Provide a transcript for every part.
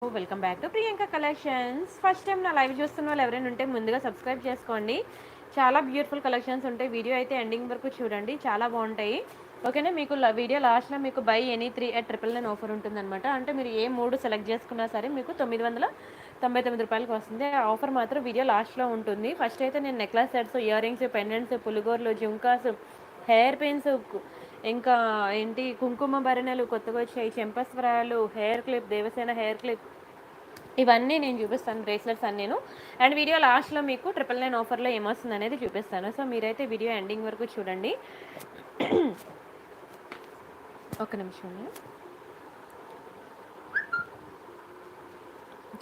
Welcome back to Priyanka collections. First time నా live చూస్తున్న వాళ్ళు ఎవరైనా ఉంటే ముందుగా సబ్స్క్రైబ్ చేసుకోండి. చాలా బ్యూటిఫుల్ కలెక్షన్స్ ఉంటాయి. వీడియో అయితే ఎండింగ్ వరకు చూడండి, చాలా బాగుంటాయి. ఓకేనా, మీకు వీడియో లాస్ట్లో మీకు బై ఎనీ 3 @ 999 ఆఫర్ ఉంటుందన్నమాట. అంటే మీరు ఏ 3 సెలెక్ట్ చేసుకున్నా సరే మీకు రూ. 999 వస్తుంది. ఆ ఆఫర్ మాత్రం వీడియో లాస్ట్లో ఉంటుంది. ఫస్ట్ అయితే నేను necklace sets, ear rings, pendants, పులిగోర్లు, జుంకాస్, హెయిర్ పిన్స్, ఇంకా ఏంటి కుంకుమ భరణలు కొత్తగా వచ్చాయి, చెంపస్వరాలు, hair clip, Devasena hair clip, ఇవన్నీ నేను చూపిస్తాను, బ్రేస్లెట్స్ అన్ని నేను. అండ్ వీడియో లాస్ట్లో మీకు 999 ఆఫర్లో ఏమొస్తుంది అనేది చూపిస్తాను. సో మీరైతే వీడియో ఎండింగ్ వరకు చూడండి. ఒక నిమిషం,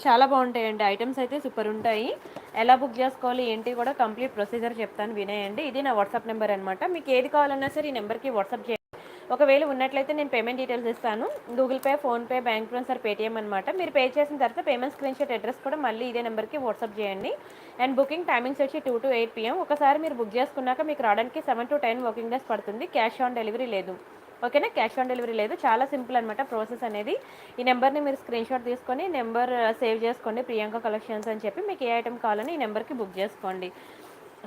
చాలా బాగుంటాయండి. ఐటమ్స్ అయితే సూపర్ ఉంటాయి. ఎలా బుక్ చేసుకోవాలి ఏంటి కూడా కంప్లీట్ ప్రొసీజర్ చెప్తాను, వినేయండి. ఇది నా వాట్సాప్ నెంబర్ అనమాట. మీకు ఏది కావాలన్నా సరే ఈ నెంబర్కి వాట్సాప్ చేయండి. ఒకవేళ ఉన్నట్లయితే నేను పేమెంట్ డీటెయిల్స్ ఇస్తాను. Google pay, PhonePe, bank transfer, Paytm అనమాట. మీరు పే చేసిన తర్వాత పేమెంట్ స్క్రీన్ షాట్ అడ్రస్ కూడా మళ్ళీ ఇదే నెంబర్కి వాట్సాప్ చేయండి. అండ్ బుకింగ్ టైమింగ్స్ వచ్చి 2 to 8 PM. ఒకసారి మీరు బుక్ చేసుకున్నాక మీకు రావడానికి 7 to 10 వర్కింగ్ డేస్ పడుతుంది. క్యాష్ ఆన్ డెలివరీ లేదు. ఓకేనా, క్యాష్ ఆన్ డెలివరీ లేదు. చాలా సింపుల్ అనమాట ప్రాసెస్ అనేది. ఈ నెంబర్ని మీరు స్క్రీన్ షాట్ తీసుకొని నెంబర్ సేవ్ చేసుకోండి, ప్రియాంక కలెక్షన్స్ అని చెప్పి. మీకు ఏ ఐటమ్ కావాలని ఈ నెంబర్కి బుక్ చేసుకోండి.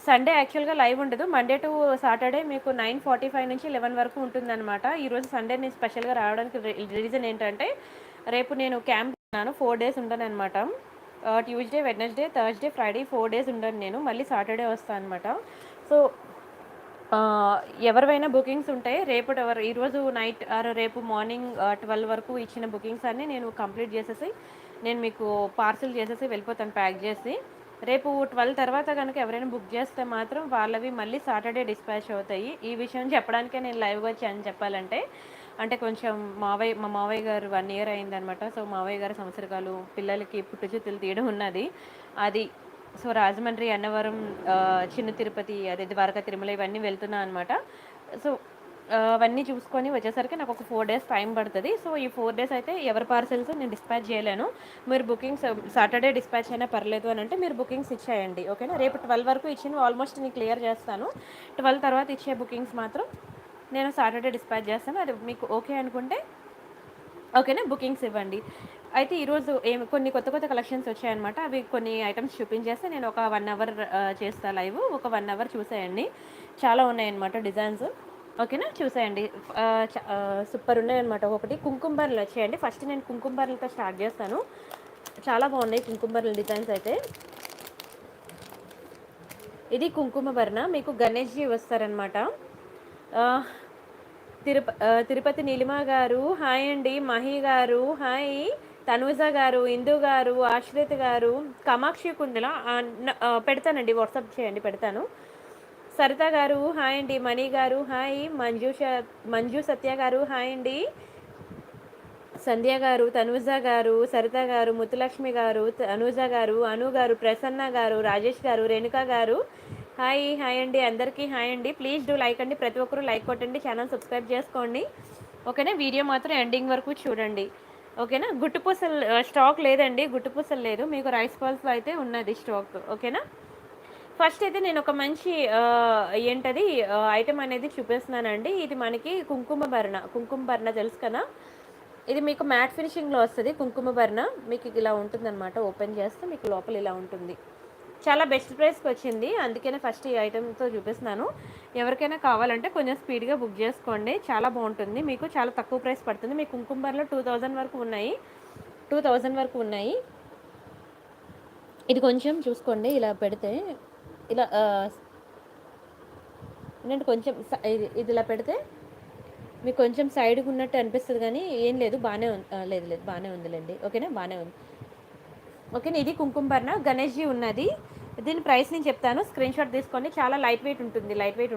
సండే యాక్చువల్గా లైవ్ ఉండదు. మండే టు సాటర్డే మీకు 9:45 నుంచి 11 వరకు ఉంటుందన్నమాట. ఈరోజు సండే నేను స్పెషల్గా రావడానికి రీజన్ ఏంటంటే, రేపు నేను క్యాంప్ ఉన్నాను, 4 days ఉంటాను అనమాట. Tuesday, Wednesday, Thursday, Friday 4 days ఉండను నేను. మళ్ళీ సాటర్డే వస్తాను అనమాట. సో ఎవరివైనా బుకింగ్స్ ఉంటాయి రేపటి ఈరోజు నైట్ రేపు మార్నింగ్ 12 వరకు ఇచ్చిన బుకింగ్స్ అన్నీ నేను కంప్లీట్ చేసేసి నేను మీకు పార్సిల్ చేసేసి వెళ్ళిపోతాను, ప్యాక్ చేసి. రేపు 12 తర్వాత కనుక ఎవరైనా బుక్ చేస్తే మాత్రం వాళ్ళవి మళ్ళీ సాటర్డే డిస్పాచ్ అవుతాయి. ఈ విషయం చెప్పడానికే నేను లైవ్గా వచ్చాను చెప్పాలంటే. అంటే కొంచెం మా మావయ్య గారు 1 year అయిందనమాట. సో మావయ్య గారి సంవత్సరాలు, పిల్లలకి పుట్టుచుత్తులు తీయడం ఉన్నది అది. సో రాజమండ్రి, అన్నవరం, చిన్న తిరుపతి, అదే ద్వారకా, తిరుమల ఇవన్నీ వెళ్తున్నా అనమాట. సో అవన్నీ చూసుకొని వచ్చేసరికి నాకు ఒక 4 days టైం పడుతుంది. సో ఈ 4 days అయితే ఎవరి పార్సెల్స్ నేను డిస్పాచ్ చేయలేను. మీరు బుకింగ్స్ సాటర్డే డిస్పాచ్ అయినా పర్లేదు అని అంటే మీరు బుకింగ్స్ ఇచ్చేయండి. ఓకేనా, రేపు 12 వరకు ఇచ్చినవి ఆల్మోస్ట్ నేను క్లియర్ చేస్తాను. 12 తర్వాత ఇచ్చే బుకింగ్స్ మాత్రం నేను సాటర్డే డిస్పాచ్ చేస్తాను. అది మీకు ఓకే అనుకుంటే ఓకేనా, బుకింగ్స్ ఇవ్వండి. అయితే ఈరోజు కొన్ని కొత్త కొత్త కలెక్షన్స్ వచ్చాయన్నమాట. అవి కొన్ని ఐటమ్స్ చూపించేస్తే నేను ఒక 1 hour చేస్తాను లైవ్. ఒక 1 hour చూసేయండి. చాలా ఉన్నాయన్నమాట డిజైన్స్. ఓకేనా, చూసేయండి. సూపర్ ఉన్నాయన్నమాట. ఒకటి కుంకుమబర్లు వచ్చేయండి. ఫస్ట్ నేను కుంకుమబర్లతో స్టార్ట్ చేస్తాను. చాలా బాగున్నాయి కుంకుమబర్ల డిజైన్స్ అయితే. ఇది కుంకుమ భరణ, మీకు గణేష్జీ వస్తారనమాట. తిరుపతి నీలిమ గారు హాయ్ అండి, మహి గారు హాయ్, తనుజ గారు, ఇందు గారు, ఆశ్రిత్ గారు, కామాక్షి కుందల పెడతానండి, వాట్సాప్ చేయండి పెడతాను. సరిత గారు హాయ్ అండి, మణి గారు హాయ్, మంజు సత్య గారు హాయ్ అండి, సంధ్య గారు, తనుజ గారు, సరిత గారు, ముత్తులక్ష్మి గారు, తనుజ గారు, అను గారు, ప్రసన్న గారు, రాజేష్ గారు, రేణుక గారు హాయ్ హాయ్ అండి, అందరికీ హాయ్ అండి. ప్లీజ్ డూ లైక్ అండి, ప్రతి ఒక్కరు లైక్ కొట్టండి, ఛానల్ సబ్స్క్రైబ్ చేసుకోండి. ఓకేనా, వీడియో మాత్రం ఎండింగ్ వరకు చూడండి. ఓకేనా, గుట్టుపూసలు స్టాక్ లేదండి, గుట్టుపూసలు లేదు, మీకు రైస్ బాల్స్లో అయితే ఉన్నది స్టాక్. ఓకేనా, ఫస్ట్ అయితే నేను ఒక మంచి ఏంటది ఐటమ్ అనేది చూపిస్తున్నానండి. ఇది మనకి కుంకుమ భరణ తెలుసు కదా. ఇది మీకు మ్యాట్ ఫినిషింగ్లో వస్తుంది. కుంకుమ భరణ మీకు ఇలా ఉంటుందన్నమాట. ఓపెన్ చేస్తే మీకు లోపల ఇలా ఉంటుంది. చాలా బెస్ట్ ప్రైస్కి వచ్చింది, అందుకనే ఫస్ట్ ఈ ఐటెంతో చూపిస్తున్నాను. ఎవరికైనా కావాలంటే కొంచెం స్పీడ్గా బుక్ చేసుకోండి, చాలా బాగుంటుంది. మీకు చాలా తక్కువ ప్రైస్ పడుతుంది. మీ కుంకుమబర్లో 2000 వరకు ఉన్నాయి, 2000 వరకు ఉన్నాయి. ఇది కొంచెం చూసుకోండి, ఇలా పెడితే ఇలా ఏంటంటే కొంచెం ఇది ఇలా పెడితే మీకు కొంచెం సైడ్కి ఉన్నట్టు అనిపిస్తుంది, కానీ ఏం లేదు, బాగానే లేదు బాగానే ఉందిలేండి. ఓకేనా, బాగానే ఉంది. ఓకేనా, ఇది కుంకుమ భరణ గణేష్జీ ఉన్నది. దీని ప్రైస్ నేను చెప్తాను, స్క్రీన్ షాట్ తీసుకోండి. చాలా లైట్ వెయిట్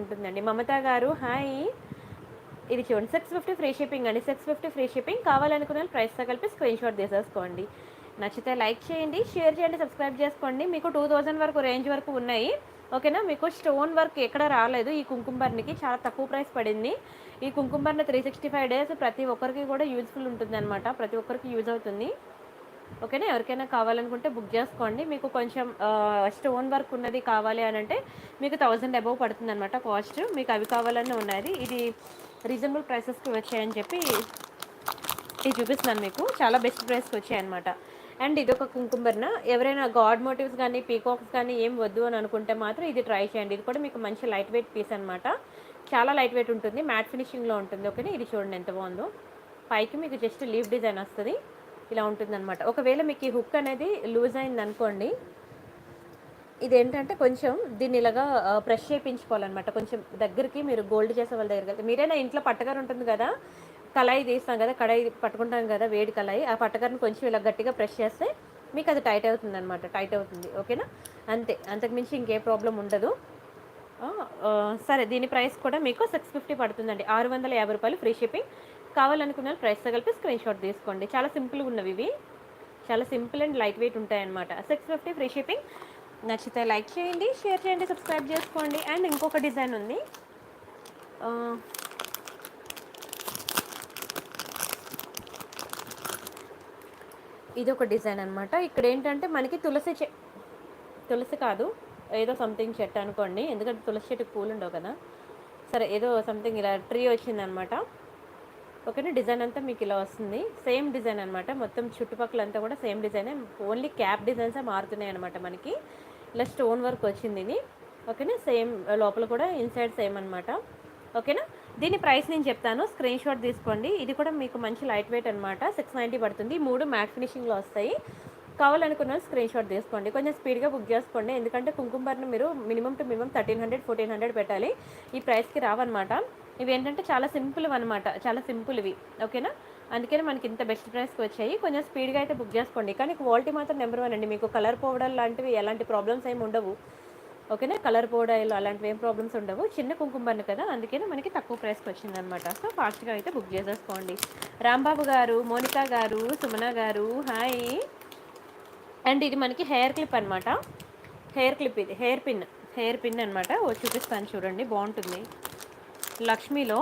ఉంటుందండి. మమతా గారు హాయ్, ఇది చూడండి 650 ఫ్రీ షిప్పింగ్ అండి, 650 ఫ్రీ షిప్పింగ్. కావాలనుకున్న ప్రైస్తో కలిపి స్క్రీన్ షాట్ తీసేసుకోండి. నచ్చితే లైక్ చేయండి, షేర్ చేయండి, సబ్స్క్రైబ్ చేసుకోండి. మీకు 2000 వరకు రేంజ్ వరకు ఉన్నాయి. ఓకేనా, మీకు స్టోన్ వర్క్ ఎక్కడ రాలేదు. ఈ కుంకుమ భరణకి చాలా తక్కువ ప్రైస్ పడింది. ఈ కుంకుమ భరణ 365 days ప్రతి ఒక్కరికి కూడా యూజ్ఫుల్ ఉంటుంది అనమాట, ప్రతి ఒక్కరికి యూజ్ అవుతుంది. ఓకేనా, ఎవరికైనా కావాలనుకుంటే బుక్ చేసుకోండి. మీకు కొంచెం స్టోన్ వర్క్ ఉన్నది కావాలి అని అంటే మీకు 1000 above పడుతుంది అనమాట కాస్ట్. మీకు అవి కావాలనే ఉన్నది. ఇది రీజనబుల్ ప్రైసెస్కి వచ్చాయని చెప్పి ఇది చూపిస్తున్నాను మీకు. చాలా బెస్ట్ ప్రైస్కి వచ్చాయన్నమాట. అండ్ ఇదొక కుంకుమర్న. ఎవరైనా గాడ్ మోటివ్స్ కానీ పీకాక్స్ కానీ ఏం వద్దు అని అనుకుంటే మాత్రం ఇది ట్రై చేయండి. ఇది కూడా మీకు మంచి లైట్ వెయిట్ పీస్ అనమాట. చాలా లైట్ వెయిట్ ఉంటుంది, మ్యాట్ ఫినిషింగ్లో ఉంటుంది. ఓకేనా, ఇది చూడండి ఎంత బాగుందో. పైకి మీకు జస్ట్ లీఫ్ డిజైన్ వస్తుంది, ఇలా ఉంటుందన్నమాట. ఒకవేళ మీకు ఈ హుక్ అనేది లూజ్ అయింది అనుకోండి, ఇదేంటంటే కొంచెం దీన్ని ఇలాగా ప్రెష్ చేయించుకోవాలన్నమాట. కొంచెం దగ్గరికి మీరు గోల్డ్ చేసే వాళ్ళ దగ్గరికి వెళ్తే, మీరైనా ఇంట్లో పట్టగారు ఉంటుంది కదా, కళాయి తీస్తాం కదా, కడాయి పట్టుకుంటాం కదా, వేడి కళాయి, ఆ పట్టగారిని కొంచెం ఇలా గట్టిగా ప్రెస్ చేస్తే మీకు అది టైట్ అవుతుంది అనమాట, టైట్ అవుతుంది. ఓకేనా, అంతే, అంతకుమించి ఇంకే ప్రాబ్లం ఉండదు. సరే, దీని ప్రైస్ కూడా మీకు 650 పడుతుందండి. 650 రూపాయలు ఫ్రీ షిప్పింగ్. కావాలనుకున్న ప్రైస్తో కలిపి స్క్రీన్ షాట్ తీసుకోండి. చాలా సింపుల్గా ఉన్నవి ఇవి, చాలా సింపుల్ అండ్ లైట్ వెయిట్ ఉంటాయన్నమాట. 650 ఫ్రీ షిప్పింగ్. నచ్చితే లైక్ చేయండి, షేర్ చేయండి, సబ్స్క్రైబ్ చేసుకోండి. అండ్ ఇంకొక డిజైన్ ఉంది, ఇది ఒక డిజైన్ అనమాట. ఇక్కడ ఏంటంటే మనకి తులసి కాదు, ఏదో సంథింగ్ చెట్టు అనుకోండి, ఎందుకంటే తులసి చెట్టుకి పూలు ఉండవు కదా. సరే, ఏదో సంథింగ్ ఇలా ట్రీ వచ్చిందనమాట. ఓకేనా, డిజైన్ అంతా మీకు ఇలా వస్తుంది, సేమ్ డిజైన్ అనమాట. మొత్తం చుట్టుపక్కల అంతా కూడా సేమ్ డిజైనే, ఓన్లీ క్యాప్ డిజైన్సే మారుతున్నాయి అనమాట మనకి. ఇలా స్టోన్ వర్క్ వచ్చింది ఇది. ఓకేనా, సేమ్ లోపల కూడా ఇన్సైడ్ సేమ్ అనమాట. ఓకేనా, దీని ప్రైస్ నేను చెప్తాను, స్క్రీన్ షాట్ తీసుకోండి. ఇది కూడా మీకు మంచి లైట్ వెయిట్ అనమాట, 690 పడుతుంది. 3 మ్యాట్ ఫినిషింగ్లో వస్తాయి. కావాలనుకున్న స్క్రీన్ షాట్ తీసుకోండి, కొంచెం స్పీడ్గా బుక్ చేసుకోండి. ఎందుకంటే కుంకుమర్ని మీరు మినిమం టు మినిమం 1300 1400 పెట్టాలి, ఈ ప్రైస్కి రావన్నమాట. ఇవి ఏంటంటే చాలా సింపుల్ అనమాట, చాలా సింపుల్ ఇవి. ఓకేనా, అందుకని మనకి ఇంత బెస్ట్ ప్రైస్కి వచ్చాయి. కొంచెం స్పీడ్గా అయితే బుక్ చేసుకోండి, కానీ క్వాలిటీ మాత్రం నెంబర్ 1 అండి. మీకు కలర్ పోవడం లాంటివి ఎలాంటి ప్రాబ్లమ్స్ ఏమి ఉండవు. ఓకేనా, కలర్ పోవడాలు అలాంటివి ఏం ప్రాబ్లమ్స్ ఉండవు. చిన్న కుంకుమర్ని కదా, అందుకని మనకి తక్కువ ప్రైస్కి వచ్చిందనమాట. సో ఫాస్ట్గా అయితే బుక్ చేసేసుకోండి. రాంబాబు గారు, మోనికా గారు, సుమన గారు, హాయ్. అండ్ ఇది మనకి హెయిర్ క్లిప్ అనమాట, హెయిర్ క్లిప్, ఇది హెయిర్ పిన్ అనమాట. చూపిస్తాను చూడండి, బాగుంటుంది. లక్ష్మీలో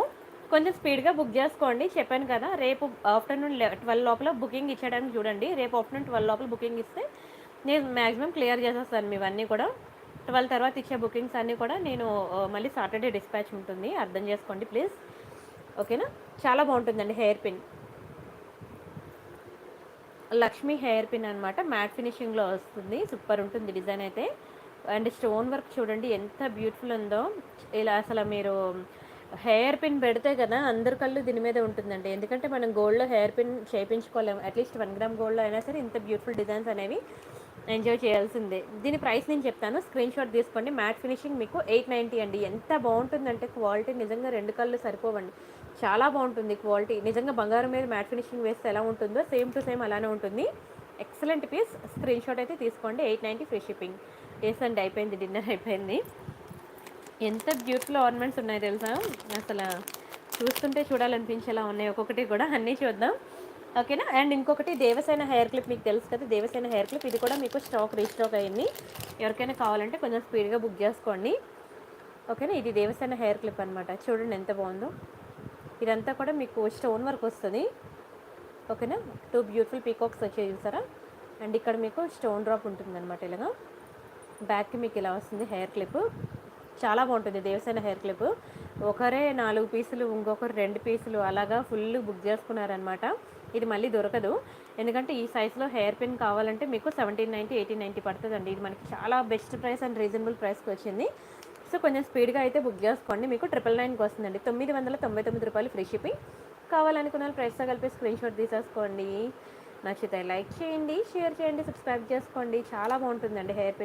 కొంచెం స్పీడ్గా బుక్ చేసుకోండి, చెప్పాను కదా. రేపు ఆఫ్టర్నూన్ 12 లోపల బుకింగ్ ఇచ్చడానికి చూడండి. రేపు ఆఫ్టర్నూన్ 12 లోపల బుకింగ్ ఇస్తే నేను మ్యాక్సిమం క్లియర్ చేసేస్తాను ఇవన్నీ కూడా. 12 తర్వాత ఇచ్చే బుకింగ్స్ అన్నీ కూడా నేను మళ్ళీ సాటర్డే డిస్పాచ్ ఉంటుంది, అర్థం చేసుకోండి ప్లీజ్. ఓకేనా, చాలా బాగుంటుందండి hair pin. Lakshmi hair pin అనమాట, మ్యాట్ ఫినిషింగ్లో వస్తుంది, సూపర్ ఉంటుంది డిజైన్ అయితే. అండ్ స్టోన్ వర్క్ చూడండి ఎంత బ్యూటిఫుల్ ఉందో. ఇలా అసలు మీరు హెయిర్ పిన్ పెడితే కదా అందరి కళ్ళు దీని మీద ఉంటుందండి. ఎందుకంటే మనం గోల్డ్లో హెయిర్ పిన్ చేయించుకోలేము, అట్లీస్ట్ 1 గ్రామ్ గోల్డ్లో అయినా సరే ఇంత బ్యూటిఫుల్ డిజైన్స్ అనేవి ఎంజాయ్ చేయాల్సిందే. దీని ప్రైస్ నేను చెప్తాను, స్క్రీన్ షాట్ తీసుకోండి. మ్యాట్ ఫినిషింగ్ మీకు 890 అండి. ఎంత బాగుంటుందంటే క్వాలిటీ నిజంగా 2 కళ్ళు సరిపోవండి, చాలా బాగుంటుంది క్వాలిటీ. నిజంగా బంగారం మీద మ్యాట్ ఫినిషింగ్ వేస్తే ఎలా ఉంటుందో సేమ్ టు సేమ్ అలానే ఉంటుంది. ఎక్సలెంట్ పీస్, స్క్రీన్ షాట్ అయితే తీసుకోండి. 890 ఫ్రీ షిప్పింగ్. ఎస్ అండి, అయిపోయింది, డిన్నర్ అయిపోయింది. ఎంత బ్యూటిఫుల్ ఆర్నమెంట్స్ ఉన్నాయి తెలుసా, అసలు చూస్తుంటే చూడాలనిపించేలా ఉన్నాయి ఒక్కొక్కటి కూడా. అన్నీ చూద్దాం. ఓకేనా, అండ్ ఇంకొకటి దేవసేన హెయిర్ క్లిప్, మీకు తెలుసు కదా దేవసేన హెయిర్ క్లిప్. ఇది కూడా మీకు రీస్టాక్ అయింది. ఎవరికైనా కావాలంటే కొంచెం స్పీడ్గా బుక్ చేసుకోండి. ఓకేనా, ఇది దేవసేన హెయిర్ క్లిప్ అనమాట. చూడండి ఎంత బాగుందో. ఇదంతా కూడా మీకు స్టోన్ వర్క్ వస్తుంది. ఓకేనా, 2 బ్యూటిఫుల్ పీకాక్స్ వచ్చాయి చూసారా. అండ్ ఇక్కడ మీకు స్టోన్ డ్రాప్ ఉంటుంది అనమాట. ఇలాగా బ్యాక్కి మీకు ఇలా వస్తుంది హెయిర్ క్లిప్, చాలా బాగుంటుంది దేవసేన హెయిర్ క్లిప్. ఒకరే 4 పీసులు, ఇంకొకరు 2 పీసులు, అలాగా ఫుల్ బుక్ చేసుకున్నారనమాట. ఇది మళ్ళీ దొరకదు, ఎందుకంటే ఈ సైజులో హెయిర్ పిన్ కావాలంటే మీకు 1790 1890 పడుతుందండి. ఇది మనకి చాలా బెస్ట్ ప్రైస్ అండ్ రీజనబుల్ ప్రైస్కి వచ్చింది. సో కొంచెం స్పీడ్గా అయితే బుక్ చేసుకోండి, మీకు 999కి వస్తుందండి. 999 రూపాయలు ఫ్రీ షిప్పింగ్. కావాలనుకున్న ప్రైస్తో కలిపి స్క్రీన్ షాట్ తీసేసుకోండి. నచ్చితే లైక్ చేయండి, షేర్ చేయండి, సబ్స్క్రైబ్ చేసుకోండి. చాలా బాగుంటుందండి హెయిర్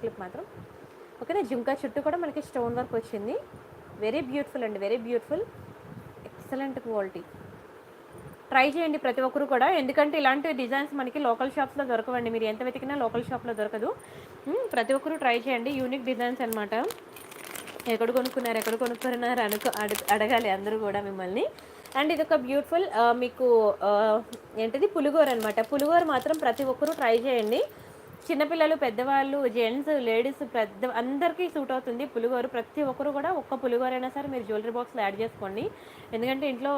క్లిప్ మాత్రం. ఓకేనా, జుంకా చుట్టూ కూడా మనకి స్టోన్ వర్క్ వచ్చింది. వెరీ బ్యూటిఫుల్ అండి, very beautiful, excellent quality. Try చేయండి ప్రతి ఒక్కరు కూడా, ఎందుకంటే ఇలాంటి డిజైన్స్ మనకి లోకల్ షాప్స్లో దొరకవండి. మీరు ఎంత వెతికినా లోకల్ షాప్లో దొరకదు. ప్రతి ఒక్కరు ట్రై చేయండి, యూనిక్ డిజైన్స్ అనమాట. ఎక్కడ కొనుక్కున్నారు అడగాలి అందరూ కూడా మిమ్మల్ని. అండ్ ఇది ఒక బ్యూటిఫుల్ మీకు ఏంటిది పులిగోర అనమాట. పులిగోర మాత్రం ప్రతి ఒక్కరూ ట్రై చేయండి. చిన్నపిల్లలు, పెద్దవాళ్ళు, జెంట్స్, లేడీస్, అందరికీ సూట్ అవుతుంది పులిగోర. ప్రతి ఒక్కరు కూడా ఒక్క పులిగోర అయినా సరే మీరు జ్యువెలరీ బాక్స్లో యాడ్ చేసుకోండి. ఎందుకంటే ఇంట్లో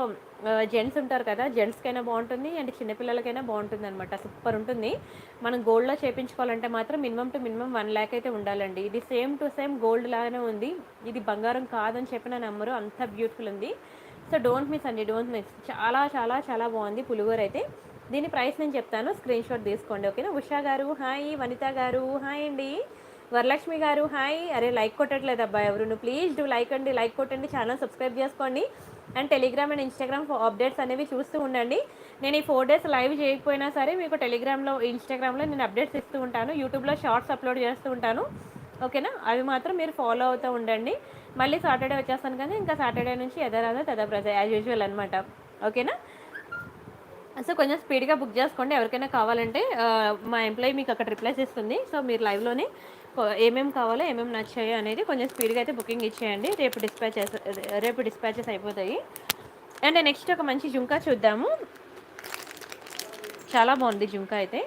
జెంట్స్ ఉంటారు కదా, జెంట్స్కైనా బాగుంటుంది అండ్ చిన్నపిల్లలకైనా బాగుంటుంది అనమాట. సూపర్ ఉంటుంది. మనం గోల్డ్లో చేయించుకోవాలంటే మాత్రం మినిమం టు మినిమం 1 lakh అయితే ఉండాలండి. ఇది సేమ్ టు సేమ్ గోల్డ్ లాగానే ఉంది. ఇది బంగారం కాదని చెప్పిన నమ్మరు, అంత బ్యూటిఫుల్ ఉంది. సో డోంట్ మిస్ అండి, డోంట్ మిస్. చాలా చాలా చాలా బాగుంది పులిగోర అయితే. దీని ప్రైస్ నేను చెప్తాను, స్క్రీన్ షాట్ తీసుకోండి. ఓకేనా. ఉషా గారు హాయ్, వనిత గారు హాయ్ అండి, వరలక్ష్మి గారు హాయ్. అరే లైక్ కొట్టట్లేదు అబ్బాయి ఎవరు, నువ్వు ప్లీజ్ డూ లైక్ అండి, లైక్ కొట్టండి, ఛానల్ సబ్స్క్రైబ్ చేసుకోండి. And Telegram and Instagram updates అనేవి చూస్తూ ఉండండి. నేను ఈ 4 days లైవ్ చేయకపోయినా సరే మీకు టెలిగ్రామ్లో ఇన్స్టాగ్రామ్లో నేను అప్డేట్స్ ఇస్తూ ఉంటాను, యూట్యూబ్లో షార్ట్స్ అప్లోడ్ చేస్తూ ఉంటాను. ఓకేనా, అవి మాత్రం మీరు ఫాలో అవుతూ ఉండండి. మళ్ళీ సాటర్డే వచ్చేస్తాను కానీ ఇంకా సాటర్డే నుంచి ఎదరాదా తదప్రజ యాజ్ యూజువల్ అనమాట. ఓకేనా. సో కొంచెం స్పీడ్గా బుక్ చేసుకోండి, ఎవరికైనా కావాలంటే మా ఎంప్లాయీ మీకు అక్కడ రిప్లైస్ ఇస్తుంది. సో మీరు లైవ్లోనే ఏమేమి కావాలో ఏమేమి నచ్చాయో అనేది కొంచెం స్పీడ్గా అయితే బుకింగ్ ఇచ్చేయండి, రేపు డిస్పాచెస్ అయిపోతాయి. అండ్ నెక్స్ట్ ఒక మంచి జుంకా చూద్దాము. చాలా బాగుంది జుంకా అయితే.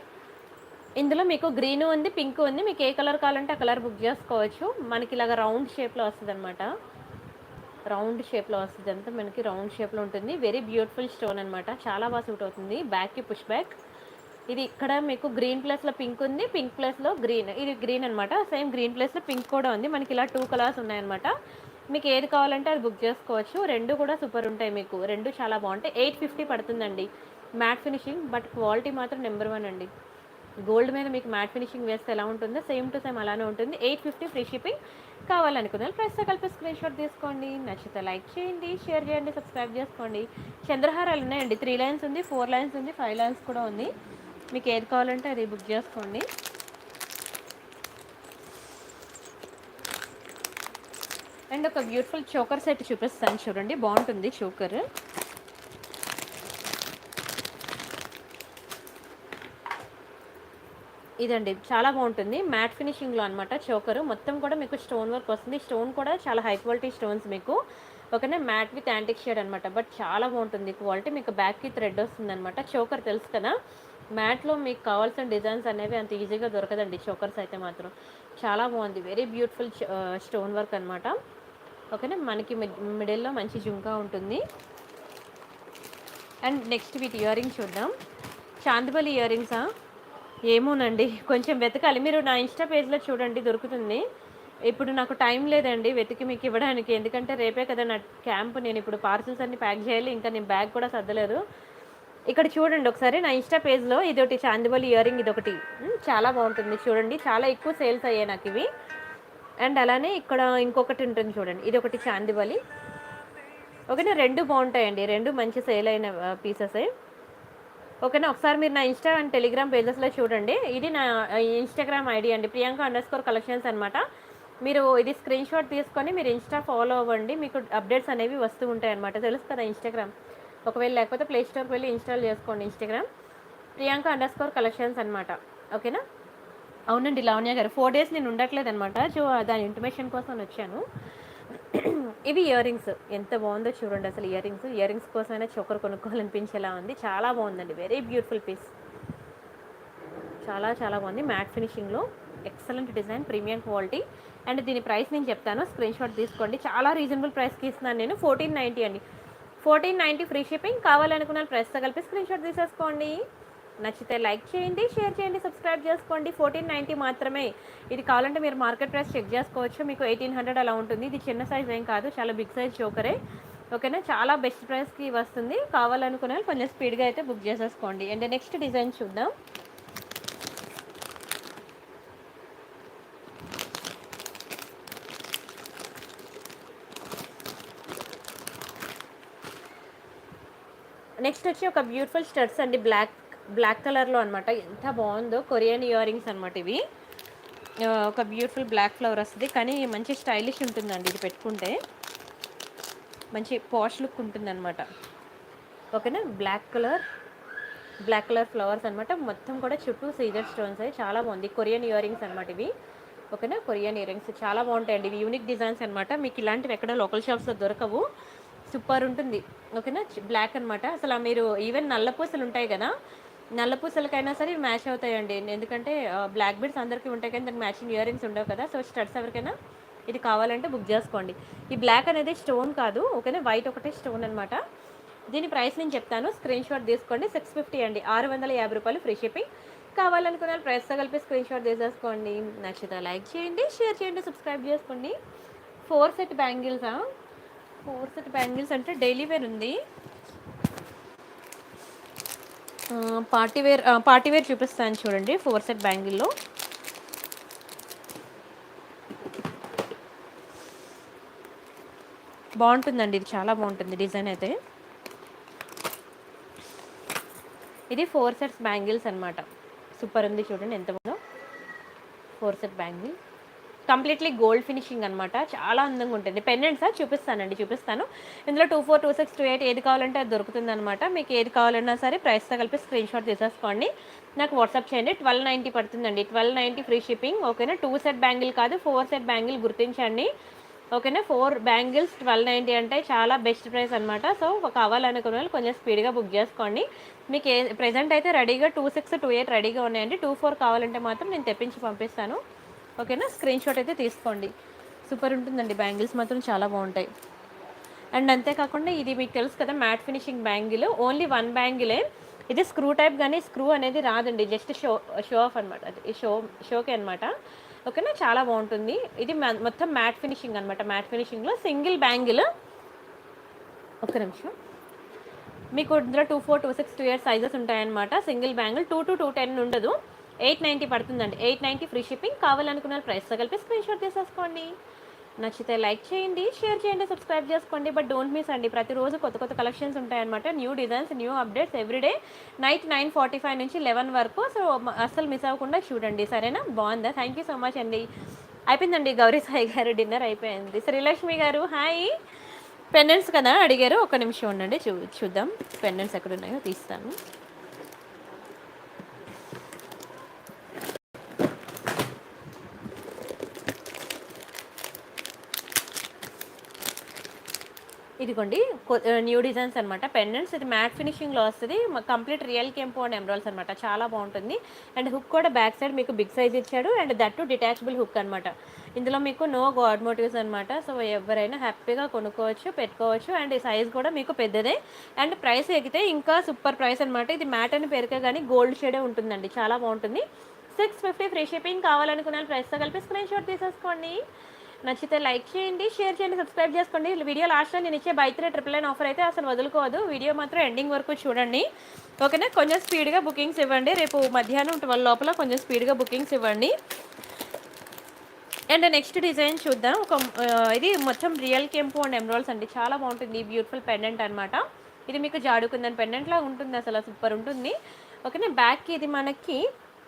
ఇందులో మీకు గ్రీన్ ఉంది, పింక్ ఉంది, మీకు ఏ కలర్ కావాలంటే ఆ కలర్ బుక్ చేసుకోవచ్చు. మనకి ఇలాగ రౌండ్ షేప్లో వస్తుంది అనమాట, రౌండ్ షేప్లో వస్తుంది అంతా మనకి రౌండ్ షేప్లో ఉంటుంది. వెరీ బ్యూటిఫుల్ స్టోన్ అనమాట, చాలా బాగా సూట్ అవుతుంది. బ్యాక్కి పుష్ బ్యాక్. ఇది ఇక్కడ మీకు గ్రీన్ ప్లేస్లో పింక్ ఉంది, పింక్ ప్లేస్లో గ్రీన్, ఇది గ్రీన్ అనమాట. సేమ్ గ్రీన్ ప్లేస్లో పింక్ కూడా ఉంది. మనకి ఇలా 2 కలర్స్ ఉన్నాయన్నమాట. మీకు ఏది కావాలంటే అది బుక్ చేసుకోవచ్చు. రెండు కూడా సూపర్ ఉంటాయి, మీకు రెండు చాలా బాగుంటాయి. 850 పడుతుందండి మ్యాట్ ఫినిషింగ్, బట్ క్వాలిటీ మాత్రం నెంబర్ 1 అండి. గోల్డ్ మీద మీకు మ్యాట్ ఫినిషింగ్ వేస్తే ఎలా ఉంటుందో సేమ్ టు సేమ్ అలానే ఉంటుంది. 850 ఫ్రీ షిప్పింగ్. కావాలనుకున్నారు ప్రైస్తో కలిపి స్క్రీన్ షాట్ తీసుకోండి. నచ్చితే లైక్ చేయండి, షేర్ చేయండి, సబ్స్క్రైబ్ చేసుకోండి. చంద్రహారాలు ఉన్నాయండి, 3 లైన్స్ ఉంది, 4 లైన్స్ ఉంది, 5 లైన్స్ కూడా ఉంది. మీకు ఏది కావాలంటే అది బుక్ చేసుకోండి. అండ్ ఒక బ్యూటిఫుల్ చోకర్ సెట్ చూపిస్తాను చూడండి, బాగుంటుంది చోకర్. ఇదండి చాలా బాగుంటుంది, మ్యాట్ ఫినిషింగ్లో అనమాట. చోకరు మొత్తం కూడా మీకు స్టోన్ వర్క్ వస్తుంది. స్టోన్ కూడా చాలా హై క్వాలిటీ స్టోన్స్ మీకు. ఓకేనా, మ్యాట్ విత్ యాంటిక్ షేడ్ అనమాట, బట్ చాలా బాగుంటుంది క్వాలిటీ. మీకు బ్యాక్కి థ్రెడ్ వస్తుంది అనమాట. చోకర్ తెలుసు కదా, మ్యాట్లో మీకు కావాల్సిన డిజైన్స్ అనేవి అంత ఈజీగా దొరకదండి. చోకర్స్ అయితే మాత్రం చాలా బాగుంది, వెరీ బ్యూటిఫుల్ స్టోన్ వర్క్ అనమాట. ఓకేనా, మనకి మిడిల్లో మంచి జుంకా ఉంటుంది. అండ్ నెక్స్ట్ వీటి ఇయర్ రింగ్స్ చూద్దాం. చాందిబలి ఇయర్ రింగ్సా ఏమోనండి, కొంచెం వెతకాలి. మీరు నా ఇన్స్టా పేజ్లో చూడండి, దొరుకుతుంది. ఇప్పుడు నాకు టైం లేదండి వెతికి మీకు ఇవ్వడానికి, ఎందుకంటే రేపే కదా నా క్యాంప్. నేను ఇప్పుడు పార్సిల్స్ అన్ని ప్యాక్ చేయాలి, ఇంకా నేను బ్యాగ్ కూడా సర్దలేదు. ఇక్కడ చూడండి ఒకసారి నా ఇన్స్టా పేజ్లో, ఇది ఒకటి చాందిబలి ఇయర్ రింగ్, ఇది ఒకటి చాలా బాగుంటుంది చూడండి. చాలా ఎక్కువ సేల్స్ అయ్యాయి నాకు ఇవి. అండ్ అలానే ఇక్కడ ఇంకొకటి ఉంటుంది చూడండి, ఇది ఒకటి చాందిబలి. ఓకేనా, రెండు బాగుంటాయండి, రెండు మంచి సేల్ అయిన పీసెసే. ఓకేనా, ఒకసారి మీరు నా ఇన్స్టా అండ్ టెలిగ్రామ్ పేజెస్లో చూడండి. ఇది నా ఇన్స్టాగ్రామ్ ఐడి అండి, Priyanka_collections అనమాట. మీరు ఇది స్క్రీన్ షాట్ తీసుకొని మీరు ఇన్స్టా ఫాలో అవ్వండి, మీకు అప్డేట్స్ అనేవి వస్తూ ఉంటాయి అనమాట. తెలుసు కదా ఇన్స్టాగ్రామ్, ఒకవేళ లేకపోతే ప్లే స్టోర్కి వెళ్ళి ఇన్స్టాల్ చేసుకోండి ఇన్స్టాగ్రామ్, Priyanka_collections అనమాట. ఓకేనా. అవునండి లావణ్య గారు, 4 days నేను ఉండట్లేదు అనమాట, సో దాని ఇంటిమేషన్ కోసం వచ్చాను. ఇవి ఇయర్ రింగ్స్, ఎంత బాగుందో చూడండి అసలు. ఇయర్ రింగ్స్ కోసమైనా చోకర్ కొనుక్కోవాలనిపించేలా ఉంది, చాలా బాగుందండి. వెరీ బ్యూటిఫుల్ పీస్, చాలా చాలా బాగుంది. మ్యాట్ ఫినిషింగ్లో excellent design, premium quality. And దీని ప్రైస్ నేను చెప్తాను, స్క్రీన్ షాట్ తీసుకోండి. చాలా రీజనబుల్ ప్రైస్కి ఇస్తున్నాను నేను, 1490 అండి, 1490 ఫ్రీ షిప్పింగ్. కావాలనుకున్న ప్రైస్తో కలిపి స్క్రీన్ షాట్ తీసేసుకోండి. నచ్చితే లైక్ చేయండి, షేర్ చేయండి, సబ్స్క్రైబ్ చేసుకోండి. 1490 మాత్రమే. ఇది కావాలంటే మీరు మార్కెట్ ప్రైస్ చెక్ చేసుకోవచ్చు, మీకు 1800 అలా ఉంటుంది. ఇది చిన్న సైజ్ ఏం కాదు, చాలా బిగ్ సైజ్ చోకరే. ఓకేనా, చాలా బెస్ట్ ప్రైస్కి వస్తుంది. కావాలనుకునే కొంచెం స్పీడ్గా అయితే బుక్ చేసేసుకోండి. అండ్ నెక్స్ట్ డిజైన్ చూద్దాం. నెక్స్ట్ వచ్చి ఒక బ్యూటిఫుల్ స్టడ్స్ అండి, బ్లాక్ కలర్లో అనమాట. ఎంత బాగుందో, కొరియన్ ఇయర్ రింగ్స్ అనమాట ఇవి. ఒక బ్యూటిఫుల్ బ్లాక్ ఫ్లవర్ వస్తుంది, కానీ మంచి స్టైలిష్ ఉంటుందండి ఇది పెట్టుకుంటే, మంచి పాష్ లుక్ ఉంటుంది అనమాట. ఓకేనా, బ్లాక్ కలర్ ఫ్లవర్స్ అనమాట. మొత్తం కూడా చుట్టూ సీజర్ స్టోన్స్ అవి, చాలా బాగుంది. కొరియన్ ఇయర్ రింగ్స్ అనమాట ఇవి. ఓకేనా, కొరియన్ ఇయర్ రింగ్స్ చాలా బాగుంటాయండి ఇవి, యూనిక్ డిజైన్స్ అనమాట. మీకు ఇలాంటివి ఎక్కడ లోకల్ షాప్స్లో దొరకవు, సూపర్ ఉంటుంది. ఓకేనా, బ్లాక్ అనమాట. అసలు మీరు ఈవెన్ నల్ల పూసలు ఉంటాయి కదా, నల్ల పూసలకైనా సరే మ్యాచ్ అవుతాయండి, ఎందుకంటే బ్లాక్ బీడ్స్ అందరికీ ఉంటాయి కానీ దానికి మ్యాచింగ్ ఇయర్ రింగ్స్ ఉండవు కదా. సో స్టడ్స్ ఎవరికైనా ఇది కావాలంటే బుక్ చేసుకోండి. ఈ బ్లాక్ అనేది స్టోన్ కాదు, ఓకేనా, వైట్ ఒకటే స్టోన్ అనమాట. దీని ప్రైస్ నేను చెప్తాను, స్క్రీన్ షాట్ తీసుకోండి. 650 అండి, 650 రూపాయలు ఫ్రీ షిప్పింగ్. కావాలనుకున్న ప్రైస్తో కలిపి స్క్రీన్ షాట్ తీసేసుకోండి. నచ్చితే లైక్ చేయండి, షేర్ చేయండి, సబ్స్క్రైబ్ చేసుకోండి. 4 సెట్ బ్యాంగిల్సా, 4 సెట్ బ్యాంగిల్స్ అంటే డైలీ వేర్ ఉంది. పార్టీ వేర్ చూపిస్తాను చూడండి. 4 సెట్ బ్యాంగిల్లో బాగుంటుందండి. ఇది చాలా బాగుంటుంది డిజైన్ అయితే. ఇది 4 సెట్స్ బ్యాంగిల్స్ అనమాట. సూపర్ ఉంది చూడండి ఎంత బాగుందో. 4 set bangle completely gold finishing అనమాట. చాలా అందంగా ఉంటుంది. పెండెంట్స్ చూపిస్తాను. ఇందులో 24, 26, 28 ఏది కావాలంటే అది దొరుకుతుంది అనమాట. మీకు ఏది కావాలన్నా సరే ప్రైస్తో కలిపి స్క్రీన్ షాట్ తీసేసుకోండి, నాకు వాట్సాప్ చేయండి. 1290 పడుతుందండి. 1290 ఫ్రీ షిప్పింగ్. ఓకేనా. 2 సెట్ బ్యాంగిల్ కాదు, 4 సెట్ బ్యాంగిల్ గుర్తించండి. ఓకేనా. 4 బ్యాంగిల్స్ 1290 అంటే చాలా బెస్ట్ ప్రైస్ అనమాట. సో కావాలనుకున్న వాళ్ళు కొంచెం స్పీడ్గా బుక్ చేసుకోండి. మీకు ప్రెజెంట్ అయితే రెడీగా 26, 28 రెడీగా ఉన్నాయండి. 24 కావాలంటే మాత్రం నేను తెప్పించి పంపిస్తాను. ఓకేనా. స్క్రీన్ షాట్ అయితే తీసుకోండి. సూపర్ ఉంటుందండి. బ్యాంగిల్స్ మాత్రం చాలా బాగుంటాయి. అండ్ అంతేకాకుండా ఇది మీకు తెలుసు కదా, మ్యాట్ ఫినిషింగ్ బ్యాంగిల్. ఓన్లీ 1 బ్యాంగిలే. ఇది స్క్రూ టైప్, కానీ స్క్రూ అనేది రాదండి. జస్ట్ షో ఆఫ్ అనమాట. అది షోకే అనమాట. ఓకేనా. చాలా బాగుంటుంది. ఇది మొత్తం మ్యాట్ ఫినిషింగ్ అనమాట. మ్యాట్ ఫినిషింగ్లో సింగిల్ బ్యాంగిల్. ఒక్క నిమిషం. మీకు ఇందులో 24, 26, 28 సైజెస్ ఉంటాయన్నమాట. సింగిల్ బ్యాంగిల్ 2 to 210 ఉండదు. 890 పడుతుందండి. 890 ఫ్రీ షిప్పింగ్. కావాలనుకున్న ప్రైస్తో కలిపి స్క్రీన్ షాట్ తీసేసుకోండి. నచ్చితే లైక్ చేయండి, షేర్ చేయండి, సబ్స్క్రైబ్ చేసుకోండి. బట్ డోంట్ మిస్ అండి, ప్రతిరోజు కొత్త కలెక్షన్స్ ఉంటాయన్నమాట. New designs, new updates everyday. Night 9:45 నుంచి 11 వరకు. సో అస్సలు మిస్ అవ్వకుండా చూడండి. సరేనా. బాగుందా? థ్యాంక్ యూ సో మచ్ అండి. అయిపోయిందండి. గౌరీ సాయి గారు డిన్నర్ అయిపోయింది. శ్రీలక్ష్మి గారు హాయ్. పెండెంట్స్ కదా అడిగారు. ఒక నిమిషం ఉండండి, చూద్దాం పెండెంట్స్ ఎక్కడున్నాయో తీస్తాను. ఇదిగోండి న్యూ డిజైన్స్ అనమాట. పెండెంట్స్. ఇది మ్యాట్ ఫినిషింగ్లో వస్తుంది. కంప్లీట్ రియల్ కెంపు అండ్ ఎమరాల్స్ అనమాట. చాలా బాగుంటుంది. అండ్ హుక్ కూడా బ్యాక్ సైడ్ మీకు బిగ్ సైజ్ ఇచ్చాడు. అండ్ దట్టు డిటాచబుల్ హుక్ అనమాట. ఇందులో మీకు నో గాడ్ మోటివ్స్ అనమాట. సో ఎవరైనా హ్యాపీగా కొనుక్కోవచ్చు, పెట్టుకోవచ్చు. అండ్ ఈ సైజ్ కూడా మీకు పెద్దదే. అండ్ ప్రైస్ ఎగితే ఇంకా సూపర్ ప్రైస్ అనమాట. ఇది మ్యాట్ అని పేరుకే కానీ గోల్డ్ షేడే ఉంటుందండి. చాలా బాగుంటుంది. 650 ఫ్రీ షిప్పింగ్. కావాలనుకున్న ప్రైస్తో కలిపి స్క్రీన్ షాట్ తీసేసుకోండి. నచ్చితే లైక్ చేయండి, షేర్ చేయండి, సబ్స్క్రైబ్ చేసుకోండి. వీడియో లాస్ట్లో నేను ఇచ్చే బై 3 999 ఆఫర్ అయితే అసలు వదులుకోవద్దు. వీడియో మాత్రం ఎండింగ్ వరకు చూడండి. ఓకేనా. కొంచెం స్పీడ్గా బుకింగ్స్ ఇవ్వండి. రేపు మధ్యాహ్నం 12 లోపల కొంచెం స్పీడ్గా బుకింగ్స్ ఇవ్వండి. అండ్ నెక్స్ట్ డిజైన్ చూద్దాం. ఇది మొత్తం రియల్ కెంపు అండ్ ఎమరాల్డ్స్ అండి. చాలా బాగుంటుంది. బ్యూటిఫుల్ పెండెంట్ అనమాట. ఇది మీకు జాడుకుందని పెండెంట్ లాగా ఉంటుంది. అసలు సూపర్ ఉంటుంది. ఓకేనా. బ్యాక్కి ఇది మనకి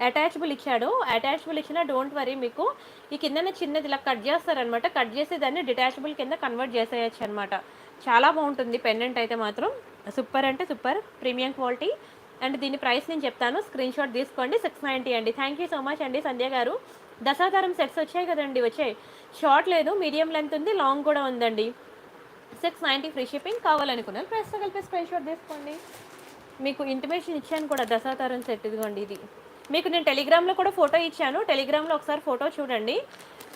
అటాచబుల్ ఇచ్చాడు. అటాచబుల్ ఇచ్చినా డోంట్ వరీ, మీకు ఈ కిందన చిన్నది ఇలా కట్ చేస్తారనమాట. కట్ చేసి దాన్ని డిటాచబుల్ కింద కన్వర్ట్ చేసేయచ్చు అనమాట. చాలా బాగుంటుంది పెండెంట్ అయితే మాత్రం. సూపర్ అంటే సూపర్ ప్రీమియం క్వాలిటీ. అండ్ దీని ప్రైస్ నేను చెప్తాను, స్క్రీన్ షాట్ తీసుకోండి. 690 అండి. థ్యాంక్ యూ సో మచ్ అండి. సంధ్య గారు దశావతారం సెట్స్ వచ్చాయి కదండి. వచ్చాయి. షార్ట్ లేదు, మీడియం లెంత్ ఉంది, లాంగ్ కూడా ఉందండి. 690 ఫ్రీ షిప్పింగ్. కావాలనుకున్నారు ప్రైస్తో కలిపి స్క్రీన్ షాట్ తీసుకోండి. మీకు ఇంటిమేషన్ ఇచ్చాను కూడా, దశావతారం సెట్. ఇదిగోండి ఇది మీకు నేను టెలిగ్రామ్లో కూడా ఫోటో ఇచ్చాను. టెలిగ్రామ్లో ఒకసారి ఫోటో చూడండి.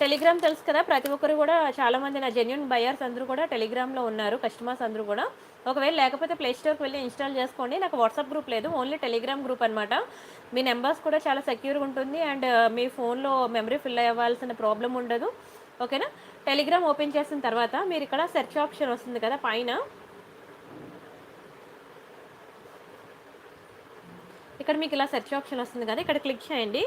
టెలిగ్రామ్ తెలుసు కదా, ప్రతి ఒక్కరు కూడా చాలామంది నా జెన్యూన్ బయర్స్ అందరూ కూడా టెలిగ్రామ్లో ఉన్నారు. కస్టమర్స్ అందరూ కూడా. ఒకవేళ లేకపోతే ప్లే స్టోర్కి వెళ్ళి ఇన్స్టాల్ చేసుకోండి. నాకు వాట్సాప్ గ్రూప్ లేదు, ఓన్లీ టెలిగ్రామ్ గ్రూప్ అనమాట. మీ నెంబర్స్ కూడా చాలా సెక్యూర్గా ఉంటుంది. అండ్ మీ ఫోన్లో మెమరీ ఫిల్ అవ్వాల్సిన ప్రాబ్లం ఉండదు. ఓకేనా. టెలిగ్రామ్ ఓపెన్ చేసిన తర్వాత మీరు ఇక్కడ సెర్చ్ ఆప్షన్ వస్తుంది కదా పైన, ఇక్కడ మీకు ఇలా సెర్చ్ ఆప్షన్ వస్తుంది కదా, ఇక్కడ క్లిక్ చేయండి.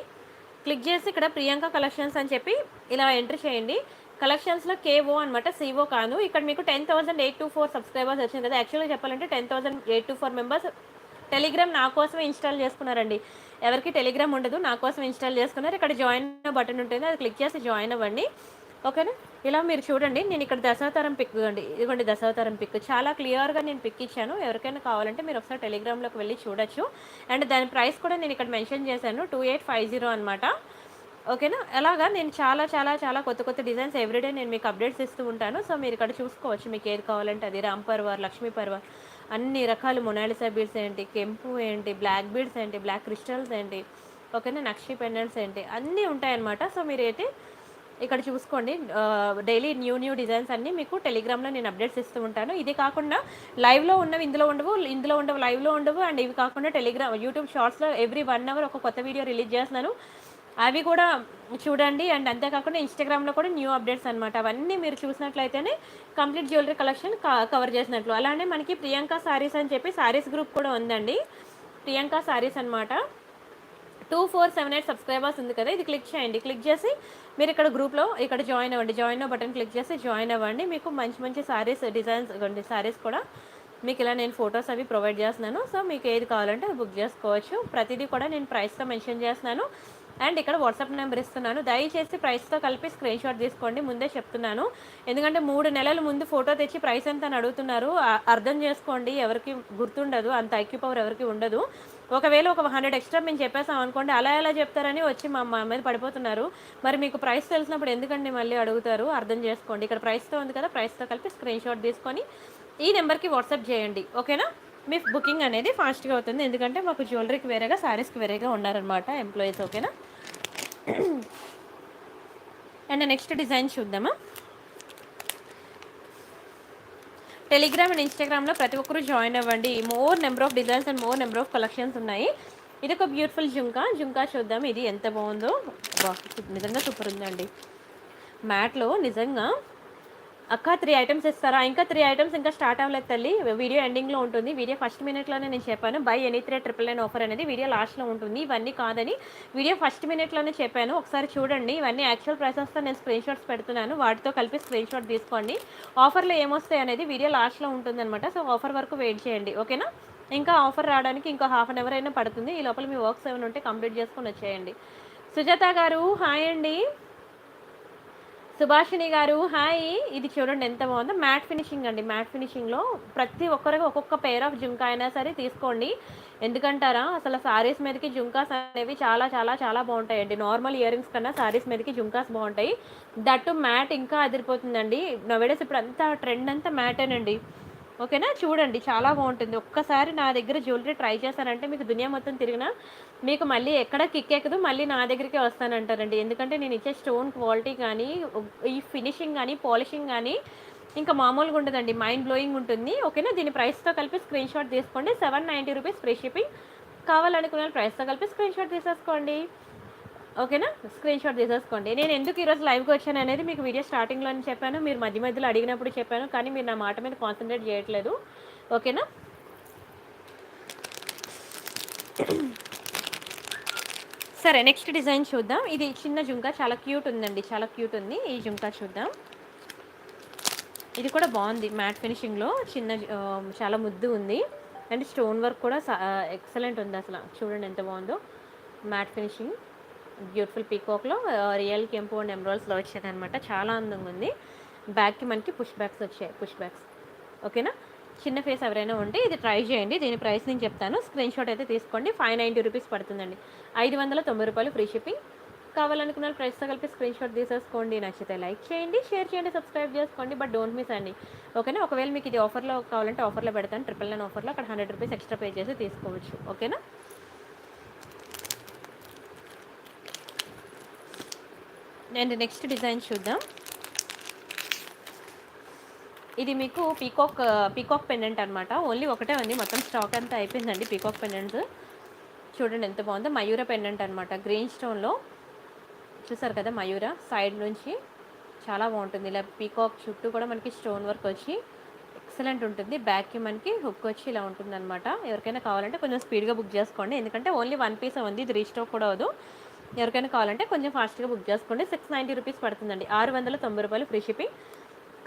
క్లిక్ చేసి ఇక్కడ ప్రియాంక కలెక్షన్స్ అని చెప్పి ఇలా ఎంటర్ చేయండి. కలెక్షన్స్లో కేఓ అనమాట, సిఓ కాదు. ఇక్కడ మీకు 10,824 సబ్స్క్రైబర్స్ వచ్చింది కదా. యాక్చువల్గా చెప్పాలంటే 10,824 మెంబర్స్ టెలిగ్రామ్ నా కోసమే ఇన్స్టాల్ చేసుకున్నారండి. ఎవరికి టెలిగ్రామ్ ఉండదు, నా కోసం ఇన్స్టాల్ చేసుకున్నారు. ఇక్కడ జాయిన్ బటన్ ఉంటుంది, అది క్లిక్ చేసి జాయిన్ అవ్వండి. ఓకేనా. ఇలా మీరు చూడండి. నేను ఇక్కడ దశావతారం పిక్ అండి, ఇదిగోండి దశావతారం పిక్. చాలా క్లియర్గా నేను పిక్ ఇచ్చాను. ఎవరికైనా కావాలంటే మీరు ఒకసారి టెలిగ్రామ్లోకి వెళ్ళి చూడొచ్చు. అండ్ దాని ప్రైస్ కూడా నేను ఇక్కడ మెన్షన్ చేశాను, 2850 అనమాట. ఓకేనా. అలాగా నేను చాలా చాలా చాలా కొత్త డిజైన్స్ ఎవ్రీడే నేను మీకు అప్డేట్స్ ఇస్తూ ఉంటాను. సో మీరు ఇక్కడ చూసుకోవచ్చు, మీకు ఏది కావాలంటే అది. రామ్ పర్వార్, లక్ష్మీ పర్వార్, అన్ని రకాలు. మొనాలిసా బీడ్స్ ఏంటి, కెంపు ఏంటి, బ్లాక్ బీడ్స్ ఏంటి, బ్లాక్ క్రిస్టల్స్ ఏంటి, ఓకేనా, నక్షి పెండెంట్స్ ఏంటి, అన్నీ ఉంటాయన్నమాట. సో మీరు అయితే ఇక్కడ చూసుకోండి. డైలీ న్యూ డిజైన్స్ అన్నీ మీకు టెలిగ్రామ్లో నేను అప్డేట్స్ ఇస్తూ ఉంటాను. ఇది కాకుండా లైవ్లో ఉన్నవి ఇందులో ఉండవు, లైవ్లో ఉండవు. అండ్ ఇవి కాకుండా టెలిగ్రామ్ యూట్యూబ్ షార్ట్స్లో ఎవ్రీ 1 hour ఒక కొత్త వీడియో రిలీజ్ చేస్తున్నాను, అవి కూడా చూడండి. అండ్ అంతేకాకుండా ఇన్స్టాగ్రామ్లో కూడా న్యూ అప్డేట్స్ అనమాట. అవన్నీ మీరు చూసినట్లయితేనే కంప్లీట్ జ్యువెలరీ కలెక్షన్ కవర్ చేసినట్లు. అలానే మనకి ప్రియాంక శారీస్ అని చెప్పి శారీస్ గ్రూప్ కూడా ఉందండి. ప్రియాంక శారీస్ అనమాట. 2478 సబ్స్క్రైబర్స్ ఉంది కదా, ఇది క్లిక్ చేయండి. క్లిక్ చేసి మీరు ఇక్కడ గ్రూప్లో ఇక్కడ జాయిన్ అవ్వండి. జాయిన్ బటన్ క్లిక్ చేసి జాయిన్ అవ్వండి. మీకు మంచి మంచి శారీస్ డిజైన్స్ ఇవ్వండి. శారీస్ కూడా మీకు ఇలా నేను ఫొటోస్ అవి ప్రొవైడ్ చేస్తున్నాను. సో మీకు ఏది కావాలంటే అది బుక్ చేసుకోవచ్చు. ప్రతిదీ కూడా నేను ప్రైస్తో మెన్షన్ చేస్తున్నాను. అండ్ ఇక్కడ వాట్సాప్ నెంబర్ ఇస్తున్నాను. దయచేసి ప్రైస్తో కలిపి స్క్రీన్ షాట్ తీసుకోండి. ముందే చెప్తున్నాను, ఎందుకంటే 3 నెలల ముందు ఫోటో తెచ్చి ప్రైస్ ఎంత అని అడుగుతున్నారు. అర్థం చేసుకోండి, ఎవరికి గుర్తుండదు, అంత ఐక్యూ పవర్ ఎవరికి ఉండదు. ఒకవేళ ఒక 100 ఎక్స్ట్రా మేము చెప్పేసాం అనుకోండి, అలా ఎలా చెప్తారని వచ్చి మా మీద పడిపోతున్నారు. మరి మీకు ప్రైస్ తెలిసినప్పుడు ఎందుకండి మళ్ళీ అడుగుతారు? అర్థం చేసుకోండి. ఇక్కడ ప్రైస్తో ఉంది కదా, ప్రైస్తో కలిపి స్క్రీన్ షాట్ తీసుకొని ఈ నెంబర్కి వాట్సాప్ చేయండి. ఓకేనా? మీ బుకింగ్ అనేది ఫాస్ట్గా అవుతుంది, ఎందుకంటే మాకు జ్యువెలరీకి వేరేగా శారీస్కి వేరేగా ఉన్నారనమాట ఎంప్లాయీస్. ఓకేనా? అండ్ నెక్స్ట్ డిజైన్ చూద్దామా. టెలిగ్రామ్ అండ్ ఇన్స్టాగ్రామ్లో ప్రతి ఒక్కరు జాయిన్ అవ్వండి. More number of designs and more number of collections ఉన్నాయి. ఇది ఒక బ్యూటిఫుల్ జుంకా చూద్దాం. ఇది ఎంత బాగుందో, నిజంగా సూపర్ ఉందండి. మ్యాట్లో నిజంగా అక్క 3 ఐటమ్స్ ఇస్తారా? ఇంకా 3 ఐటమ్స్ ఇంకా స్టార్ట్ అవ్వలేదు తల్లి. వీడియో ఎండింగ్లో ఉంటుంది. వీడియో ఫస్ట్ మినిట్లోనే నేను చెప్పాను, బై ఎనీ 3 999 ఆఫర్ అనేది వీడియో లాస్ట్లో ఉంటుంది. ఇవన్నీ కాదని వీడియో ఫస్ట్ మినిట్లోనే చెప్పాను. ఒకసారి చూడండి. ఇవన్నీ యాక్చువల్ ప్రైసెస్తో నేను స్క్రీన్ షాట్స్ పెడుతున్నాను, వాటితో కలిపి స్క్రీన్ షాట్ తీసుకోండి. ఆఫర్లో ఏమొస్తాయి అనేది వీడియో లాస్ట్లో ఉంటుంది అనమాట. సో ఆఫర్ వరకు వెయిట్ చేయండి. ఓకేనా? ఇంకా ఆఫర్ రావడానికి ఇంకో హాఫ్ అన్ అవర్ అయినా పడుతుంది. ఈ లోపల మీ వర్క్స్ ఏమైనా ఉంటే కంప్లీట్ చేసుకొని వచ్చేయండి. సుజాత గారు హాయ్ అండి. సుభాషిణి గారు హాయ్. ఇది చూడండి ఎంత బాగుందో, మ్యాట్ ఫినిషింగ్ అండి. మ్యాట్ ఫినిషింగ్లో ప్రతి ఒక్కరికి ఒక్కొక్క పేర్ ఆఫ్ జుంకా అయినా సరే తీసుకోండి. ఎందుకంటారా, అసలు సారీస్ మీదకి జుంకాస్ అనేవి చాలా చాలా చాలా బాగుంటాయండి. నార్మల్ ఇయర్ రింగ్స్ కన్నా సారీస్ మీదకి జుంకాస్ బాగుంటాయి. దట్టు మ్యాట్ ఇంకా అదిరిపోతుందండి. నవేడేస్ ఇప్పుడు అంతా ట్రెండ్ అంతా మ్యాటేనండి. ఓకేనా? చూడండి చాలా బాగుంటుంది. ఒక్కసారి నా దగ్గర జ్యువెలరీ ట్రై చేశారంటే మీకు దునియా మొత్తం తిరిగినా మీకు మళ్ళీ ఎక్కడ కిక్ ఎక్కదు, మళ్ళీ నా దగ్గరికే వస్తానంటారండి. ఎందుకంటే నేను ఇచ్చే స్టోన్ క్వాలిటీ కానీ, ఈ ఫినిషింగ్ కానీ, పాలిషింగ్ కానీ ఇంకా మామూలుగా ఉండదండి, మైండ్ బ్లోయింగ్ ఉంటుంది. ఓకేనా? దీని ప్రైస్తో కలిపి స్క్రీన్ షాట్ తీసుకోండి. 790 రూపీస్ ఫ్రీ షిప్పింగ్. కావాలనుకున్న ప్రైస్తో కలిపి స్క్రీన్ షాట్ తీసేసుకోండి. ఓకేనా? స్క్రీన్ షాట్ తీసేసుకోండి. నేను ఎందుకు ఈరోజు లైవ్కి వచ్చాను అనేది మీకు వీడియో స్టార్టింగ్లో చెప్పాను, మీరు మధ్య మధ్యలో అడిగినప్పుడు చెప్పాను, కానీ మీరు నా మాట మీద కాన్సన్ట్రేట్ చేయట్లేదు. ఓకేనా? సరే, నెక్స్ట్ డిజైన్ చూద్దాం. ఇది చిన్న జుంకా, చాలా క్యూట్ ఉందండి, చాలా క్యూట్ ఉంది. ఈ జుంకా చూద్దాం. ఇది కూడా బాగుంది, మ్యాట్ ఫినిషింగ్లో చిన్న చాలా ముద్దు ఉంది. అండ్ స్టోన్ వర్క్ కూడా ఎక్సలెంట్ ఉంది. అసలు చూడండి ఎంత బాగుందో, మ్యాట్ ఫినిషింగ్, బ్యూటిఫుల్ పీకాక్లో రియల్ కెంపు అండ్ ఎమరాల్డ్స్లో వచ్చేది అనమాట. చాలా అందంగా ఉంది. బ్యాక్కి మనకి పుష్ బ్యాక్స్ వచ్చాయి, పుష్ బ్యాక్స్. ఓకేనా? చిన్న ఫేస్ ఎవరైనా ఉంటే ఇది ట్రై చేయండి. దీని ప్రైస్ నేను చెప్తాను, స్క్రీన్ షాట్ అయితే తీసుకోండి. 590 రూపీస్ పడుతుందండి. 590 రూపాయలు ఫ్రీ షిప్పింగ్. కావాలనుకున్న ప్రైస్తో కలిపి స్క్రీన్ షాట్ తీసేసుకోండి. నచ్చితే లైక్ చేయండి, షేర్ చేయండి, సబ్స్క్రైబ్ చేసుకోండి. బట్ డోంట్ మిస్ అండి. ఓకేనా? ఒకవేళ మీకు ఇది ఆఫర్లో కావాలంటే ఆఫర్లో పెడతాను, 999 ఆఫర్లో. అక్కడ 100 రూపీస్ ఎక్స్ట్రా పే చేసి తీసుకోవచ్చు. ఓకేనా? అండ్ నెక్స్ట్ డిజైన్ చూద్దాం. ఇది మీకు పీకాక్ పెండెంట్ అనమాట. ఓన్లీ ఒకటే ఉంది, మొత్తం స్టాక్ అంతా అయిపోయిందండి. పీకాక్ పెండెంట్స్ చూడండి ఎంత బాగుందో. మయూర పెండెంట్ అనమాట, గ్రీన్ స్టోన్లో. చూసారు కదా, మయూర సైడ్ నుంచి చాలా బాగుంటుంది. ఇలా పీకాక్ చుట్టూ కూడా మనకి స్టోన్ వర్క్ వచ్చి ఎక్సలెంట్ ఉంటుంది. బ్యాక్కి మనకి హుక్ వచ్చి ఇలా ఉంటుంది అనమాట. ఎవరికైనా కావాలంటే కొంచెం స్పీడ్గా బుక్ చేసుకోండి, ఎందుకంటే ఓన్లీ 1 పీస్ ఉంది, ఇది రీస్టాక్ కూడా అవదు. ఎవరికైనా కావాలంటే కొంచెం ఫాస్ట్గా బుక్ చేసుకోండి. 690 రూపీస్ పడుతుందండి. 690 రూపాయలు ఫ్రీ షిప్పింగ్.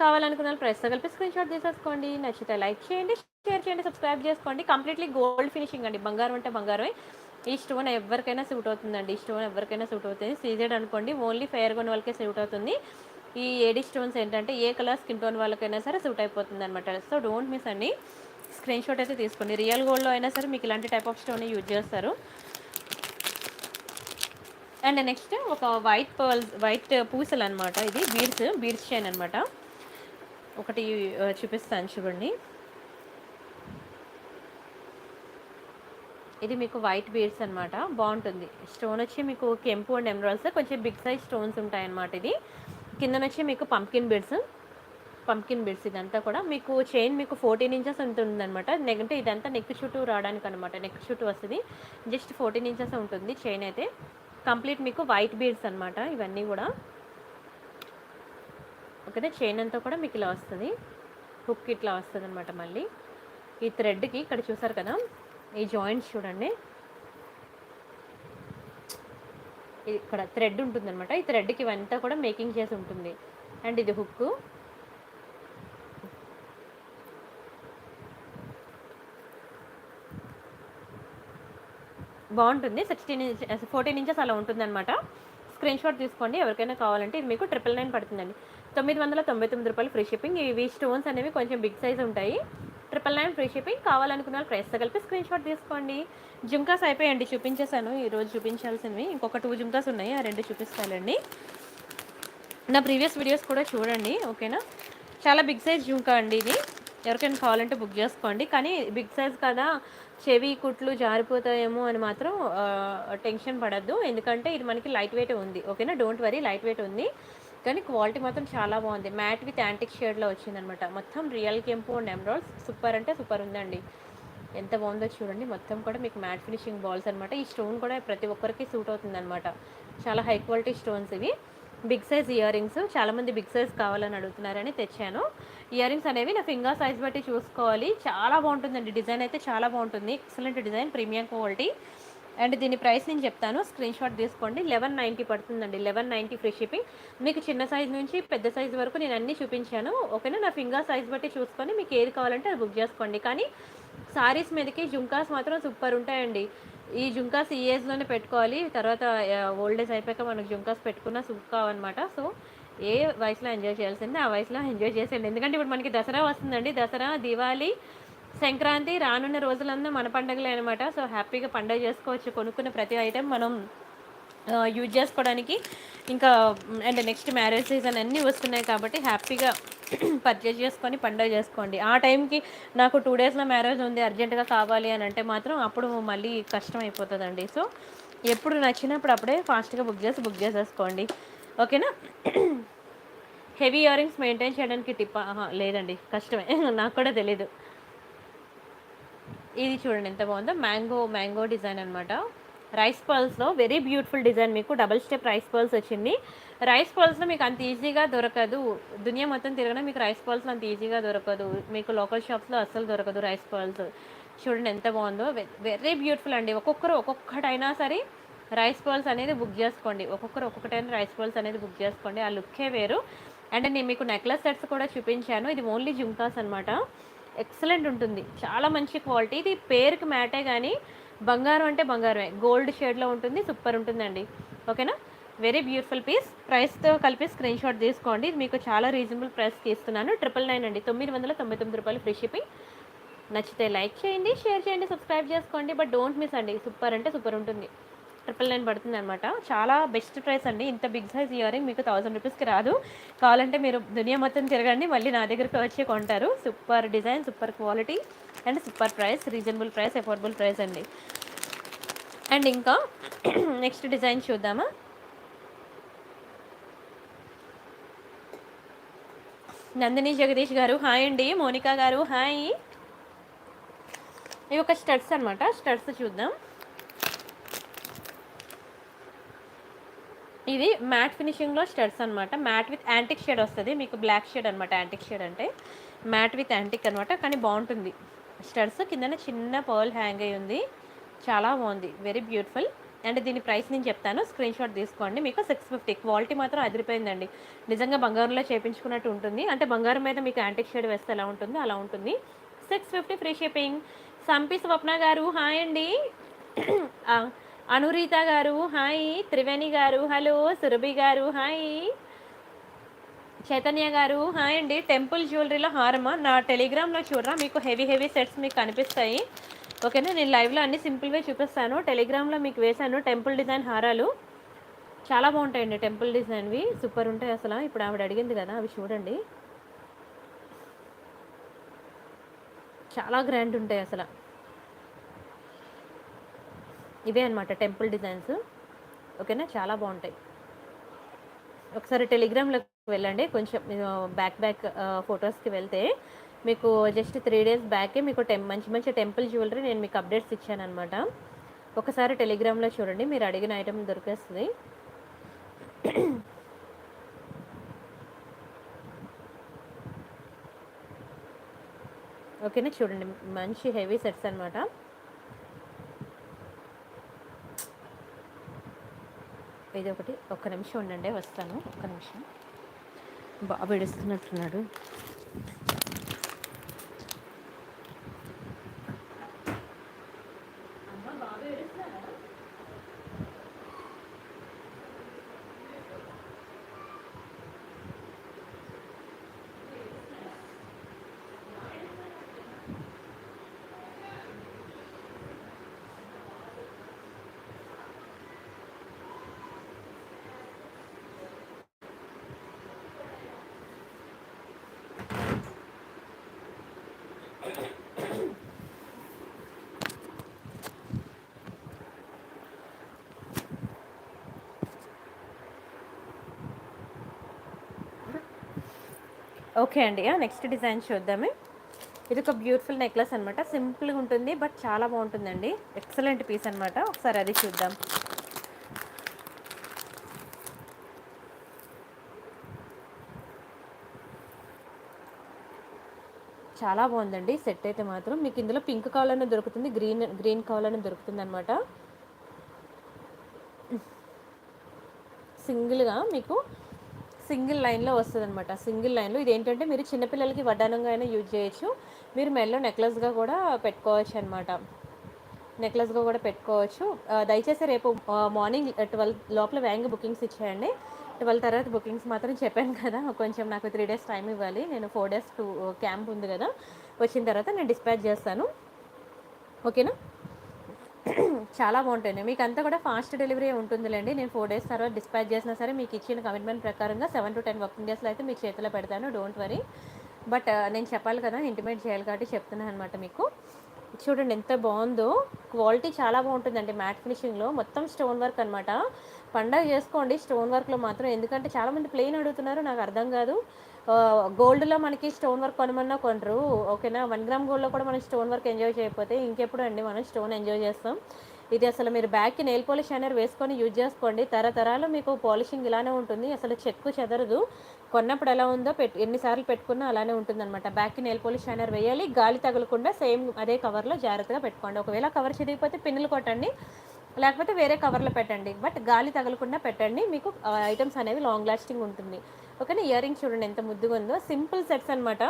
కావాలనుకున్న ప్రైస్తో కలిపి స్క్రీన్ షాట్ తీసేసుకోండి. నచ్చితే లైక్ చేయండి, షేర్ చేయండి, సబ్స్క్రైబ్ చేసుకోండి. కంప్లీట్లీ గోల్డ్ ఫినిషింగ్ అండి, బంగారం అంటే బంగారమే. ఈ స్టోన్ ఎవరికైనా సూట్ అవుతుందండి. ఈ స్టోన్ ఎవరికైనా సూట్ అవుతుంది. సీజెడ్ అనుకోండి, ఓన్లీ ఫెయిర్ కొన్న వాళ్ళకే సూట్ అవుతుంది. ఈ ఏడి స్టోన్స్ ఏంటంటే ఏ కలర్ స్కిన్ టోన్ వాళ్ళకైనా సరే సూట్ అయిపోతుంది అనమాట. సో డోంట్ మిస్ అండి, స్క్రీన్ షాట్ అయితే తీసుకోండి. రియల్ గోల్డ్లో అయినా సరే మీకు ఇలాంటి టైప్ ఆఫ్ స్టోన్ యూజ్ చేస్తారు. అండ్ నెక్స్ట్ ఒక వైట్ పూసలు అనమాట. ఇది బీడ్స్ చైన్ అనమాట. ఒకటి చూపిస్తాను చూడండి. ఇది మీకు వైట్ బీడ్స్ అనమాట, బాగుంటుంది. స్టోన్ వచ్చి మీకు కెంపు అండ్ ఎమరాల్డ్స్, కొంచెం బిగ్ సైజ్ స్టోన్స్ ఉంటాయి అన్నమాట. ఇది కింద వచ్చి మీకు పంకిన్ బీడ్స్ ఇదంతా కూడా మీకు చైన్ మీకు 14 ఇంచెస్ ఉంటుంది అనమాట. అంటే ఇదంతా నెక్ చుట్టూ రావడానికి అనమాట, నెక్ చుట్టూ వస్తుంది. జస్ట్ 14 ఇంచెస్ ఉంటుంది చైన్ అయితే. కంప్లీట్ మీకు వైట్ బీడ్స్ అనమాట ఇవన్నీ కూడా. ఓకేనా? చైన్ అంతా కూడా మీకు ఇలా వస్తుంది, హుక్ ఇట్లా వస్తుంది అనమాట. మళ్ళీ ఈ థ్రెడ్కి ఇక్కడ చూసారు కదా, ఈ జాయింట్స్ చూడండి, ఇక్కడ థ్రెడ్ ఉంటుందన్నమాట. ఈ థ్రెడ్కి ఇవంతా కూడా మేకింగ్ చేసి ఉంటుంది. అండ్ ఇది హుక్, బాగుంటుంది. 14 ఇంచెస్ అలా ఉంటుందన్నమాట. స్క్రీన్ షాట్ తీసుకోండి ఎవరికైనా కావాలంటే. ఇది మీకు 999 పడుతుందండి. 999 రూపాయలు ఫ్రీ షిప్పింగ్. ఇవి స్టోన్స్ అనేవి కొంచెం బిగ్ సైజ్ ఉంటాయి. 999 ఫ్రీ షిప్పింగ్. కావాలనుకున్న వాళ్ళు ప్రైస్తో కలిపి స్క్రీన్ షాట్ తీసుకోండి. జుమ్కాస్ అయిపోయాయండి, చూపించేశాను ఈరోజు చూపించాల్సినవి. ఇంకొక 2 జుమ్కాస్ ఉన్నాయి, ఆ 2 చూపిస్తానండి. నా ప్రీవియస్ వీడియోస్ కూడా చూడండి, ఓకేనా. చాలా బిగ్ సైజ్ జుంకా అండి ఇది. ఎవరికైనా కావాలంటే బుక్ చేసుకోండి. కానీ బిగ్ సైజ్ కదా, చెవి కుట్లు జారిపోతాయేమో అని మాత్రం టెన్షన్ పడద్దు. ఎందుకంటే ఇది మనకి లైట్ వెయిట్ ఉంది, ఓకేనా. డోంట్ వరీ, లైట్ వెయిట్ ఉంది. కానీ క్వాలిటీ మాత్రం చాలా బాగుంది. మ్యాట్ విత్ యాంటిక్ షేడ్లో వచ్చిందనమాట. మొత్తం రియల్ కెంపు అండ్ ఎమరాల్డ్స్. సూపర్ అంటే సూపర్ ఉందండి. ఎంత బాగుందో చూడండి. మొత్తం కూడా మీకు మ్యాట్ ఫినిషింగ్ బాల్స్ అనమాట. ఈ స్టోన్ కూడా ప్రతి ఒక్కరికి సూట్ అవుతుంది అనమాట. చాలా హై క్వాలిటీ స్టోన్స్ ఇవి. బిగ్ సైజ్ ఇయర్ రింగ్స్, చాలామంది బిగ్ సైజ్ కావాలని అడుగుతున్నారని తెచ్చాను. ఇయర్ రింగ్స్ అనేవి నా ఫింగర్ సైజ్ బట్టి చూసుకోవాలి. చాలా బాగుంటుందండి, డిజైన్ అయితే చాలా బాగుంటుంది. Excellent design, premium quality. And దీని ప్రైస్ నేను చెప్తాను, స్క్రీన్ షాట్ తీసుకోండి. 1190 పడుతుందండి. 1190 ఫ్రీ షిప్పింగ్. మీకు చిన్న సైజ్ నుంచి పెద్ద సైజ్ వరకు నేను అన్నీ చూపించాను, ఓకేనా. నా ఫింగర్ సైజ్ బట్టి చూసుకొని మీకు ఏది కావాలంటే అది బుక్ చేసుకోండి. కానీ సారీస్ మీదకి జుంకాస్ మాత్రం సూపర్ ఉంటాయండి. ఈ జుంకాస్ ఈ ఏజ్లోనే పెట్టుకోవాలి. తర్వాత ఓల్డ్ ఏజ్ అయిపోయాక మనకు జుంకాస్ పెట్టుకున్న సూప్ కావన్నమాట. సో ఏ వయసులో ఎంజాయ్ చేయాల్సిందే ఆ వయసులో ఎంజాయ్ చేసేయండి. ఎందుకంటే ఇప్పుడు మనకి దసరా వస్తుందండి. దసరా, దివాళీ, సంక్రాంతి రానున్న రోజులంతా మన పండుగలే అనమాట. సో హ్యాపీగా పండుగ చేసుకోవచ్చు. కొనుక్కున్న ప్రతి ఐటెం మనం యూజ్ చేసుకోవడానికి. ఇంకా అండ్ నెక్స్ట్ మ్యారేజ్ సీజన్ అన్నీ వస్తున్నాయి కాబట్టి హ్యాపీగా పర్చేజ్ చేసుకొని పండుగ చేసుకోండి. ఆ టైంకి నాకు 2 డేస్లో మ్యారేజ్ ఉంది, అర్జెంటుగా కావాలి అని అంటే మాత్రం అప్పుడు మళ్ళీ కష్టం అయిపోతుందండి. సో ఎప్పుడు నచ్చినప్పుడు అప్పుడే ఫాస్ట్గా బుక్ చేసేసుకోండి, ఓకేనా. హెవీ ఇయర్ రింగ్స్ మెయింటైన్ చేయడానికి టిప్ లేదండి, కష్టమే. నాకు కూడా తెలీదు. ఇది చూడండి ఎంత బాగుందో, మ్యాంగో డిజైన్ అనమాట. రైస్ పర్ల్స్లో వెరీ బ్యూటిఫుల్ డిజైన్. మీకు డబల్ స్టెప్ రైస్ పర్ల్స్ వచ్చింది. రైస్ పర్ల్స్లో మీకు అంత ఈజీగా దొరకదు. దునియా మొత్తం తిరగడం మీకు రైస్ పర్ల్స్లో అంత ఈజీగా దొరకదు. మీకు లోకల్ షాప్స్లో అస్సలు దొరకదు రైస్ పర్ల్స్. చూడండి ఎంత బాగుందో, వెరీ బ్యూటిఫుల్ అండి. ఒక్కొక్కటైనా సరే రైస్ పర్ల్స్ అనేది బుక్ చేసుకోండి. ఒక్కొక్కటైనా రైస్ పర్ల్స్ అనేది బుక్ చేసుకోండి. ఆ లుక్కే వేరు. అండ్ నేను మీకు నెక్లెస్ సెట్స్ కూడా చూపించాను. ఇది ఓన్లీ జుంకాస్ అనమాట. ఎక్సలెంట్ ఉంటుంది, చాలా మంచి క్వాలిటీ. ఇది పేరుకి మ్యాటే కానీ బంగారం అంటే బంగారమే. గోల్డ్ షేడ్లో ఉంటుంది, సూపర్ ఉంటుందండి, ఓకేనా. Very beautiful piece. ప్రైస్తో కలిపి స్క్రీన్ షాట్ తీసుకోండి. ఇది మీకు చాలా రీజనబుల్ ప్రైస్కి ఇస్తున్నాను. 999 అండి, 999 రూపాయలు ఫ్రీ షిప్పింగ్. నచ్చితే లైక్ చేయండి, షేర్ చేయండి, సబ్స్క్రైబ్ చేసుకోండి. బట్ డోంట్ మిస్ అండి, సూపర్ అంటే సూపర్ ఉంటుంది. 999 పడుతుంది అనమాట. చాలా బెస్ట్ ప్రైస్ అండి. ఇంత బిగ్ సైజ్ ఇయర్ రింగ్ మీకు 1000 రూపీస్కి రాదు. కావాలంటే మీరు దునియా మొత్తం తిరగండి, మళ్ళీ నా దగ్గరికి వచ్చి కొంటారు. Super design, super quality and super price. Reasonable price, affordable price అండి. అండ్ ఇంకా నెక్స్ట్ డిజైన్ చూద్దామా. నందిని జగదీష్ గారు హాయ్ అండి. మోనికా గారు హాయ్. ఇవి ఒక స్టడ్స్ అనమాట. స్టడ్స్ చూద్దాం. ఇది మ్యాట్ ఫినిషింగ్లో స్టడ్స్ అనమాట. మ్యాట్ విత్ యాంటిక్ షేడ్ వస్తుంది మీకు. బ్లాక్ షేడ్ అనమాట యాంటిక్ షేడ్ అంటే. మ్యాట్ విత్ యాంటిక్ అనమాట, కానీ బాగుంటుంది. స్టడ్స్ కిందన చిన్న పర్ల్ హ్యాంగ్ అయ్యి ఉంది, చాలా బాగుంది, వెరీ బ్యూటిఫుల్. అండ్ దీని ప్రైస్ నేను చెప్తాను, స్క్రీన్ షాట్ తీసుకోండి. మీకు 650. క్వాలిటీ మాత్రం అదిరిపోయిందండి. నిజంగా బంగారంలో చేయించుకున్నట్టు ఉంటుంది. అంటే బంగారం మీద మీకు యాంటిక్ షేడ్ వేస్తే ఎలా ఉంటుందో అలా ఉంటుంది. 650 ఫ్రీ షిప్పింగ్. సంపి స్వప్న గారు హాయ్ అండి. అనురీత గారు హాయ్. త్రివేణి గారు హలో. సురభి గారు హాయ్. చైతన్య గారు హాయ్ అండి. టెంపుల్ జ్యువెలరీలో హారమా? నా టెలిగ్రామ్లో చూడరా, మీకు హెవీ సెట్స్ మీకు కనిపిస్తాయి, ఓకేనా. నేను లైవ్లో అన్ని సింపుల్గా చూపిస్తాను. టెలిగ్రామ్లో మీకు వేశాను టెంపుల్ డిజైన్ హారాలు. చాలా బాగుంటాయండి టెంపుల్ డిజైన్వి, సూపర్ ఉంటాయి అసలు. ఇప్పుడు ఆవిడ అడిగింది కదా, అవి చూడండి, చాలా గ్రాండ్ ఉంటాయి అసలు. ఇవే అనమాట టెంపుల్ డిజైన్స్, ఓకేనా. చాలా బాగుంటాయి. ఒకసారి టెలిగ్రామ్లోకి వెళ్ళండి. కొంచెం బ్యాక్ ఫొటోస్కి వెళ్తే మీకు జస్ట్ 3 డేస్ బ్యాకే మీకు మంచి టెంపుల్ జ్యువెలరీ నేను మీకు అప్డేట్స్ ఇచ్చాను అనమాట. ఒకసారి టెలిగ్రామ్లో చూడండి, మీరు అడిగిన ఐటెం దొరికేస్తుంది. ఓకేనా. చూడండి మంచి హెవీ సెట్స్ అనమాట. ఇది ఒకటి, ఒక్క నిమిషం ఉండండి, వస్తాను, ఒక్క నిమిషం. బాబు ఏడుస్తున్నట్టున్నాడు. ఓకే అండి, నెక్స్ట్ డిజైన్ చూద్దాము. ఇది ఒక బ్యూటిఫుల్ నెక్లెస్ అనమాట. సింపుల్గా ఉంటుంది బట్ చాలా బాగుంటుందండి. ఎక్సలెంట్ పీస్ అనమాట. ఒకసారి అది చూద్దాం. చాలా బాగుందండి సెట్ అయితే మాత్రం. మీకు ఇందులో పింక్ కావాలన్నా దొరుకుతుంది, గ్రీన్ కావాలన్నా దొరుకుతుంది అనమాట. సింగిల్గా మీకు సింగిల్ లైన్లో వస్తుంది అనమాట. సింగిల్ లైన్లో ఇది ఏంటంటే మీరు చిన్నపిల్లలకి వడ్డానంగా అయినా యూజ్ చేయొచ్చు. మీరు మెల్లో నెక్లెస్గా కూడా పెట్టుకోవచ్చు అనమాట. నెక్లెస్గా కూడా పెట్టుకోవచ్చు. దయచేసి రేపు మార్నింగ్ 12 లోపల వేగంగా బుకింగ్స్ ఇచ్చేయండి. 12 తర్వాత బుకింగ్స్ మాత్రం చెప్పాను కదా, కొంచెం నాకు 3 days టైం ఇవ్వాలి. నేను 4 days క్యాంప్ ఉంది కదా, వచ్చిన తర్వాత నేను డిస్పాచ్ చేస్తాను. ఓకేనా? చాలా బాగుంటుంది. మీకు అంతా కూడా ఫాస్ట్ డెలివరీ ఉంటుందిలేండి. నేను 4 days తర్వాత డిస్పాచ్ చేసినా సరే మీకు ఇచ్చిన కమిట్మెంట్ ప్రకారంగా 7 to 10 వర్కింగ్ డేస్లో అయితే మీ చేతిలో పెడతాను. Don't worry. బట్ నేను చెప్పాలి కదా, ఇంటిమేట్ చేయాలి కాబట్టి చెప్తున్నాను అనమాట మీకు. చూడండి ఎంత బాగుందో, క్వాలిటీ చాలా బాగుంటుందండి. మ్యాట్ ఫినిషింగ్లో మొత్తం స్టోన్ వర్క్ అనమాట. పండగ చేసుకోండి స్టోన్ వర్క్లో మాత్రం, ఎందుకంటే చాలామంది ప్లెయిన్ అడుగుతున్నారు, నాకు అర్థం కాదు. గోల్డ్లో మనకి స్టోన్ వర్క్ కొనమన్నా కొనరు. ఓకేనా? 1 గ్రామ్ గోల్డ్లో కూడా మనం స్టోన్ వర్క్ ఎంజాయ్ చేయకపోతే ఇంకెప్పుడు అండి మనం స్టోన్ ఎంజాయ్ చేస్తాం. ఇది అసలు మీరు బ్యాక్కి నెయిల్ పాలిష్ షైనర్ వేసుకొని యూజ్ చేసుకోండి. తరతరాలు మీకు పాలిషింగ్ ఇలానే ఉంటుంది, అసలు చెక్కు చెదరదు. కొన్నప్పుడు ఎలా ఉందో ఎన్నిసార్లు పెట్టుకున్నా అలానే ఉంటుందన్నమాట. బ్యాక్కి నెయిల్ పాలిష్ షైనర్ వేయాలి, గాలి తగలకుండా సేమ్ అదే కవర్లో జాగ్రత్తగా పెట్టుకోండి. ఒకవేళ కవర్ చిరిగిపోతే పిన్నులు కొట్టండి, లేకపోతే వేరే కవర్లో పెట్టండి. బట్ గాలి తగలకుండా పెట్టండి, మీకు ఐటమ్స్ అనేవి లాంగ్ లాస్టింగ్ ఉంటుంది. ఓకేనా? ఇయర్ రింగ్స్ చూడండి ఎంత ముద్దుగా ఉందో. సింపుల్ సెట్స్ అనమాట.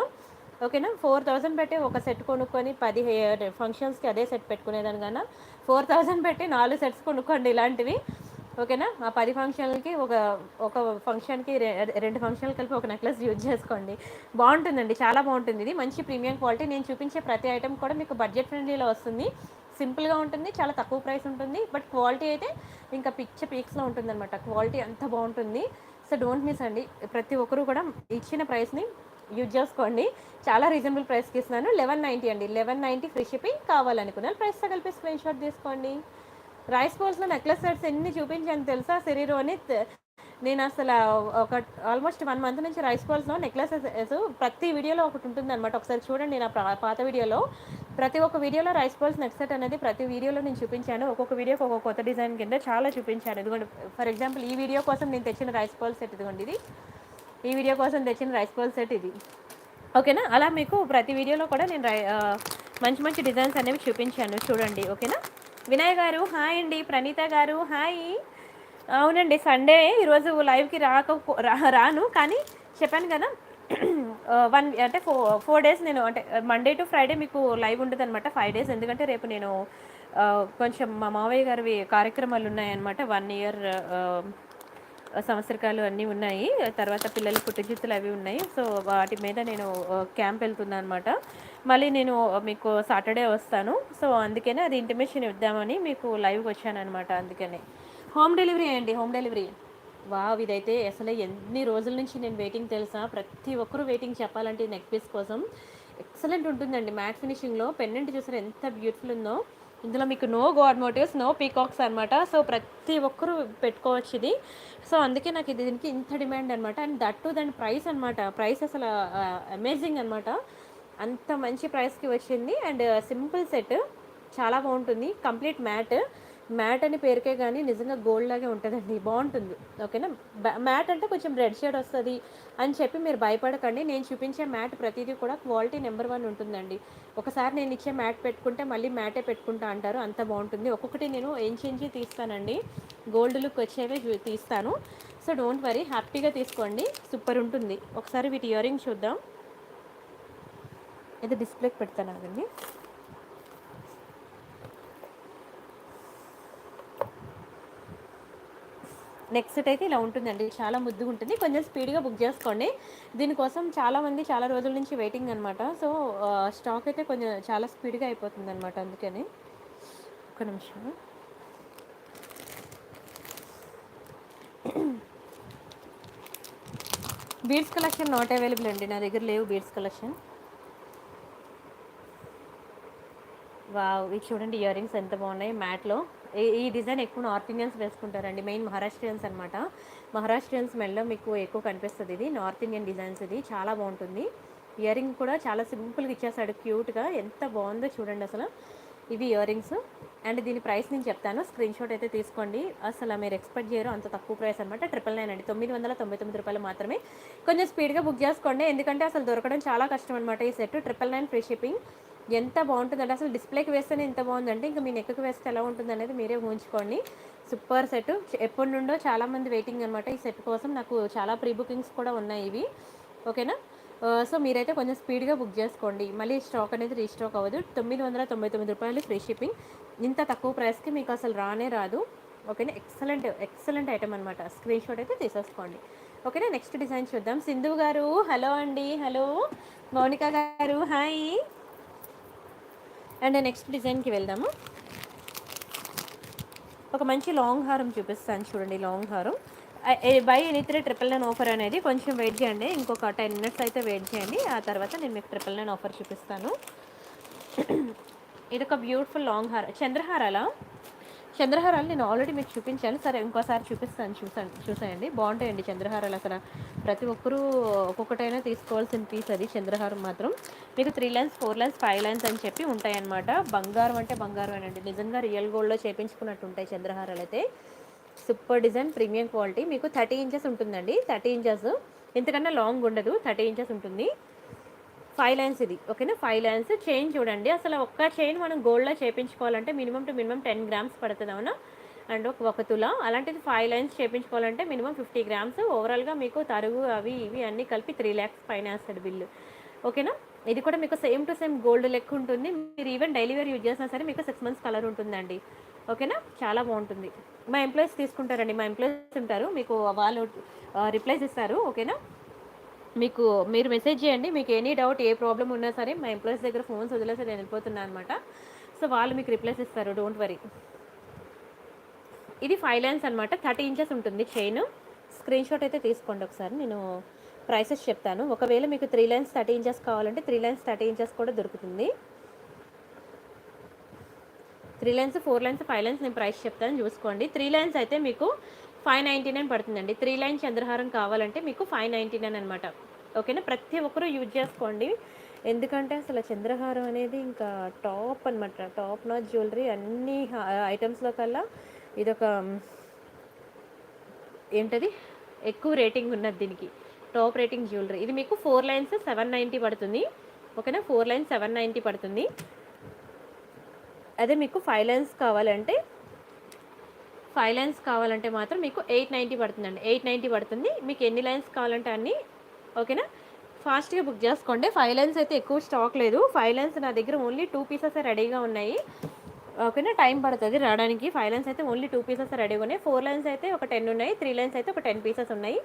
ఓకేనా? 4000 పెట్టి ఒక సెట్ కొనుక్కొని 10 ఫంక్షన్స్కి అదే సెట్ పెట్టుకునేదానికన్నా 4000 పెట్టి 4 సెట్స్ కొనుక్కోండి ఇలాంటివి. ఓకేనా? ఆ 10 ఫంక్షన్లకి ఒక ఫంక్షన్కి 2 ఫంక్షన్లు కలిపి ఒక నెక్లెస్ యూజ్ చేసుకోండి. బాగుంటుందండి, చాలా బాగుంటుంది. ఇది మంచి ప్రీమియం క్వాలిటీ. నేను చూపించే ప్రతి ఐటెం కూడా మీకు బడ్జెట్ ఫ్రెండ్లీలో వస్తుంది. సింపుల్గా ఉంటుంది, చాలా తక్కువ ప్రైస్ ఉంటుంది. బట్ క్వాలిటీ అయితే ఇంకా పీక్స్లో ఉంటుంది అనమాట. క్వాలిటీ అంత బాగుంటుంది. సో డోంట్ మిస్ అండి. ప్రతి ఒక్కరు కూడా ఇచ్చిన ప్రైస్ని యూజ్ చేసుకోండి. చాలా రీజనబుల్ ప్రైస్కి ఇస్తున్నాను. 1190 అండి. 1190 ఫ్రీ షిప్పింగ్. కావాలనుకున్నాను ప్రైస్తో కలిపి స్క్రీన్ షాట్ తీసుకోండి. రైస్ బౌల్స్లో నెక్లెస్ సెట్స్ ఎన్ని చూపించాను తెలుసా సిరిరోని. నేను అసలు ఒక ఆల్మోస్ట్ 1 month నుంచి రైస్ బాల్స్లో నెక్లెసెస్ ప్రతి వీడియోలో ఒకటి ఉంటుంది అనమాట. ఒకసారి చూడండి నా పాత వీడియోలో. ప్రతి ఒక్క వీడియోలో రైస్ బాల్స్ నెక్ సెట్ అనేది ప్రతి వీడియోలో నేను చూపించాను. ఒక్కొక్క వీడియోకి ఒక్కొక్క కొత్త డిజైన్ కింద చాలా చూపించాను. ఇదిగోండి, ఫర్ ఎగ్జాంపుల్ ఈ వీడియో కోసం నేను తెచ్చిన రైస్ బాల్ సెట్ ఇదిగోండి, ఇది ఈ వీడియో కోసం తెచ్చిన రైస్ బాల్ సెట్ ఇది. ఓకేనా? అలా మీకు ప్రతి వీడియోలో కూడా నేను మంచి మంచి డిజైన్స్ అనేవి చూపించాను చూడండి. ఓకేనా? వినయ్ గారు హాయ్ అండి. ప్రణీత గారు హాయ్. అవునండి, సండే ఈరోజు లైవ్కి రాను, కానీ చెప్పాను కదా 4 days నేను అంటే మండే టు ఫ్రైడే మీకు లైవ్ ఉంటుంది అనమాట. 5 days, ఎందుకంటే రేపు నేను కొంచెం మా మావయ్య గారివి కార్యక్రమాలు ఉన్నాయన్నమాట. 1 year సంవత్సరకాలు అన్నీ ఉన్నాయి. తర్వాత పిల్లల పుట్టినరోజులు అవి ఉన్నాయి. సో వాటి మీద నేను క్యాంప్ వెళ్తున్నాను అనమాట. మళ్ళీ నేను మీకు సాటర్డే వస్తాను. సో అందుకనే అది ఇంటిమేషన్ ఇద్దామని మీకు లైవ్కి వచ్చాను అనమాట. అందుకనే హోమ్ డెలివరీ అండి, హోమ్ డెలివరీ. వావ్, ఇదైతే అసలు ఎన్ని రోజుల నుంచి నేను వెయిటింగ్ తెలుసా. ప్రతి ఒక్కరూ వెయిటింగ్ చెప్పాలంటే నెక్ పీస్ కోసం. ఎక్సలెంట్ ఉంటుందండి. మ్యాట్ ఫినిషింగ్లో పెండెంట్ చూసారు ఎంత బ్యూటిఫుల్ ఉందో. ఇందులో మీకు no god motives, no peacocks అనమాట. సో ప్రతి ఒక్కరూ పెట్టుకోవచ్చు ఇది. సో అందుకే నాకు దీనికి ఇంత డిమాండ్ అనమాట. అండ్ దట్ టు దాని ప్రైస్ అనమాట. ప్రైస్ అసలు అమేజింగ్ అనమాట. అంత మంచి ప్రైస్కి వచ్చింది. అండ్ సింపుల్ సెట్ చాలా బాగుంటుంది. Complete mat. మ్యాట్ అని పేరుకే కానీ నిజంగా గోల్డ్ లాగే ఉంటుందండి, బాగుంటుంది. ఓకేనా. మ్యాట్ అంటే కొంచెం రెడ్ షేడ్ వస్తుంది అని చెప్పి మీరు భయపడకండి. నేను చూపించే మ్యాట్ ప్రతిదీ కూడా క్వాలిటీ నెంబర్ 1 ఉంటుందండి. ఒకసారి నేను ఇచ్చే మ్యాట్ పెట్టుకుంటే మళ్ళీ మ్యాటే పెట్టుకుంటా అంటారు, అంత బాగుంటుంది. ఒక్కొక్కటి నేను ఎంచి తీస్తానండి, గోల్డ్ లుక్ వచ్చేవే తీస్తాను. సో డోంట్ వరీ, హ్యాపీగా తీసుకోండి, సూపర్ ఉంటుంది. ఒకసారి వీటి ఇయర్ రింగ్ చూద్దాం. ఇది డిస్ప్లేకి పెడతాను అండి. నెక్స్ట్ అయితే ఇలా ఉంటుందండి, చాలా ముద్దుగా ఉంటుంది. కొంచెం స్పీడ్గా బుక్ చేసుకోండి. దీనికోసం చాలామంది చాలా రోజుల నుంచి వెయిటింగ్ అనమాట. సో స్టాక్ అయితే కొంచెం చాలా స్పీడ్గా అయిపోతుంది అనమాట, అందుకని. ఒక నిమిషం. బీడ్స్ కలెక్షన్ నాట్ అవైలబుల్ అండి, నా దగ్గర లేవు బీడ్స్ కలెక్షన్. వావ్, ఇది చూడండి ఇయర్ రింగ్స్ ఎంత బాగున్నాయి మ్యాట్లో. ఈ డిజైన్ ఎక్కువ నార్త్ ఇండియన్స్ వేసుకుంటారండి, మెయిన్ మహారాష్ట్రియన్స్ అనమాట. మహారాష్ట్రియన్స్ మెల్లో మీకు ఎక్కువ కనిపిస్తుంది. ఇది నార్త్ ఇండియన్ డిజైన్స్, ఇది చాలా బాగుంటుంది. ఇయర్ రింగ్ కూడా చాలా సింపుల్గా ఇచ్చేసాడు, క్యూట్గా, ఎంత బాగుందో చూడండి అసలు. ఇవి ఇయర్ రింగ్స్ అండ్ దీని ప్రైస్ నేను చెప్తాను, స్క్రీన్ షాట్ అయితే తీసుకోండి. అసలు మీరు ఎక్స్పెక్ట్ చేయరు అంత తక్కువ ప్రైస్ అనమాట. 999 అండి, 999 రూపాయలు మాత్రమే. కొంచెం స్పీడ్గా బుక్ చేసుకోండి, ఎందుకంటే అసలు దొరకడం చాలా కష్టం అనమాట. ఈ సెట్ 999 ఫ్రీ షిప్పింగ్. ఎంత బాగుంటుందంటే అసలు డిస్ప్లేకి వేస్తేనే ఎంత బాగుందంటే ఇంకా మీ నెక్కి వేస్తే ఎలా ఉంటుంది అనేది మీరే ఊహించుకోండి. సూపర్ సెట్, ఎప్పటి నుండో చాలామంది వెయిటింగ్ అనమాట ఈ సెట్ కోసం. నాకు చాలా ప్రీ బుకింగ్స్ కూడా ఉన్నాయి ఇవి, ఓకేనా. సో మీరైతే కొంచెం స్పీడ్గా బుక్ చేసుకోండి, మళ్ళీ స్టాక్ అనేది రీస్టాక్ అవ్వదు. 999 రూపాయలు ఫ్రీ షిప్పింగ్. ఇంత తక్కువ ప్రైస్కి మీకు అసలు రానే రాదు, ఓకేనా. ఎక్సలెంట్ ఐటమ్ అనమాట, స్క్రీన్ షాట్ అయితే తీసేసుకోండి, ఓకేనా. నెక్స్ట్ డిజైన్ చూద్దాం. సింధు గారు హలో అండి, హలో. మౌనిక గారు హాయ్. అండ్ నెక్స్ట్ డిజైన్కి వెళ్దాము. ఒక మంచి లాంగ్ హారం చూపిస్తాను చూడండి, లాంగ్ హారం. బై ఎనీ 3 999 ఆఫర్ అనేది కొంచెం వెయిట్ చేయండి, ఇంకొక 10 మినిట్స్ అయితే వెయిట్ చేయండి. ఆ తర్వాత నేను మీకు 999 ఆఫర్ చూపిస్తాను. ఇది ఒక బ్యూటిఫుల్ లాంగ్ హారం, చంద్రహారాలు నేను ఆల్రెడీ మీకు చూపించాను, సరే ఇంకోసారి చూపిస్తాను, చూసేయండి. బాగుంటాయండి చంద్రహారాలు, అసలు ప్రతి ఒక్కరూ ఒక్కొక్కటైనా తీసుకోవాల్సిన పీస్ అది. చంద్రహారం మాత్రం మీకు 3 లైన్స్ 4 లైన్స్ 5 లైన్స్ అని చెప్పి ఉంటాయన్నమాట. బంగారం అంటే బంగారం అండి, నిజంగా రియల్ గోల్డ్లో చేయించుకున్నట్టు ఉంటాయి చంద్రహారాలు అయితే. Super design, premium quality. మీకు 30 ఇంచెస్ ఉంటుందండి, 30 ఇంచెస్, ఇంతకన్నా లాంగ్ ఉండదు, 30 ఇంచెస్ ఉంటుంది. 5 లైన్స్ ఇది, ఓకేనా. 5 లైన్స్. చైన్ చూడండి, అసలు ఒక్క చైన్ మనం గోల్డ్లో చేయించుకోవాలంటే మినిమం టు మినిమం 10 గ్రామ్స్ పడుతుంది, అవునా. అండ్ ఒక తులా, అలాంటిది 5 లైన్స్ చేయించుకోవాలంటే మినిమం 50 గ్రామ్స్. ఓవరాల్గా మీకు తరుగు అవి ఇవి అన్నీ కలిపి 3 lakhs పైన వేస్తాడు బిల్లు, ఓకేనా. ఇది కూడా మీకు సేమ్ టు సేమ్ గోల్డ్ లెక్క ఉంటుంది. మీరు ఈవెన్ డైలీ వేర్ యూజ్ చేసినా సరే మీకు 6 months కలర్ ఉంటుందండి, ఓకేనా. చాలా బాగుంటుంది. మా ఎంప్లాయీస్ తీసుకుంటారండి, మా ఎంప్లాయీస్ ఉంటారు, మీకు వాళ్ళు రిప్లైస్ ఇస్తారు, ఓకేనా. మీరు మెసేజ్ చేయండి, మీకు ఎనీ డౌట్ ఏ ప్రాబ్లం ఉన్నా సరే మా ఎంప్లాయీస్ దగ్గర ఫోన్స్ వదిలేసి నేను వెళ్ళిపోతున్నాను అనమాట. సో వాళ్ళు మీకు రిప్లైస్ ఇస్తారు, డోంట్ వరీ. ఇది 5 లైన్స్ అనమాట, 30 ఇంచెస్ ఉంటుంది చైన్. స్క్రీన్ షాట్ అయితే తీసుకోండి ఒకసారి, నేను ప్రైసెస్ చెప్తాను. ఒకవేళ మీకు 3 లైన్స్ 30 ఇంచెస్ కావాలంటే 3 లైన్స్ 30 ఇంచెస్ కూడా దొరుకుతుంది. 3 లైన్స్ 4 లైన్స్ 5 లైన్స్ నేను ప్రైస్ చెప్తాను, చూసుకోండి. 3 లైన్స్ అయితే మీకు 599 పడుతుందండి. 3 లైన్ చంద్రహారం కావాలంటే మీకు 599 అనమాట, ఓకేనా. ప్రతి ఒక్కరూ యూజ్ చేసుకోండి, ఎందుకంటే అసలు చంద్రహారం అనేది ఇంకా టాప్ అనమాట, టాప్ నాచ్ జ్యువెలరీ. అన్ని ఐటమ్స్లో కల్లా ఇదొక ఏంటది ఎక్కువ రేటింగ్ ఉన్నది, దీనికి టాప్ రేటింగ్ జ్యువెలరీ. ఇది మీకు 4 లైన్స్ 790 పడుతుంది, ఓకేనా. 4 లైన్స్ 790 పడుతుంది. అదే మీకు 5 లైన్స్ కావాలంటే మాత్రం మీకు 890 పడుతుందండి, 890 పడుతుంది. మీకు ఎన్ని లైన్స్ కావాలంటే అన్నీ, ఓకేనా. ఫాస్ట్గా బుక్ చేసుకోండి. 5 లైన్స్ అయితే ఎక్కువ స్టాక్ లేదు, 5 లైన్స్ నా దగ్గర ఓన్లీ 2 పీసెస్ రెడీగా ఉన్నాయి, ఓకేనా. టైం పడుతుంది రావడానికి. 5 లైన్స్ అయితే ఓన్లీ 2 పీసెస్ రెడీగా ఉన్నాయి. 4 లైన్స్ అయితే ఒక 10 ఉన్నాయి, 3 లైన్స్ అయితే ఒక 10 పీసెస్ ఉన్నాయి.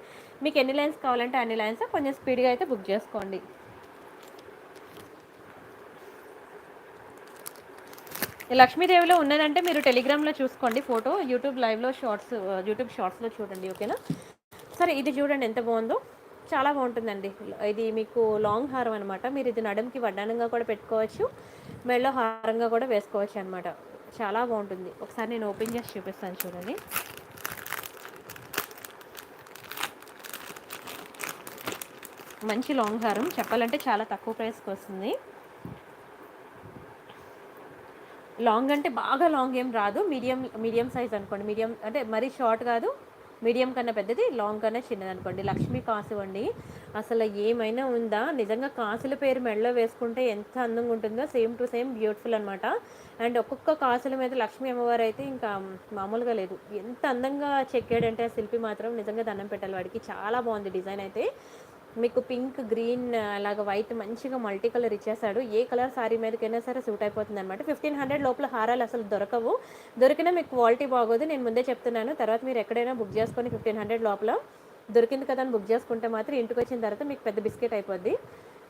మీకు ఎన్ని లైన్స్ కావాలంటే అన్ని లైన్స్ కొంచెం స్పీడ్గా అయితే బుక్ చేసుకోండి. లక్ష్మీదేవిలో ఉన్నదంటే మీరు టెలిగ్రామ్లో చూసుకోండి ఫోటో, యూట్యూబ్ షార్ట్స్లో చూడండి, ఓకేనా. సరే ఇది చూడండి ఎంత బాగుందో, చాలా బాగుంటుందండి. ఇది మీకు లాంగ్ హారం అనమాట, మీరు ఇది నడుంకి వడ్డానంగా కూడా పెట్టుకోవచ్చు, మెడలో హారంగా కూడా వేసుకోవచ్చు అనమాట. చాలా బాగుంటుంది. ఒకసారి నేను ఓపెన్ చేసి చూపిస్తాను చూడండి. మంచి లాంగ్ హారం, చెప్పాలంటే చాలా తక్కువ ప్రైస్కి వస్తుంది. లాంగ్ అంటే బాగా లాంగ్ ఏం రాదు. మీడియం మీడియం సైజ్ అనుకోండి. మీడియం అంటే మరీ షార్ట్ కాదు. మీడియం కన్నా పెద్దది, లాంగ్ కన్నా చిన్నదనుకోండి. లక్ష్మీ కాసు అండి. అసలు ఏమైనా ఉందా? నిజంగా కాసుల పేరు మెడలో వేసుకుంటే ఎంత అందంగా ఉంటుందో సేమ్ టు సేమ్ బ్యూటిఫుల్ అనమాట. అండ్ ఒక్కొక్క కాసుల మీద లక్ష్మీ అమ్మవారు అయితే ఇంకా మామూలుగా లేదు. ఎంత అందంగా చెక్కాడంటే ఆ శిల్పి మాత్రం నిజంగా దండం పెట్టాలి వాడికి. చాలా బాగుంది డిజైన్ అయితే. మీకు పింక్, గ్రీన్ అలాగా వైట్ మంచిగా మల్టీ కలర్ ఇచ్చేసాడు. ఏ కలర్ సారీ మీదకైనా సరే సూట్ అయిపోతుంది అనమాట. 1500 లోపల హారాలు అసలు దొరకవు. దొరికినా మీకు క్వాలిటీ బాగోదు. నేను ముందే చెప్తున్నాను. తర్వాత మీరు ఎక్కడైనా బుక్ చేసుకొని 1500 లోపల దొరికింది కదా అని బుక్ చేసుకుంటే మాత్రం ఇంటికి వచ్చిన తర్వాత మీకు పెద్ద బిస్కెట్ అయిపోద్ది.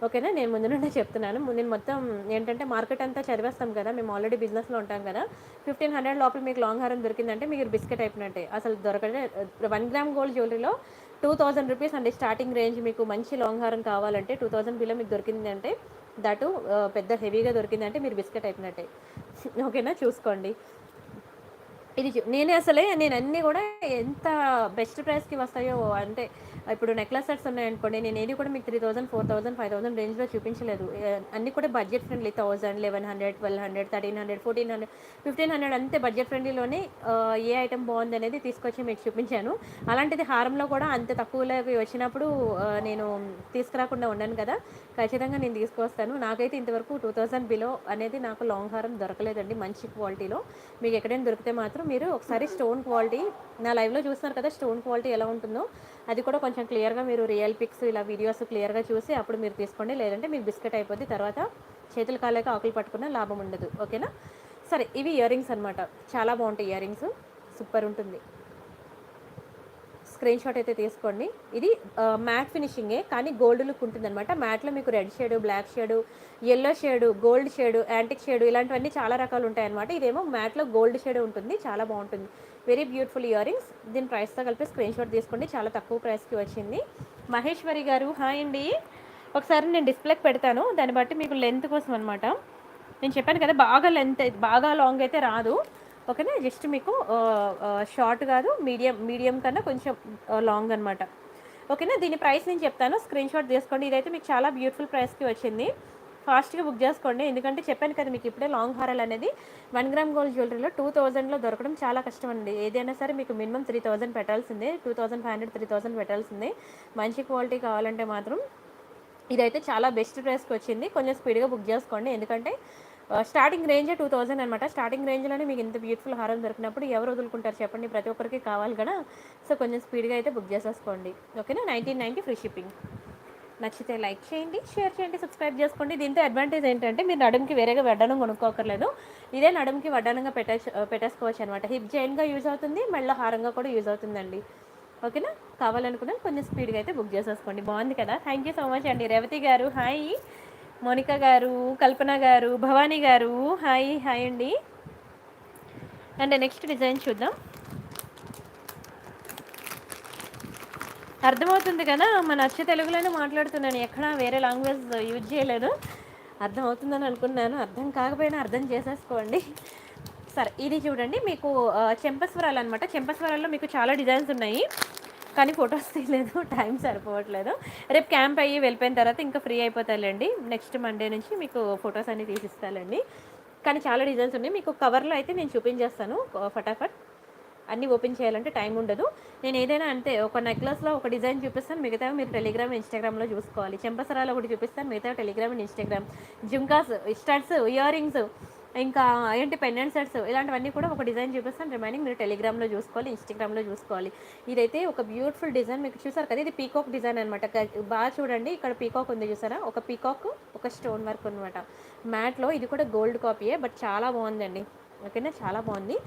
ఓకేనా, నేను ముందు నుండే చెప్తున్నాను. నేను మొత్తం ఏంటంటే మార్కెట్ అంతా చదివేస్తాం కదా, మేము ఆల్రెడీ బిజినెస్లో ఉంటాం కదా. 1500 లోపల మీకు లాంగ్ హారం దొరికిందంటే మీరు బిస్కెట్ అయిపోయినట్టే. అసలు దొరకదే. 1 గ్రామ్ గోల్డ్ జ్యువెలరీలో 2000 రూపీస్ అండి స్టార్టింగ్ రేంజ్. మీకు మంచి లాంగ్ హారం కావాలంటే 2000 బిలో మీకు దొరికింది అంటే దటు పెద్ద హెవీగా దొరికిందంటే మీరు బిస్కెట్ అయిపోయినట్టే. ఓకేనా, చూసుకోండి. ఇది నేనే అసలే నేను అన్నీ కూడా ఎంత బెస్ట్ ప్రైస్కి వస్తాయో అంటే ఇప్పుడు నెక్లెస్ సెట్స్ ఉన్నాయనుకోండి, నేను ఏది కూడా మీకు 3000, 4000, 5000 రేంజ్లో చూపించలేదు. అన్నీ కూడా బడ్జెట్ ఫ్రెండ్లీ. 1000, 1100, 1200, 1300, 1400, 1500 అంతే బడ్జెట్ ఫ్రెండ్లీలోనే ఏ ఐటమ్ బాగుంది అనేది తీసుకొచ్చి మీకు చూపించాను. అలాంటిది హారంలో కూడా అంత తక్కువలోకి వచ్చినప్పుడు నేను తీసుకురాకుండా ఉండను కదా. ఖచ్చితంగా నేను తీసుకొస్తాను. నాకైతే ఇంతవరకు 2000 బిలో అనేది నాకు లాంగ్ హారం దొరకలేదండి మంచి క్వాలిటీలో. మీకు ఎక్కడైనా దొరికితే మాత్రం మీరు ఒకసారి స్టోన్ క్వాలిటీ నా లైవ్లో చూస్తున్నారు కదా, స్టోన్ క్వాలిటీ ఎలా ఉంటుందో అది కూడా కొంచెం క్లియర్గా మీరు రియల్ పిక్స్ ఇలా వీడియోస్ క్లియర్గా చూసి అప్పుడు మీరు తీసుకోండి. లేదంటే మీకు బిస్కెట్ అయిపోద్ది. తర్వాత చేతులు కాలేక ఆకులు పట్టుకున్న లాభం ఉండదు. ఓకేనా. సరే, ఇవి ఇయర్ రింగ్స్ అనమాట. చాలా బాగుంటాయి ఇయర్ రింగ్స్. సూపర్ ఉంటుంది. స్క్రీన్ షాట్ అయితే తీసుకోండి. ఇది మ్యాట్ ఫినిషింగే కానీ గోల్డ్ లుక్ ఉంటుందన్నమాట. మ్యాట్లో మీకు red shade, black shade, yellow shade, gold shade, antique shade ఇలాంటివన్నీ చాలా రకాలు ఉంటాయన్నమాట. ఇదేమో మ్యాట్లో గోల్డ్ షేడ్ ఉంటుంది. చాలా బాగుంటుంది. Very beautiful ear rings. దీని ప్రైస్తో కలిపి స్క్రీన్ షాట్ తీసుకోండి. చాలా తక్కువ ప్రైస్కి వచ్చింది. మహేశ్వరి గారు హాయ్ అండి. ఒకసారి నేను డిస్ప్లేకి పెడతాను, దాన్ని బట్టి మీకు లెంత్ కోసం అనమాట. నేను చెప్పాను కదా బాగా లెంత్ బాగా లాంగ్ అయితే రాదు. ఓకేనా, జస్ట్ మీకు షార్ట్ కాదు, మీడియం మీడియం కన్నా కొంచెం లాంగ్ అనమాట. ఓకేనా, దీని ప్రైస్ నేను చెప్తాను, స్క్రీన్ షాట్ తీసుకోండి. ఇదైతే మీకు చాలా బ్యూటిఫుల్ ప్రైస్కి వచ్చింది. ఫాస్ట్గా బుక్ చేసుకోండి. ఎందుకంటే చెప్పాను కదా మీకు ఇప్పుడే లాంగ్ హారాలు అనేది 1 గ్రామ్ గోల్డ్ జ్యువెలరీలో 2000లో దొరకడం చాలా కష్టం అండి. ఏదైనా సరే మీకు మినిమం 3000 పెట్టాల్సిందే, 2500, 3000 పెట్టాల్సిందే. మంచి క్వాలిటీ కావాలంటే మాత్రం ఇదైతే చాలా బెస్ట్ ప్రైస్కి వచ్చింది. కొంచెం స్పీడ్గా బుక్ చేసుకోండి. ఎందుకంటే స్టార్టింగ్ రేంజే 2000 అనమాట. స్టార్టింగ్ రేంజ్లోనే మీకు ఇంత బ్యూటిఫుల్ హారం దొరికినప్పుడు ఎవరు వదులుకుంటారు చెప్పండి, ప్రతి ఒక్కరికి కావాలి కదా. సో కొంచెం స్పీడ్గా అయితే బుక్ చేసేసుకోండి. ఓకేనా. 1990 ఫ్రీ షిప్పింగ్. నచ్చితే లైక్ చేయండి, షేర్ చేయండి, సబ్స్క్రైబ్ చేసుకోండి. దీంతో అడ్వాంటేజ్ ఏంటంటే మీరు నడుముకి వేరేగా వడ్డానం కొనుక్కోకర్లేదు. ఇదే నడుముకి వడ్డానంగా పెట్టేసుకోవచ్చు అనమాట. హిప్ జైన్గా యూజ్ అవుతుంది, మెళ్ళ హారంగా కూడా యూజ్ అవుతుందండి. ఓకేనా, కావాలనుకున్నాను కొంచెం స్పీడ్గా అయితే బుక్ చేసేసుకోండి. బాగుంది కదా. థ్యాంక్ యూ సో మచ్ అండి. రేవతి గారు హాయ్, మోనికా గారు, కల్పన గారు, భవానీ గారు హాయ్ హాయ్ అండి. అండ్ నెక్స్ట్ డిజైన్ చూద్దాం. అర్థమవుతుంది కదా, మన అచ్చ తెలుగులోనే మాట్లాడుతున్నాను, ఎక్కడ వేరే లాంగ్వేజ్ యూజ్ చేయలేదు. అర్థమవుతుందని అనుకున్నాను. అర్థం కాకపోయినా అర్థం చేసేసుకోండి. సరే, ఇది చూడండి మీకు చెంపస్వరాలు అనమాట. చెంపస్వరాల్లో మీకు చాలా డిజైన్స్ ఉన్నాయి కానీ ఫొటోస్ తీయలేదు, టైం సరిపోవట్లేదు. రేపు క్యాంప్ అయ్యి వెళ్ళిపోయిన తర్వాత ఇంకా ఫ్రీ అయిపోతాయిలేండి. నెక్స్ట్ మండే నుంచి మీకు ఫొటోస్ అన్ని తీసిస్తానండి. కానీ చాలా డిజైన్స్ ఉన్నాయి. మీకు కవర్లో అయితే నేను చూపించేస్తాను ఫటాఫట్. అన్నీ ఓపెన్ చేయాలంటే టైం ఉండదు. నేను ఏదైనా అంతే, ఒక నెక్లెస్లో ఒక డిజైన్ చూపిస్తాను, మిగతా మీరు టెలిగ్రామ్, ఇన్స్టాగ్రామ్లో చూసుకోవాలి. చెంపసరాలు ఒకటి చూపిస్తాను, మిగతా Telegram and Instagram. Jhumkas, studs, ear rings, ఇంకా ఏంటి పెండెంట్ సెట్స్ ఇలాంటివన్నీ కూడా ఒక డిజైన్ చూపిస్తాను. రిమైనింగ్ మీరు టెలిగ్రామ్లో చూసుకోవాలి, ఇన్స్టాగ్రామ్లో చూసుకోవాలి. ఇదైతే ఒక బ్యూటిఫుల్ డిజైన్ మీకు చూసారు కదా, ఇది పీకాక్ డిజైన్ అనమాట. బాగా చూడండి, ఇక్కడ పీకాక్ ఉంది చూసారా, ఒక పీకాక్, ఒక స్టోన్ వర్క్ అనమాట మ్యాట్లో. ఇది కూడా గోల్డ్ కాపీయే, బట్ చాలా బాగుందండి. ఓకేనా, చాలా బాగుంది.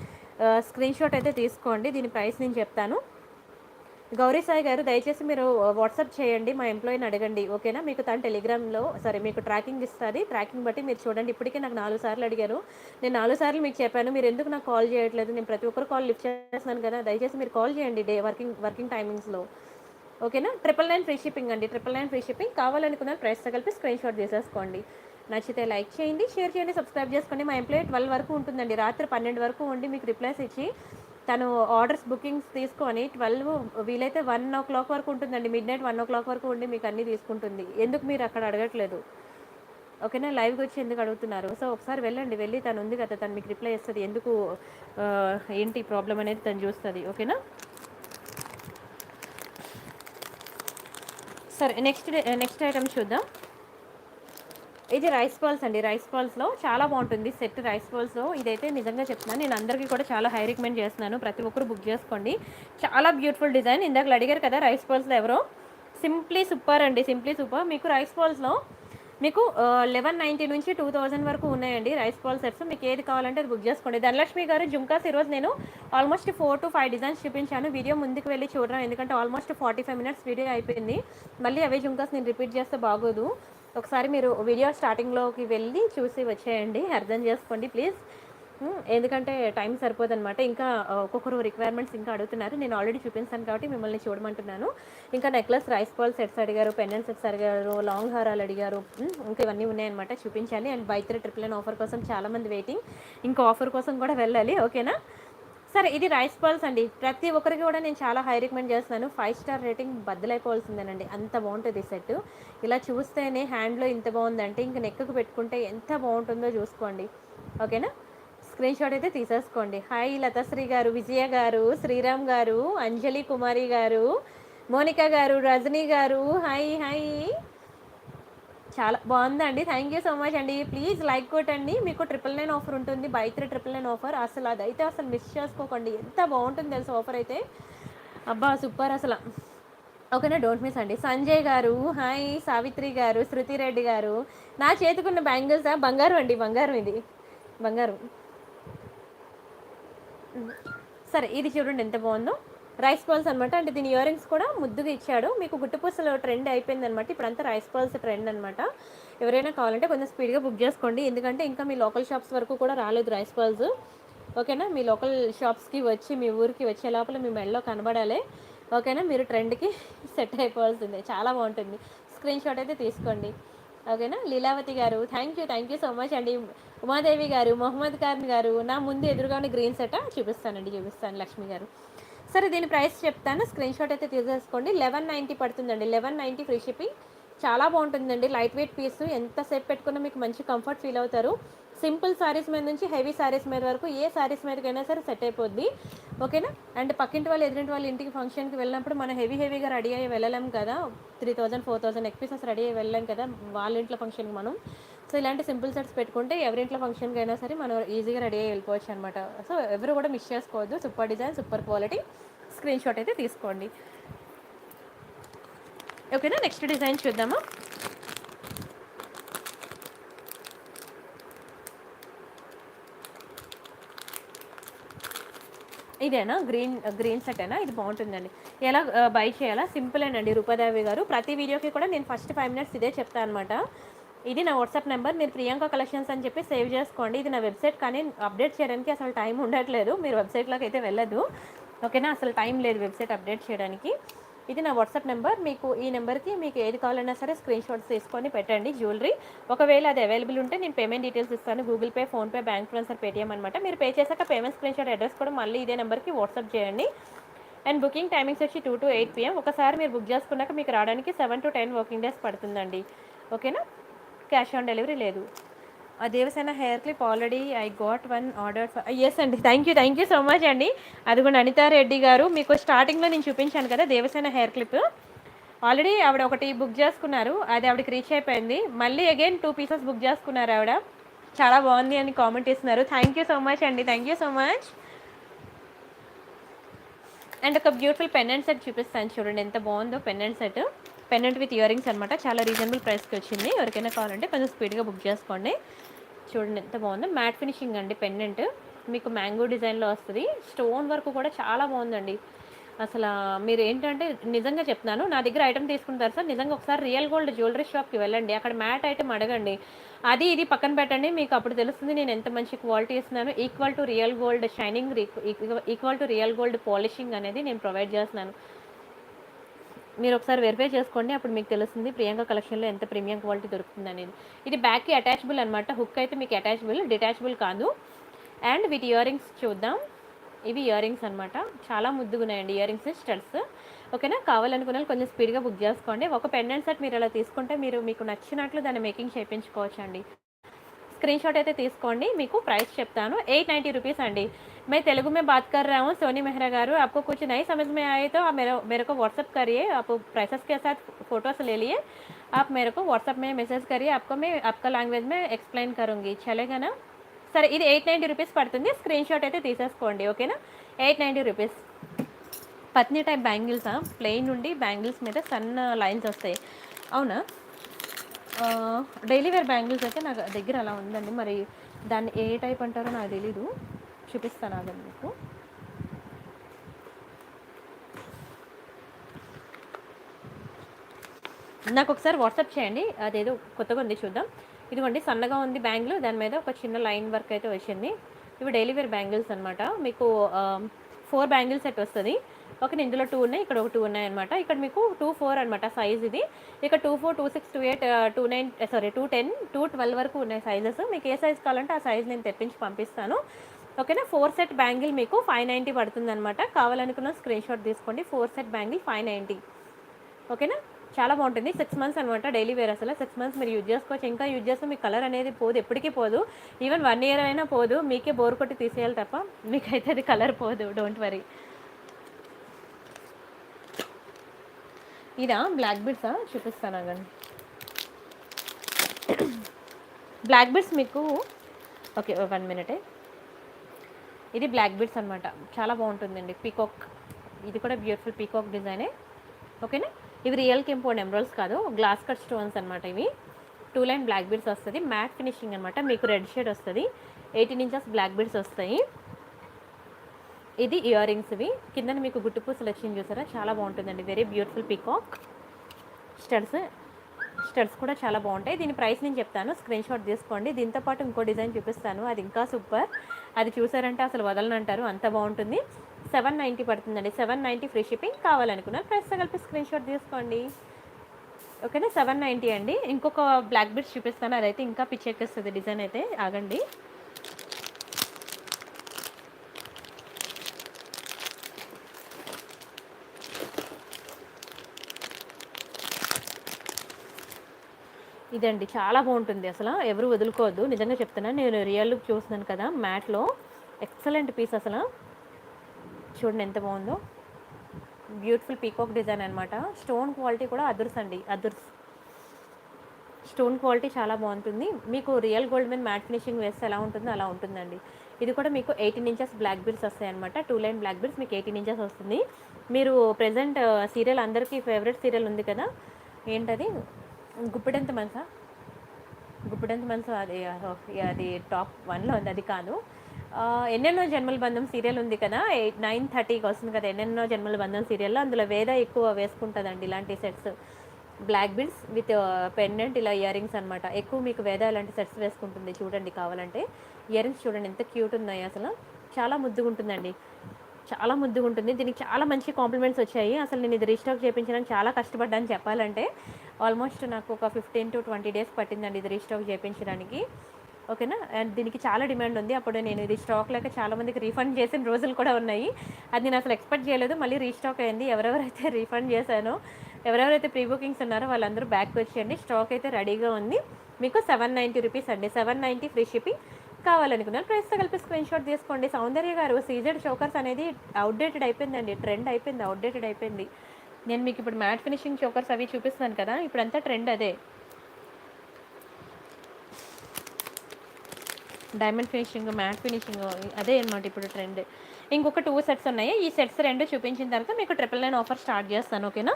స్క్రీన్ షాట్ అయితే తీసుకోండి. దీని ప్రైస్ నేను చెప్తాను. గౌరీ సాయి గారు దయచేసి మీరు వాట్సాప్ చేయండి, మా ఎంప్లాయీని అడగండి. ఓకేనా, మీకు తను టెలిగ్రామ్లో సరే మీకు ట్రాకింగ్ ఇస్తుంది. ట్రాకింగ్ బట్టి మీరు చూడండి. ఇప్పటికే నాకు 4 సార్లు అడిగారు, నేను 4 సార్లు మీకు చెప్పాను, మీరు ఎందుకు నాకు కాల్ చేయట్లేదు. నేను ప్రతి ఒక్కరు కాల్ లిఫ్ట్ చేస్తున్నాను కదా, దయచేసి మీరు కాల్ చేయండి వర్కింగ్ టైమింగ్స్లో. ఓకేనా. 999 ఫ్రీ షిప్పింగ్ అండి. 999 ఫ్రీ షిప్పింగ్. కావాలనుకున్న ప్రైస్తో కలిపి స్క్రీన్ షాట్ తీసేసుకోండి. నచ్చితే లైక్ చేయండి, షేర్ చేయండి, సబ్స్క్రైబ్ చేసుకోండి. మా ఎంప్లాయీ 12 వరకు ఉంటుందండి, రాత్రి 12 వరకు ఉండి మీకు రిప్లైస్ ఇచ్చి తను ఆర్డర్స్ బుకింగ్స్ తీసుకొని 12 వీలైతే 1 o'clock వరకు ఉంటుందండి. మిడ్ నైట్ 1 o'clock వరకు ఉండి మీకు అన్నీ తీసుకుంటుంది. ఎందుకు మీరు అక్కడ అడగట్లేదు. ఓకేనా. లైవ్కి వచ్చి ఎందుకు అడుగుతున్నారు? సో ఒకసారి వెళ్ళండి, వెళ్ళి తను ఉంది కదా, తను మీకు రిప్లై ఇస్తుంది, ఎందుకు ఏంటి ప్రాబ్లం అనేది తను చూస్తుంది. ఓకేనా. సరే, నెక్స్ట్ ఐటమ్ చూద్దాం. ఇది రైస్ బాల్స్ అండి. రైస్ బాల్స్లో చాలా బాగుంటుంది సెట్. రైస్ బాల్స్లో ఇదైతే నిజంగా చెప్తున్నాను, నేను అందరికీ కూడా చాలా హై రికమెండ్ చేస్తున్నాను. ప్రతి ఒక్కరు బుక్ చేసుకోండి. చాలా బ్యూటిఫుల్ డిజైన్. ఇందాక అడిగారు కదా రైస్ బాల్స్లో ఎవరో, సింప్లీ సూపర్ అండి, సింప్లీ సూపర్. మీకు రైస్ బాల్స్లో మీకు 1190 నుంచి 2000 వరకు ఉన్నాయండి రైస్ బాల్ సెట్స్. మీకు ఏది కావాలంటే అది బుక్ చేసుకోండి. ధనలక్ష్మి గారు జుంకాస్ ఈరోజు నేను ఆల్మోస్ట్ 4 to 5 డిజైన్స్ చూపించాను. వీడియో ముందుకు వెళ్ళి చూడడం, ఎందుకంటే ఆల్మోస్ట్ 45 minutes వీడియో అయిపోయింది. మళ్ళీ అవే జుంకాస్ నేను రిపీట్ చేస్తే బాగోదు. ఒకసారి మీరు వీడియో స్టార్టింగ్లోకి వెళ్ళి చూసి వచ్చేయండి, అర్థం చేసుకోండి ప్లీజ్. ఎందుకంటే టైం సరిపోదన్నమాట. ఇంకా ఒక్కొక్కరు రిక్వైర్మెంట్స్ ఇంకా అడుగుతున్నారు. నేను ఆల్రెడీ చూపించాను కాబట్టి మిమ్మల్ని చూడమంటున్నాను. ఇంకా నెక్లెస్ రైస్ బాల్ సెట్స్ అడిగారు, పెండెంట్ సెట్స్ అడిగారు, లాంగ్ హారాలు అడిగారు. ఇంకా ఇవన్నీ ఉన్నాయన్నమాట, చూపించాలి. అండ్ బై 3 9 ఆఫర్ కోసం చాలామంది వెయిటింగ్. ఇంకా ఆఫర్ కోసం కూడా వెళ్ళాలి. ఓకేనా. సరే, ఇది రైస్ బాల్స్ అండి. ప్రతి ఒక్కరికి కూడా నేను చాలా హై రికమెండ్ చేస్తున్నాను. 5 స్టార్ రేటింగ్ బద్దలైపోవాల్సిందేనండి, అంత బాగుంటుంది సెట్. ఇలా చూస్తేనే హ్యాండ్లో ఇంత బాగుందంటే ఇంకా నెక్కకు పెట్టుకుంటే ఎంత బాగుంటుందో చూసుకోండి. ఓకేనా. స్క్రీన్ షాట్ అయితే తీసేసుకోండి. హాయ్ లతాశ్రీ గారు, విజయ గారు, శ్రీరామ్ గారు, అంజలి కుమారి గారు, మోనికా గారు, రజనీ గారు, హాయ్ హాయ్. చాలా బాగుందండి, థ్యాంక్ యూ సో మచ్ అండి. ప్లీజ్ లైక్ కొట్టండి. మీకు 999 ఆఫర్ ఉంటుంది, బై 3 999 ఆఫర్. అసలు అదైతే అసలు మిస్ చేసుకోకండి, ఎంత బాగుంటుంది తెలుసు ఆఫర్ అయితే. అబ్బా సూపర్ అసలు. ఓకేనా, డోంట్ మిస్ అండి. సంజయ్ గారు హాయ్, సావిత్రి గారు, శృతి రెడ్డి గారు. నా చేతికున్న బ్యాంగిల్స్ బంగారం అండి, బంగారం, ఇది బంగారం. సరే, ఇది చూడండి ఎంత బాగుందో. రైస్ బాల్స్ అనమాట. అంటే దీని ఇయర్ రింగ్స్ కూడా ముద్దుగా ఇచ్చాడు. మీకు గుట్టుపూసలు ట్రెండ్ అయిపోయింది అనమాట, ఇప్పుడంతా రైస్ బాల్స్ ట్రెండ్ అనమాట. ఎవరైనా కావాలంటే కొంచెం స్పీడ్గా బుక్ చేసుకోండి, ఎందుకంటే ఇంకా మీ లోకల్ షాప్స్ వరకు కూడా రాలేదు రైస్ బాల్స్. ఓకేనా. మీ లోకల్ షాప్స్కి వచ్చి మీ ఊరికి వచ్చే లోపల మీ మెడలో కనబడాలి. ఓకేనా. మీరు ట్రెండ్కి సెట్ అయిపోవాల్సిందే, చాలా బాగుంటుంది. స్క్రీన్ షాట్ అయితే తీసుకోండి. ఓకేనా. లీలావతి గారు థ్యాంక్ యూ సో మచ్ అండి. ఉమాదేవి గారు, మొహమ్మద్ ఖాన్ గారు, నా ముందు ఎదురుగానే గ్రీన్ సెట్ చూపిస్తాను లక్ష్మి గారు. సరే, దీని ప్రైస్ చెప్తాను, స్క్రీన్ షాట్ అయితే తీసేసుకోండి. 1190 పడుతుందండి, 1190 ఫ్రీ షిప్పింగ్. చాలా బాగుంటుందండి, లైట్ వెయిట్ పీస్. ఎంతసేపు పెట్టుకున్నా మీకు మంచి కంఫర్ట్ ఫీల్ అవుతారు. సింపుల్ శారీస్ మీద నుంచి హెవీ శారీస్ మీద వరకు ఏ శారీస్ మీదకైనా సరే సెట్ అయిపోద్ది. ఓకేనా. అండ్ పక్కింటి వాళ్ళు ఎదురింటి వాళ్ళ ఇంటికి ఫంక్షన్కి వెళ్ళినప్పుడు మనం హెవీగా రెడీ అయ్యి వెళ్ళలేం కదా, 3000 4000 నెక్ పీసెస్ రెడీ అయ్యి వెళ్ళలేం కదా వాళ్ళ ఇంట్లో ఫంక్షన్కి మనం. సో ఇలాంటి సింపుల్ సెట్స్ పెట్టుకుంటే ఎవరింట్లో ఫంక్షన్కి అయినా సరే మనం ఈజీగా రెడీ అయ్యి వెళ్ళిపోవచ్చు అనమాట. సో ఎవరు కూడా మిస్ చేసుకోవద్దు. Super design, super quality. Screen shot అయితే తీసుకోండి. ఓకేనా. నెక్స్ట్ డిజైన్ చూద్దాము. ఇదేనా గ్రీన్ సెట్ ఇది బాగుంటుందండి. ఎలా బై చేయాలా, సింపులేనండి. రూపాదేవి గారు ప్రతి వీడియోకి కూడా నేను ఫస్ట్ 5 minutes ఇదే చెప్తాను అనమాట. ఇది నా వాట్సాప్ నెంబర్, మీరు ప్రియాంక కలెక్షన్స్ అని చెప్పి సేవ్ చేసుకోండి. ఇది నా వెబ్సైట్, కానీ అప్డేట్ చేయడానికి అసలు టైం ఉండట్లేదు, మీరు వెబ్సైట్లోకి అయితే వెళ్ళదు. ఓకేనా. అసలు టైం లేదు వెబ్సైట్ అప్డేట్ చేయడానికి. ఇది నా వాట్సాప్ నెంబర్. మీకు ఈ నెంబర్కి మీకు ఏది కావాలన్నా సరే స్క్రీన్ షాట్స్ తీసుకొని పెట్టండి జ్యువెలరీ. ఒకవేళ అది అవైలబుల్ ఉంటే నేను పేమెంట్ డీటెయిల్స్ ఇస్తాను, Google pay, PhonePe, bank transfer, Paytm అనమాట. మీరు పే చేశాక పేమెంట్ స్క్రీన్ షాట్ అడ్రస్ కూడా మళ్ళీ ఇదే నెంబర్కి వాట్సాప్ చేయండి. అండ్ బుకింగ్ టైమింగ్స్ వచ్చి 2 to 8 PM. ఒకసారి మీరు బుక్ చేసుకున్నాక మీకు రావడానికి 7 to 10 వర్కింగ్ డేస్ పడుతుందండి. ఓకేనా. క్యాష్ ఆన్ డెలివరీ లేదు. Devasena hair clip already I got 1 order. Yes అండి, థ్యాంక్ యూ సో మచ్ అండి. అది కూడా అనితారెడ్డి గారు, మీకు స్టార్టింగ్లో నేను చూపించాను కదా దేవసేన హెయిర్ క్లిప్, ఆల్రెడీ ఆవిడ ఒకటి బుక్ చేసుకున్నారు, అది ఆవిడకి రీచ్ అయిపోయింది. మళ్ళీ అగైన్ 2 pieces బుక్ చేసుకున్నారు ఆవిడ. చాలా బాగుంది అని కామెంట్ ఇస్తున్నారు. థ్యాంక్ యూ సో మచ్ అండి, thank you so much. And ఒక బ్యూటిఫుల్ పెండెంట్ సెట్ చూపిస్తాను చూడండి, ఎంత బాగుందో pendant set. Pendant with ear rings అనమాట, చాలా రీజనబుల్ ప్రైస్కి వచ్చింది. ఎవరికైనా కావాలంటే కొంచెం స్పీడ్గా బుక్ చేసుకోండి. చూడండి ఎంత బాగుందో, మ్యాట్ ఫినిషింగ్ అండి పెండెంట్. మీకు మ్యాంగో డిజైన్లో వస్తుంది, స్టోన్ వర్క్ కూడా చాలా బాగుందండి. అసలు మీరు ఏంటంటే నిజంగా చెప్తున్నాను, నా దగ్గర ఐటమ్ తీసుకుంటారు సార్, నిజంగా ఒకసారి రియల్ గోల్డ్ జ్యువెలరీ షాప్కి వెళ్ళండి, అక్కడ మ్యాట్ ఐటమ్ అడగండి, అది ఇది పక్కన పెట్టండి, మీకు అప్పుడు తెలుస్తుంది నేను ఎంత మంచి క్వాలిటీ ఇస్తున్నాను. Equal to real gold shining, equal to real gold polishing అనేది నేను ప్రొవైడ్ చేస్తున్నాను. మీరు ఒకసారి వెరిఫై చేసుకోండి, అప్పుడు మీకు తెలుస్తుంది ప్రియాంక కలెక్షన్లో ఎంత ప్రీమియం క్వాలిటీ దొరుకుతుంది అనేది. ఇది బ్యాక్కి అటాచబుల్ అనమాట, హుక్ అయితే మీకు అటాచబుల్, డిటాచబుల్ కాదు. అండ్ వీటి ఇయర్ రింగ్స్ చూద్దాం. ఇవి ఇయర్ రింగ్స్ అనమాట. చాలా ముద్దుగా ఉన్నాయండి ఇయర్ రింగ్స్, స్టడ్స్. ఓకేనా, కావాలనుకున్న వాళ్ళు కొంచెం స్పీడ్గా బుక్ చేసుకోండి. ఒక పెండెంట్ సెట్ మీరు అలా తీసుకుంటే మీకు నచ్చినట్లు దాన్ని మేకింగ్ చేయించుకోవచ్చండి. स्क्रीन शॉट అయితే తీసుకోండి, మీకు ప్రైస్ చెప్తాను. 890 रुपीस అండి. मैं तेलुगु में बात कर रहा हूँ सोनी मेहरा गारू, आपको कुछ नहीं समझ में आए तो आप मेरे को व्हाट्सअप करिए, आप प्राइसेस के साथ फोटोस ले लिए, आप मेरे को व्हाट्सअप में मैसेज करिए, आपको मैं आपका లాంగ్వేజ్ में एक्सप्लेन करूँगी, चलेगा ना? సరే, ఇది 890 రూపీస్ పడుతుంది. స్క్రీన్ షాట్ అయితే తీసేసుకోండి, ఓకేనా? 890 రూపీస్. పత్ని టైప్ బ్యాంగిల్సా? ప్లెయిన్ నుండి బ్యాంగిల్స్ మీద సన్న లైన్స్ వస్తాయి, అవునా? డైలీ వేర్ బ్యాంగిల్స్ అయితే నాకు దగ్గర అలా ఉందండి, మరి దాన్ని ఏ టైప్ అంటారో నాకు తెలీదు, చూపిస్తాను అదండి మీకు. నాకు ఒకసారి వాట్సాప్ చేయండి, అదేదో కొత్తగా ఉంది చూద్దాం. ఇదిగోండి సన్నగా ఉంది బ్యాంగిల్, దాని మీద ఒక చిన్న లైన్ వర్క్ అయితే వచ్చింది. ఇవి డైలీ వేర్ బ్యాంగిల్స్ అనమాట. మీకు 4 బ్యాంగిల్ సెట్ వస్తుంది. ఓకే, ఇందులో 2 ఉన్నాయి, ఇక్కడ ఒక 2 ఉన్నాయి అనమాట. ఇక్కడ మీకు 2-4 అనమాట సైజ్ ఇది. ఇక 2-4, 2-6, 2-8, 2-9, సారీ 2-10, 2-12 వరకు ఉన్నాయి సైజెస్. మీకు ఏ సైజ్ కావాలంటే ఆ సైజ్ నేను తెప్పించి పంపిస్తాను, ఓకేనా? 4 సెట్ బ్యాంగిల్ మీకు 590 పడుతుంది అనమాట. కావాలనుకున్న స్క్రీన్ షాట్ తీసుకోండి. 4 సెట్ బ్యాంగిల్ 590, ఓకేనా? చాలా బాగుంటుంది. 6 మంత్స్ అనమాట డైలీ వేర్. అసలు 6 మంత్స్ మీరు యూజ్ చేసుకోవచ్చు. ఇంకా యూజ్ చేస్తే మీ కలర్ అనేది పోదు, ఎప్పటికీ పోదు. ఈవెన్ 1 ఇయర్ అయినా పోదు. మీకే బోర్ కొట్టి తీసేయాలి తప్ప మీకైతే అది కలర్ పోదు, డోంట్ వరీ. ఇదా బ్లాక్ బీడ్సా? చూపిస్తాను అగండి. బ్లాక్ బీడ్స్ మీకు, ఓకే 1 మినిటే. ఇది బ్లాక్ బీడ్స్ అనమాట, చాలా బాగుంటుందండి. పీకాక్, ఇది కూడా బ్యూటిఫుల్ పీకాక్ డిజైనే, ఓకేనా? ఇవి రియల్ కెంపోన్ ఎమరాల్డ్స్ కాదు, గ్లాస్ కట్ స్టోన్స్ అనమాట. ఇవి 2 లైన్ బ్లాక్ బీడ్స్ వస్తుంది, మ్యాట్ ఫినిషింగ్ అనమాట. మీకు రెడ్ షేడ్ వస్తుంది, 18 ఇంచెస్ బ్లాక్ బీడ్స్ వస్తాయి. ఇది ఇయర్ రింగ్స్. ఇవి కింద మీకు గుట్టు పూసలు వచ్చింది చూసారా, చాలా బాగుంటుందండి. వెరీ బ్యూటిఫుల్ పీకాక్ స్టడ్స్ కూడా చాలా బాగుంటాయి. దీని ప్రైస్ నేను చెప్తాను, స్క్రీన్ షాట్ తీసుకోండి. దీంతో పాటు ఇంకో డిజైన్ చూపిస్తాను, అది ఇంకా సూపర్. అది చూసారంటే అసలు వదలనంటారు, అంత బాగుంటుంది. 790 పడుతుందండి. 790 ఫ్రీ షిప్పింగ్. కావాలనుకున్నారు ప్రైస్తో కలిపి స్క్రీన్ షాట్ తీసుకోండి, ఓకేనా? 790 అండి. ఇంకొక బ్లాక్ బీడ్స్ చూపిస్తాను, అదైతే ఇంకా పిచ్చెక్కిస్తుంది డిజైన్ అయితే, ఆగండి. ఇదండి చాలా బాగుంటుంది, అసలు ఎవరు వదులుకోవద్దు, నిజంగా చెప్తున్నాను. నేను రియల్ లుక్ చూస్తున్నాను కదా మ్యాట్లో, ఎక్సలెంట్ పీస్ అసలు. చూడండి ఎంత బాగుందో, బ్యూటిఫుల్ పీకాక్ డిజైన్ అనమాట. స్టోన్ క్వాలిటీ కూడా అదుర్స్ అండి, అదుర్స్. స్టోన్ క్వాలిటీ చాలా బాగుంటుంది. మీకు రియల్ గోల్డ్ మీద మ్యాట్ ఫినిషింగ్ వేస్తే ఎలా ఉంటుందో అలా ఉంటుందండి. ఇది కూడా మీకు 18 ఇంచెస్ బ్లాక్ బీడ్స్ వస్తాయి అనమాట. 2 లైన్ బ్లాక్ బీడ్స్ మీకు 18 ఇంచెస్ వస్తుంది. మీరు ప్రజెంట్ సీరియల్, అందరికీ ఫేవరెట్ సీరియల్ ఉంది కదా, ఏంటది, గుప్పెడంత మనసా, అది టాప్ 1లో ఉంది, అది కాదు. ఎన్నెన్నో జన్మల బంధం సీరియల్ ఉంది కదా, 9:30కి వస్తుంది కదా ఎన్నెన్నో జన్మల బంధం సీరియల్లో, అందులో వేద ఎక్కువ వేసుకుంటుందండి ఇలాంటి sets. Black beads with pendant, ఇలా ఇయర్ రింగ్స్ అనమాట. ఎక్కువ మీకు వేద ఇలాంటి సెట్స్ వేసుకుంటుంది, చూడండి కావాలంటే. ఇయర్ రింగ్స్ చూడండి ఎంత క్యూట్ ఉన్నాయి అసలు, చాలా ముద్దుగా ఉంటుందండి, చాలా ముద్దుగా ఉంటుంది. దీనికి చాలా మంచి కాంప్లిమెంట్స్ వచ్చాయి. అసలు నేను ఇది రీస్టాక్ చేయించడానికి చాలా కష్టపడ్డాను చెప్పాలంటే. ఆల్మోస్ట్ నాకు ఒక 15 to 20 డేస్ పట్టిందండి ఇది రీస్టాక్ చేయించడానికి, ఓకేనా? అండ్ దీనికి చాలా డిమాండ్ ఉంది. అప్పుడు నేను ఇది స్టాక్ లేక చాలామందికి రీఫండ్ చేసిన రోజులు కూడా ఉన్నాయి. అది నేను అసలు ఎక్స్పెక్ట్ చేయలేదు, మళ్ళీ రీస్టాక్ అయింది. ఎవరెవరైతే రీఫండ్ చేశానో, ఎవరెవరైతే ప్రీ బుకింగ్స్ ఉన్నారో వాళ్ళందరూ బ్యాక్ వచ్చేయండి. స్టాక్ అయితే రెడీగా ఉంది. మీకు 790 రూపీస్ అండి, 790 ఫ్రీ షిప్పింగ్. కావాలనుకున్నాను ప్రైస్తో కలిపి స్క్రీన్ షాట్ తీసుకోండి. సౌందర్య గారు, సీజెడ్ చోకర్స్ అనేది అవుట్డేటెడ్ అయిపోయిందండి, ట్రెండ్ అయిపోయింది, అవుట్డేటెడ్ అయిపోయింది. నేను మీకు ఇప్పుడు మ్యాట్ ఫినిషింగ్ చోకర్స్ అవి చూపిస్తున్నాను కదా, ఇప్పుడంతా ట్రెండ్ అదే, డైమండ్ ఫినిషింగ్, మ్యాట్ ఫినిషింగ్, అదే అనమాట ఇప్పుడు ట్రెండ్. ఇంకొక 2 సెట్స్ ఉన్నాయి. ఈ సెట్స్ 2 చూపించిన తర్వాత మీకు 999 ఆఫర్ స్టార్ట్ చేస్తాను, ఓకేనా?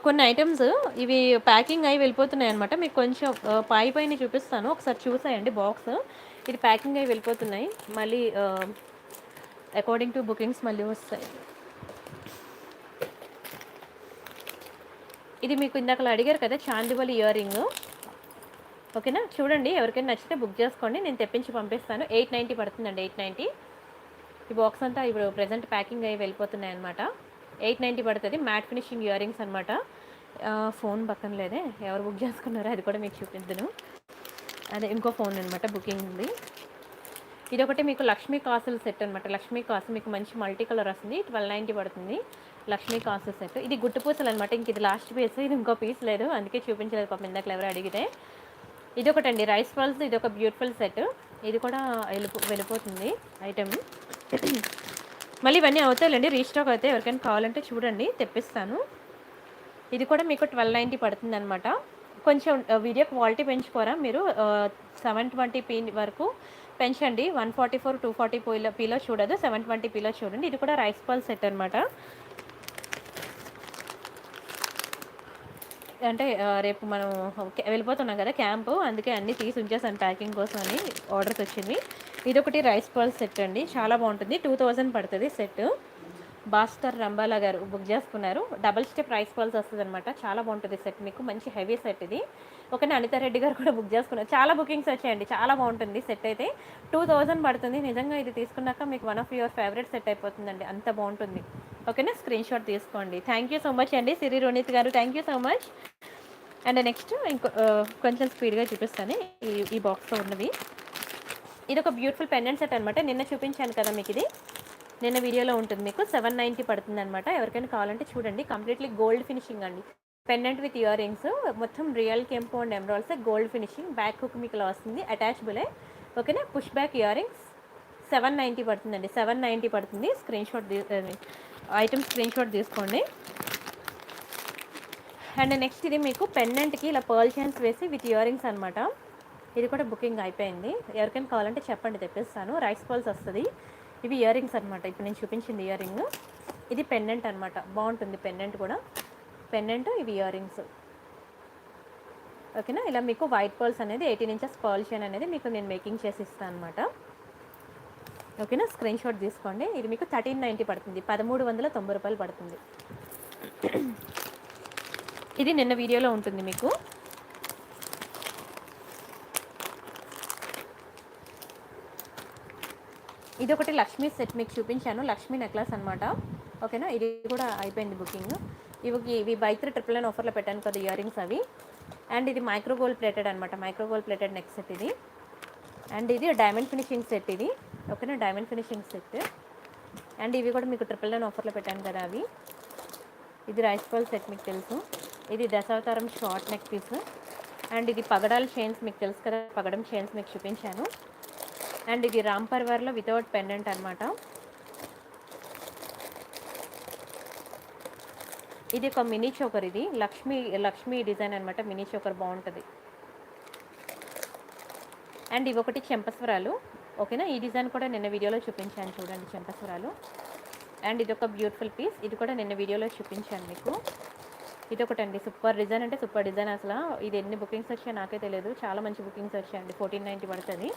కొన్ని ఐటమ్స్ ఇవి ప్యాకింగ్ అయి వెళ్ళిపోతున్నాయి అనమాట. మీకు కొంచెం పైన చూపిస్తాను, ఒకసారి చూసేయండి. బాక్స్ ఇది ప్యాకింగ్ అయి వెళ్ళిపోతున్నాయి, మళ్ళీ అకార్డింగ్ టు బుకింగ్స్ మళ్ళీ వస్తాయి. ఇది మీకు ఇందాక అడిగారు కదా చాందివలి ఇయర్ రింగ్, ఓకేనా? చూడండి, ఎవరికైనా నచ్చితే బుక్ చేసుకోండి, నేను తెప్పించి పంపిస్తాను. 890 పడుతుందండి, 890. ఈ బాక్స్ అంతా ఇప్పుడు ప్రజెంట్ ప్యాకింగ్ అయ్యి వెళ్ళిపోతున్నాయి అనమాట. 890 పడుతుంది. మ్యాట్ ఫినిషింగ్ ఇయర్ రింగ్స్ అనమాట. ఫోన్ పక్కన లేదే, ఎవరు బుక్ చేసుకున్నారో అది కూడా మీకు చూపిద్దును. అదే ఇంకో ఫోన్ అనమాట, బుకింగ్ ఉంది. ఇదొకటి మీకు లక్ష్మీ కాసుల సెట్ అనమాట. లక్ష్మీ కాసు మీకు మంచి మల్టీ కలర్ వస్తుంది. 1290 పడుతుంది. లక్ష్మీ కాసు సెట్. ఇది గుట్టు పూసలు అనమాట. ఇంక ఇది లాస్ట్ పీస్. ఇది ఇంకో పీస్ లేదు, అందుకే చూపించలేదు పాపం ఇందాక ఎవరు అడిగితే. ఇదొకటండి రైస్ పల్స్. ఇది ఒక బ్యూటిఫుల్ సెట్. ఇది కూడా వెళ్ళిపోతుంది ఐటమ్. మళ్ళీ ఇవన్నీ అవుతాయండి, రీస్టాక్ అయితే. ఎవరికైనా కావాలంటే చూడండి, తెప్పిస్తాను. ఇది కూడా మీకు 1290 పడుతుంది అనమాట. కొంచెం వీడియో క్వాలిటీ పెంచుకోరా మీరు. 720p వరకు పెంచండి. 144 240 పీలో చూడదు, 720pలో చూడండి. ఇది కూడా రైస్ పల్ సెట్ అనమాట. అంటే రేపు మనం వెళ్ళిపోతున్నాం కదా క్యాంపు, అందుకే అన్నీ తీసి ఉంచేసాను ప్యాకింగ్ కోసం అని. ఆర్డర్స్ వచ్చింది. ఇదొకటి రైస్ పల్ సెట్ అండి, చాలా బాగుంటుంది. 2000 పడుతుంది సెట్. భాస్కర్ రంబాలా గారు బుక్ చేసుకున్నారు. డబల్ స్టెప్ రైస్ పల్స్ వస్తుంది అనమాట. చాలా బాగుంటుంది సెట్, మీకు మంచి హెవీ సెట్ ఇది. ఓకేనా, అనితా రెడ్డి గారు కూడా బుక్ చేసుకున్నారు. చాలా బుకింగ్స్ వచ్చాయండి, చాలా బాగుంటుంది సెట్ అయితే. 2000 పడుతుంది. నిజంగా ఇది తీసుకున్నాక మీకు one of your favourite set అయిపోతుందండి, అంత బాగుంటుంది. ఓకేనా, స్క్రీన్ షాట్ తీసుకోండి. థ్యాంక్ యూ సో మచ్ అండి సిరి రోనిత్ గారు, thank you so much. And next ఇంకో కొంచెం స్పీడ్గా చూపిస్తాను ఈ బాక్స్లో ఉన్నవి. ఇది ఒక బ్యూటిఫుల్ పెండెంట్ సెట్ అనమాట. నిన్న చూపించాను కదా మీకు, ఇది నిన్న వీడియోలో ఉంటుంది. మీకు 790 పడుతుంది అనమాట. ఎవరికైనా కావాలంటే చూడండి. కంప్లీట్లీ గోల్డ్ ఫినిషింగ్ అండి. పెండెంట్ విత్ ఇయర్ రింగ్స్, మొత్తం రియల్ కెంపు and emeralds, gold finishing. Back hook మీకు ఇలా వస్తుంది, అటాచబులే. ఓకేనా, పుష్ బ్యాక్ ఇయర్ రింగ్స్. 790 పడుతుందండి, 790 పడుతుంది. Screen shot item screen shot తీసుకోండి. అండ్ నెక్స్ట్ ఇది మీకు పెండెంట్కి ఇలా పర్ల్ చైన్స్ వేసి విత్ ఇయర్ రింగ్స్ అనమాట. ఇది కూడా బుకింగ్ అయిపోయింది. ఎవరికైనా కావాలంటే చెప్పండి, తెప్పిస్తాను. రైస్ పర్ల్స్ వస్తుంది. ఇవి ఇయర్ రింగ్స్ అనమాట. ఇప్పుడు నేను చూపించింది ఇయర్ రింగ్. ఇది పెండెంట్ అనమాట, బాగుంటుంది పెండెంట్ కూడా. పెండెంట్, ఇవి ఇయర్ రింగ్స్. ఓకేనా, ఇలా మీకు వైట్ పర్ల్స్ అనేది 18 ఇంచెస్ పర్ల్ చైన్ అనేది మీకు నేను మేకింగ్ చేసి ఇస్తాను అనమాట. ఓకేనా, స్క్రీన్ షాట్ తీసుకోండి. ఇది మీకు 1390 పడుతుంది, 1390 రూపాయలు పడుతుంది. ఇది నిన్న వీడియోలో ఉంటుంది మీకు. ఇది ఒకటి లక్ష్మీ సెట్ మీకు చూపించాను, లక్ష్మీ నెక్లెస్ అనమాట. ఓకేనా, ఇది కూడా అయిపోయింది బుకింగ్. ఇవి బై 3 999 ఆఫర్లో పెట్టాను కదా ఇయర్ రింగ్స్ అవి. అండ్ ఇది మైక్రో గోల్డ్ ప్లేటెడ్ అనమాట, micro gold plated neck set ఇది. అండ్ ఇది డైమండ్ ఫినిషింగ్ సెట్ ఇది. ఓకేనా, డైమండ్ ఫినిషింగ్ సెట్. అండ్ ఇవి కూడా మీకు 999 ఆఫర్లో పెట్టాను కదా అవి. ఇది రైస్ పల్ సెట్ మీకు తెలుసు. ఇది Dasavatharam short neck piece. And ఇది పగడాల చైన్స్ మీకు తెలుసు కదా, పగడం చైన్స్ మీకు చూపించాను. అండ్ ఇది రామ్ పర్వర్లో వితౌట్ పెండెంట్ అనమాట. ఇది ఒక మినీ చోకర్, ఇది లక్ష్మీ డిజైన్ అనమాట. మినీ చోకర్ బాగుంటుంది. అండ్ ఇవి ఒకటి చెంపస్వరాలు. ఓకేనా, ఈ డిజైన్ కూడా నిన్న వీడియోలో చూపించాను చూడండి, చెంపస్వరాలు. అండ్ ఇది ఒక బ్యూటిఫుల్ పీస్, ఇది కూడా నిన్న వీడియోలో చూపించాను మీకు. ఇది ఒకటండి, సూపర్ డిజైన్ అంటే సూపర్ డిజైన్ అసలు. ఇది ఎన్ని బుకింగ్స్ వచ్చాయో నాకే తెలియదు, చాలా మంచి బుకింగ్స్ వచ్చాయండి. 1490 పడుతుంది.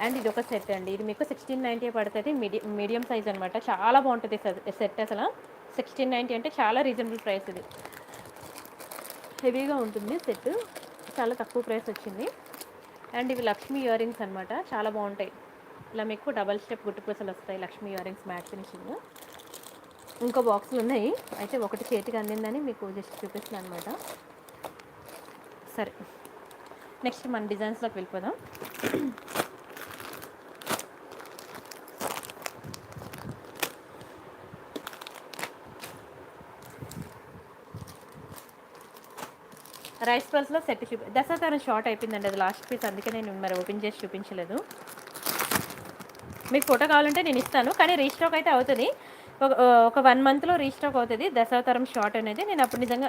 అండ్ ఇది ఒక సెట్ అండి, ఇది మీకు 1690 పడుతుంది. మీడియం సైజ్ అనమాట, చాలా బాగుంటుంది సెట్ అసలు. 1690 అంటే చాలా రీజనబుల్ ప్రైస్. ఇది హెవీగా ఉంటుంది సెట్, చాలా తక్కువ ప్రైస్ వచ్చింది. అండ్ ఇవి లక్ష్మీ ఇయర్ రింగ్స్ అనమాట, చాలా బాగుంటాయి. ఇలా మీకు డబల్ స్టెప్ గుట్టు పూసలు వస్తాయి, Lakshmi ear rings matte finishing. ఇంకో బాక్సులు ఉన్నాయి, అయితే ఒకటి చేతికి అందిందని మీకు జస్ట్ చూపిస్తున్నాను అనమాట. సరే, నెక్స్ట్ మన డిజైన్స్లోకి వెళ్ళిపోదాం. రైస్ పల్స్లో సెట్ దశావతారం షార్ట్ అయిపోయిందండి, అది లాస్ట్ పీస్, అందుకే నేను మరి ఓపెన్ చేసి చూపించలేదు. మీకు ఫోటో కావాలంటే నేను ఇస్తాను, కానీ రీస్టాక్ అయితే అవుతుంది. ఒక 1 మంత్లో రీస్టాక్ అవుతుంది దశావతారం షార్ట్ అనేది. నేను అప్పుడు నిజంగా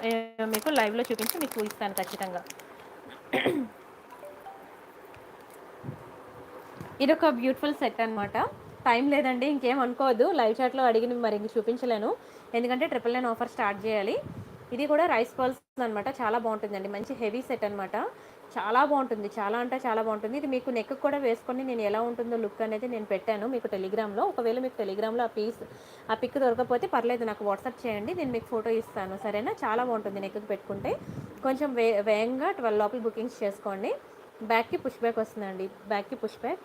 మీకు లైవ్లో చూపించి మీకు ఇస్తాను ఖచ్చితంగా. ఇది ఒక బ్యూటిఫుల్ సెట్ అనమాట. టైం లేదండి, ఇంకేం అనుకోవద్దు. లైవ్ చాట్లో అడిగి మరి ఇంక చూపించలేను, ఎందుకంటే 999 ఆఫర్ స్టార్ట్ చేయాలి. ఇది కూడా రైస్ పల్స్ అనమాట, చాలా బాగుంటుందండి. మంచి హెవీ సెట్ అనమాట, చాలా బాగుంటుంది. చాలా అంటే చాలా బాగుంటుంది. ఇది మీకు నెక్ కూడా వేసుకొని నేను ఎలా ఉంటుందో లుక్ అనేది నేను పెట్టాను మీకు టెలిగ్రామ్లో. ఒకవేళ మీకు టెలిగ్రామ్లో ఆ పిక్ దొరకపోతే పర్లేదు, నాకు వాట్సాప్ చేయండి, నేను మీకు ఫోటో ఇస్తాను, సరేనా. చాలా బాగుంటుంది నెక్కి పెట్టుకుంటే. కొంచెం వేగంగా 12 లోపల బుకింగ్స్ చేసుకోండి. బ్యాక్కి పుష్ బ్యాక్ వస్తుందండి, బ్యాక్కి పుష్ బ్యాక్.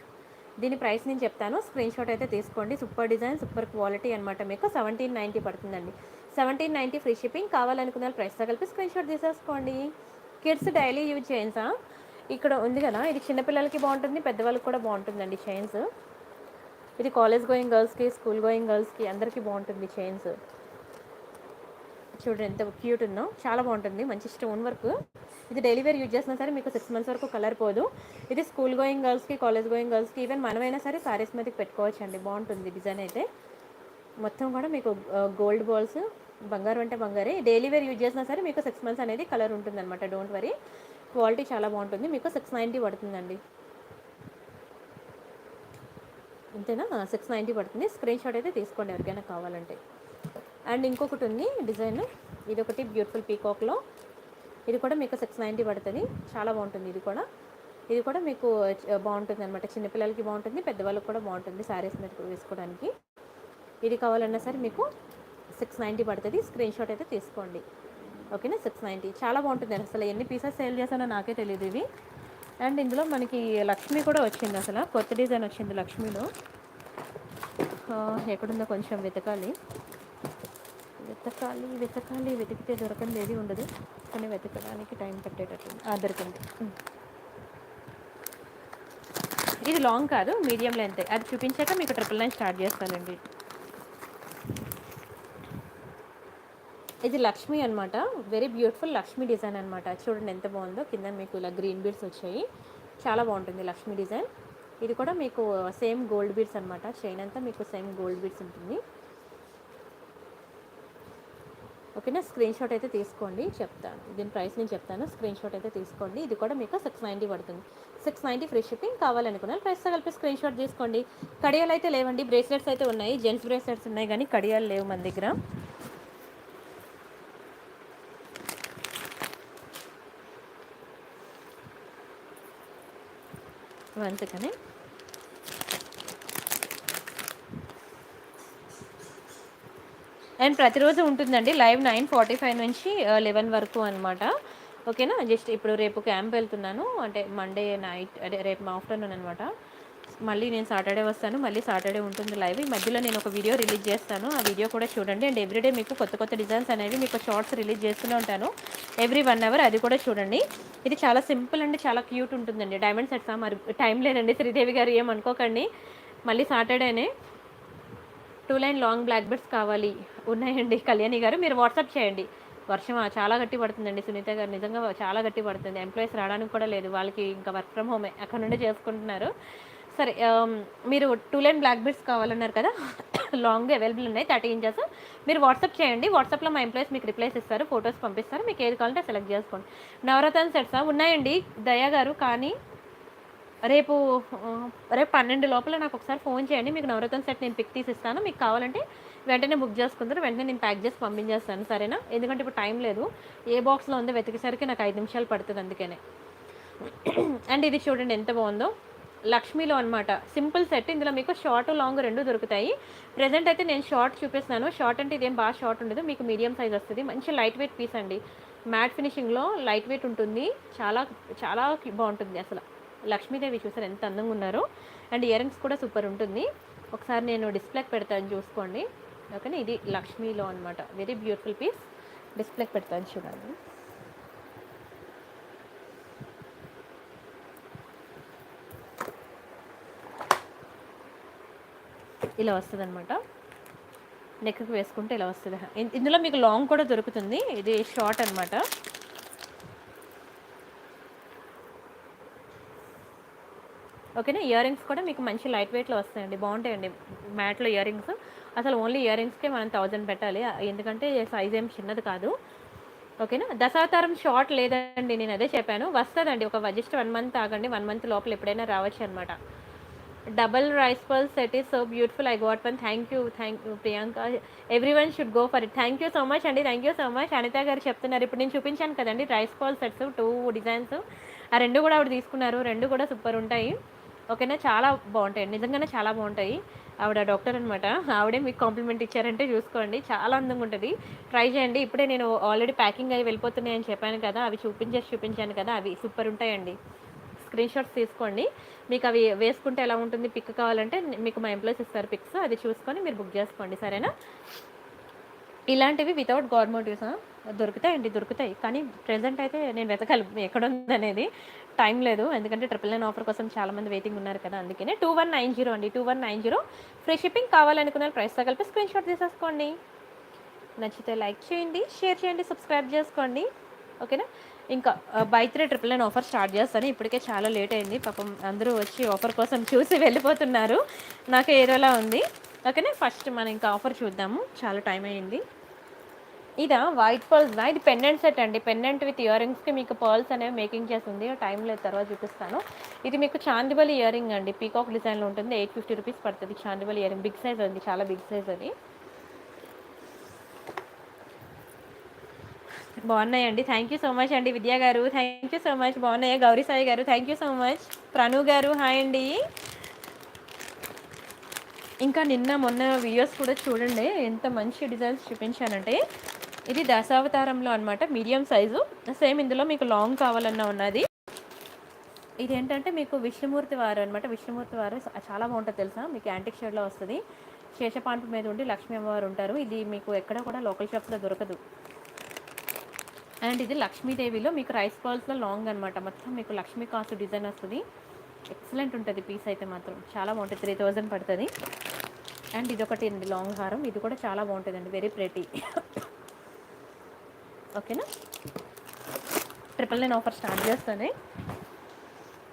దీని ప్రైస్ నేను చెప్తాను, స్క్రీన్ షాట్ అయితే తీసుకోండి. సూపర్ డిజైన్, సూపర్ క్వాలిటీ అనమాట. మీకు 1790 పడుతుందండి. 1790 ఫ్రీ షిప్పింగ్. కావాలనుకున్న ప్రైస్తో కలిపి స్క్రీన్ షాట్ తీసేసుకోండి. కిడ్స్ డైలీ యూజ్ చేయంసా, ఇక్కడ ఉంది కదా, ఇది చిన్నపిల్లలకి బాగుంటుంది, పెద్దవాళ్ళకి కూడా బాగుంటుందండి చైన్స్. ఇది కాలేజ్ గోయింగ్ గర్ల్స్కి, స్కూల్ గోయింగ్ గర్ల్స్కి అందరికీ బాగుంటుంది చైన్స్. చూడండి ఎంత క్యూట్ ఉందో, చాలా బాగుంటుంది, మంచి స్టోన్ వర్క్. ఇది డైలీ వేర్ యూజ్ చేసినా సరే మీకు 6 months వరకు కలర్ పోదు. ఇది స్కూల్ గోయింగ్ గర్ల్స్కి, కాలేజ్ గోయింగ్ గర్ల్స్కి, ఈవెన్ మనమైనా సరే సారీస్ మీదకి పెట్టుకోవచ్చు అండి. బాగుంటుంది డిజైన్ అయితే. మొత్తం కూడా మీకు గోల్డ్ బాల్స్, బంగారం అంటే బంగారే. డైలీ వేర్ యూజ్ చేసినా సరే మీకు 6 months అనేది కలర్ ఉంటుంది అనమాట. డోంట్ వరీ, క్వాలిటీ చాలా బాగుంటుంది. మీకు 690 పడుతుందండి. అంతేనా, 690 పడుతుంది. స్క్రీన్ షాట్ అయితే తీసుకోండి ఎవరికైనా కావాలంటే. అండ్ ఇంకొకటి ఉంది డిజైన్, ఇది ఒకటి బ్యూటిఫుల్ పీకాక్లో. ఇది కూడా మీకు 690 పడుతుంది. చాలా బాగుంటుంది. ఇది కూడా మీకు బాగుంటుంది అనమాట. చిన్నపిల్లలకి బాగుంటుంది, పెద్దవాళ్ళకి కూడా బాగుంటుంది శారీస్ మీద వేసుకోవడానికి. ఇది కావాలన్నా సరే మీకు 690 పడుతుంది. స్క్రీన్ షాట్ అయితే తీసుకోండి. ఓకేనా, 690 చాలా బాగుంటుంది. అసలు ఎన్ని పీసెస్ సేల్ చేశానో నాకే తెలియదు ఇవి. అండ్ ఇందులో మనకి లక్ష్మి కూడా వచ్చింది. అసలు కొత్త డిజైన్ వచ్చింది లక్ష్మిలో. ఎక్కడుందో కొంచెం వెతకాలి, వెతికితే దొరకంది ఏది ఉండదు, కానీ వెతకడానికి టైం పట్టేటట్టు. దొరికింది. ఇది లాంగ్ కాదు, మీడియం లెంత్. అది చూపించాక మీకు 999 స్టార్ట్ చేస్తానండి. ఇది లక్ష్మి అనమాట, వెరీ బ్యూటిఫుల్ లక్ష్మి డిజైన్ అనమాట. చూడండి ఎంత బాగుందో. కింద మీకు ఇలా గ్రీన్ బీడ్స్ వచ్చాయి, చాలా బాగుంటుంది లక్ష్మి డిజైన్. ఇది కూడా మీకు సేమ్ గోల్డ్ బీడ్స్ అనమాట. చైన్ అంతా మీకు సేమ్ గోల్డ్ బీడ్స్ ఉంటుంది. ఓకేనా, స్క్రీన్ షాట్ అయితే తీసుకోండి. చెప్తాను దీని ప్రైస్ నేను చెప్తాను, స్క్రీన్ షాట్ అయితే తీసుకోండి. ఇది కూడా మీకు 690 పడుతుంది. 690 ఫ్రీ షిప్పింగ్. కావాలనుకున్నారు ప్రైస్తో కలిపి స్క్రీన్ షాట్ తీసుకోండి. కడియాలు అయితే లేవండి, బ్రేస్లెట్స్ అయితే ఉన్నాయి. జెంట్స్ బ్రేస్లెట్స్ ఉన్నాయి కానీ కడియాలు లేవు మన దగ్గర. అందుకని అండ్ ప్రతిరోజు ఉంటుందండి లైవ్ 9:45 నుంచి 11 వరకు అనమాట. ఓకేనా, జస్ట్ ఇప్పుడు రేపు క్యాంప్ వెళ్తున్నాను, అంటే మండే నైట్, అదే రేపు ఆఫ్టర్నూన్ అనమాట. మళ్ళీ నేను సాటర్డే వస్తాను, మళ్ళీ సాటర్డే ఉంటుంది లైవ్. ఈ మధ్యలో నేను ఒక వీడియో రిలీజ్ చేస్తాను, ఆ వీడియో కూడా చూడండి. అండ్ ఎవ్రీడే మీకు కొత్త కొత్త డిజైన్స్ అనేవి మీకు షార్ట్స్ రిలీజ్ చేస్తూనే ఉంటాను ఎవ్రీ 1 hour, అది కూడా చూడండి. ఇది చాలా సింపుల్ అండి, చాలా క్యూట్ ఉంటుందండి. డైమండ్ సెట్సా, మరి టైం లేదండి శ్రీదేవి గారు, ఏమనుకోకండి. మళ్ళీ సాటర్డేనే. 2 line లాంగ్ బ్లాక్ బెడ్స్ కావాలి, ఉన్నాయండి కళ్యాణి గారు. మీరు వాట్సాప్ చేయండి. వర్షం చాలా గట్టి పడుతుందండి సునీత గారు, నిజంగా చాలా గట్టి పడుతుంది. ఎంప్లాయీస్ రావడానికి కూడా లేదు, వాళ్ళకి ఇంకా వర్క్ ఫ్రమ్ హోమే, అక్కడ నుండి చేసుకుంటున్నారు. సరే, మీరు 2 line బ్లాక్ బెడ్స్ కావాలన్నారు కదా, లాంగ్ అవైలబుల్ ఉన్నాయి 30 inches. మీరు వాట్సాప్ చేయండి. వాట్సాప్లో మా ఎంప్లాయీస్ మీకు రిప్లైస్ ఇస్తారు, ఫొటోస్ పంపిస్తారు. మీకు ఏది కావాలంటే సెలెక్ట్ చేసుకోండి. నవరత్న సెట్సా ఉన్నాయండి దయా గారు, కానీ రేపు 12 లోపల నాకు ఒకసారి ఫోన్ చేయండి. మీకు నవరత్న సెట్ నేను పిక్ తీసిస్తాను. మీకు కావాలంటే వెంటనే బుక్ చేసుకుంటారు, వెంటనే నేను ప్యాక్ చేసి పంపించేస్తాను. సరేనా, ఎందుకంటే ఇప్పుడు టైం లేదు. ఏ బాక్స్లో ఉందో వెతికేసరికి నాకు 5 నిమిషాలు పడుతుంది, అందుకనే. అండ్ ఇది చూడండి ఎంత బాగుందో, లక్ష్మీలో అనమాట. Simple set. ఇందులో మీకు షార్ట్ లాంగ్ రెండు దొరుకుతాయి. ప్రెజెంట్ అయితే నేను షార్ట్ చూపిస్తున్నాను. షార్ట్ అంటే ఇదేం బాగా షార్ట్ ఉండదు, మీకు మీడియం సైజ్ వస్తుంది. మంచి లైట్ వెయిట్ పీస్ అండి, మ్యాట్ ఫినిషింగ్లో లైట్ వెయిట్ ఉంటుంది. చాలా చాలా బాగుంటుంది అసలు. లక్ష్మీదేవి చూసారు ఎంత అందంగా ఉన్నారో. అండ్ ఇయర్ రింగ్స్ కూడా సూపర్ ఉంటుంది. ఒకసారి నేను డిస్ప్లేకి పెడతాను చూసుకోండి. ఓకేనా, ఇది లక్ష్మీలో అనమాట, వెరీ బ్యూటిఫుల్ పీస్. డిస్ప్లేకి పెడతాను చూడండి. ఇలా వస్తుంది అనమాట, నెక్కి వేసుకుంటే ఇలా వస్తుంది. ఇందులో మీకు లాంగ్ కూడా దొరుకుతుంది, ఇది షార్ట్ అనమాట. ఓకేనా, ఇయర్ రింగ్స్ కూడా మీకు మంచి లైట్ వెయిట్లో వస్తాయండి, బాగుంటాయండి మ్యాట్లో ఇయర్ రింగ్స్. అసలు ఓన్లీ ఇయర్ రింగ్స్కే మనం 1000 పెట్టాలి, ఎందుకంటే సైజ్ ఏం చిన్నది కాదు. ఓకేనా, దశావతారం షార్ట్ లేదండి, నేను అదే చెప్పాను. వస్తుందండి, ఒక జస్ట్ 1 month ఆగండి, 1 month లోపల ఎప్పుడైనా రావచ్చు అనమాట. Double rice pearl set is so beautiful, I got one. Thank you Priyanka, everyone should go for it. Thank you so much అండి, thank you so much. Anitha garu చెప్తున్నారు, ఇప్పుడు నేను చూపించాను కదండి రైస్ పర్ల్ సెట్స్ 2 డిజైన్స్, ఆ 2 కూడా ఆవిడ తీసుకున్నారు. 2 కూడా సూపర్ ఉంటాయి. ఓకేనా, చాలా బాగుంటాయి, నిజంగానే చాలా బాగుంటాయి. ఆవిడ డాక్టర్ అనమాట, ఆవిడే మీకు కాంప్లిమెంట్ ఇచ్చారంటే చూసుకోండి, చాలా అందంగా ఉంటుంది. ట్రై చేయండి. ఇప్పుడే నేను ఆల్రెడీ ప్యాకింగ్ అయ్యి వెళ్ళిపోతున్నాయని చెప్పాను కదా, అవి చూపించాను కదా, అవి సూపర్ ఉంటాయండి. స్క్రీన్ షాట్స్ తీసుకోండి. మీకు అవి వేసుకుంటే ఎలా ఉంటుంది పిక్ కావాలంటే మీకు మా ఎంప్లాయీస్ ఇస్తారు పిక్స్, అది చూసుకొని మీరు బుక్ చేసుకోండి. సరేనా, ఇలాంటివి వితౌట్ గవర్నమెంట్ యూస్ దొరుకుతాయండి, దొరుకుతాయి. కానీ ప్రెజెంట్ అయితే నేను వెతకాలి ఎక్కడుందనేది. టైం లేదు. ఎందుకంటే 999 ఆఫర్ కోసం చాలామంది వెయిటింగ్ ఉన్నారు కదా! అందుకనే 2190 అండి. 2190 ఫ్రీ షిప్పింగ్. కావాలనుకున్న ప్రైస్‌తో కలిపి స్క్రీన్‌షాట్ తీసేసుకోండి. నచ్చితే లైక్ చేయండి, షేర్ చేయండి, సబ్స్క్రైబ్ చేసుకోండి. ఓకేనా? ఇంకా బై 3 999 ఆఫర్ స్టార్ట్ చేస్తాను. ఇప్పటికే చాలా లేట్ అయింది. పాపం అందరూ వచ్చి ఆఫర్ కోసం చూసి వెళ్ళిపోతున్నారు. నాకు ఏదోలా ఉంది. ఓకేనా? ఫస్ట్ మనం ఇంకా ఆఫర్ చూద్దాము. చాలా టైం అయింది. ఇదా వైట్ పర్ల్స్‌దా? ఇది పెండెంట్ సెట్ అండి. పెండెంట్ విత్ ఇయర్ రింగ్స్‌కి మీకు పర్ల్స్ అనేవి మేకింగ్ చేసింది. టైం లేదు, తర్వాత చూపిస్తాను. ఇది మీకు చాందిబలి ఇయర్ రింగ్ అండి. పీకాక్ డిజైన్‌లో ఉంటుంది. 850 రూపీస్ పడుతుంది Chandbali earring. Big size అండి, చాలా బిగ్ సైజ్ అది. బాగున్నాయండి. థ్యాంక్ యూ సో మచ్ అండి. విద్యా గారు థ్యాంక్ యూ సో మచ్. బాగున్నాయా? గౌరీ సాయి గారు thank you so much. Pranu గారు హాయ్ అండి. ఇంకా నిన్న మొన్న వీడియోస్ కూడా చూడండి, ఎంత మంచి డిజైన్స్ చూపించానంటే. ఇది దశావతారంలో అనమాట, మీడియం సైజు. సేమ్ ఇందులో మీకు లాంగ్ కావాలన్నా ఉన్నది. ఇదేంటంటే మీకు విష్ణుమూర్తి వారు అనమాట. విష్ణుమూర్తి వారు చాలా బాగుంటుంది తెలుసా, మీకు యాంటిక్ షేడ్లో వస్తుంది. శేషపాన్పు మీద ఉండి లక్ష్మీ అమ్మవారు ఉంటారు. ఇది మీకు ఎక్కడ కూడా లోకల్ షాప్స్లో దొరకదు. అండ్ ఇది లక్ష్మీదేవిలో మీకు రైస్ పర్ల్స్లో లాంగ్ అనమాట. మొత్తం మీకు లక్ష్మీ కాస్ట్ డిజైన్ వస్తుంది. ఎక్సలెంట్ ఉంటుంది పీస్ అయితే మాత్రం, చాలా బాగుంటుంది. 3000 పడుతుంది. అండ్ ఇది ఒకటి అండి లాంగ్ హారం, ఇది కూడా చాలా బాగుంటుందండి, వెరీ ప్రెటీ. ఓకేనా? 999 ఆఫర్ స్టార్ట్ చేస్తుంది.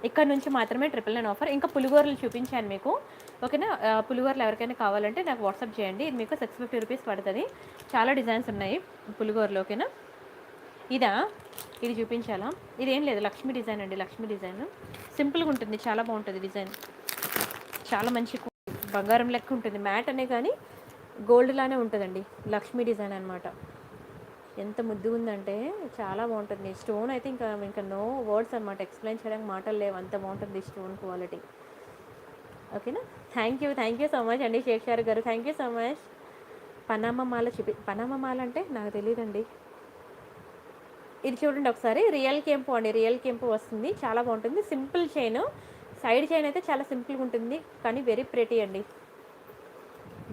ఇక్కడ నుంచి మాత్రమే 999 ఆఫర్. ఇంకా పులిగోరలు చూపించాను మీకు. ఓకేనా? పులిగోరలు ఎవరికైనా కావాలంటే నాకు వాట్సాప్ చేయండి. ఇది మీకు 650 రూపీస్ పడుతుంది. చాలా డిజైన్స్ ఉన్నాయి పులిగోరలు. ఓకేనా? ఇదా? ఇది చూపించాలా? ఇదేం లేదు, లక్ష్మీ డిజైన్ అండి. లక్ష్మీ డిజైన్ సింపుల్గా ఉంటుంది, చాలా బాగుంటుంది డిజైన్. చాలా మంచి బంగారం లెక్క ఉంటుంది. మ్యాట్ అనే కానీ గోల్డ్ లానే ఉంటుందండి. లక్ష్మీ డిజైన్ అనమాట. ఎంత ముద్దుగా ఉందంటే చాలా బాగుంటుంది. స్టోన్ అయితే ఇంకా నో వర్డ్స్ అనమాట, ఎక్స్ప్లెయిన్ చేయడానికి మాటలు లేవు, అంత బాగుంటుంది స్టోన్ క్వాలిటీ. ఓకేనా? థ్యాంక్ యూ సో మచ్ అండి. శేఖర్ గారు థ్యాంక్ యూ సో మచ్. పనామమాల పనామమాల అంటే నాకు తెలియదండి. ఇది చూడండి ఒకసారి, రియల్ కెంపు అండి. రియల్ కెంపు వస్తుంది, చాలా బాగుంటుంది. సింపుల్ చైన్, సైడ్ చైన్ అయితే చాలా సింపుల్గా ఉంటుంది, కానీ వెరీ ప్రెటీ అండి.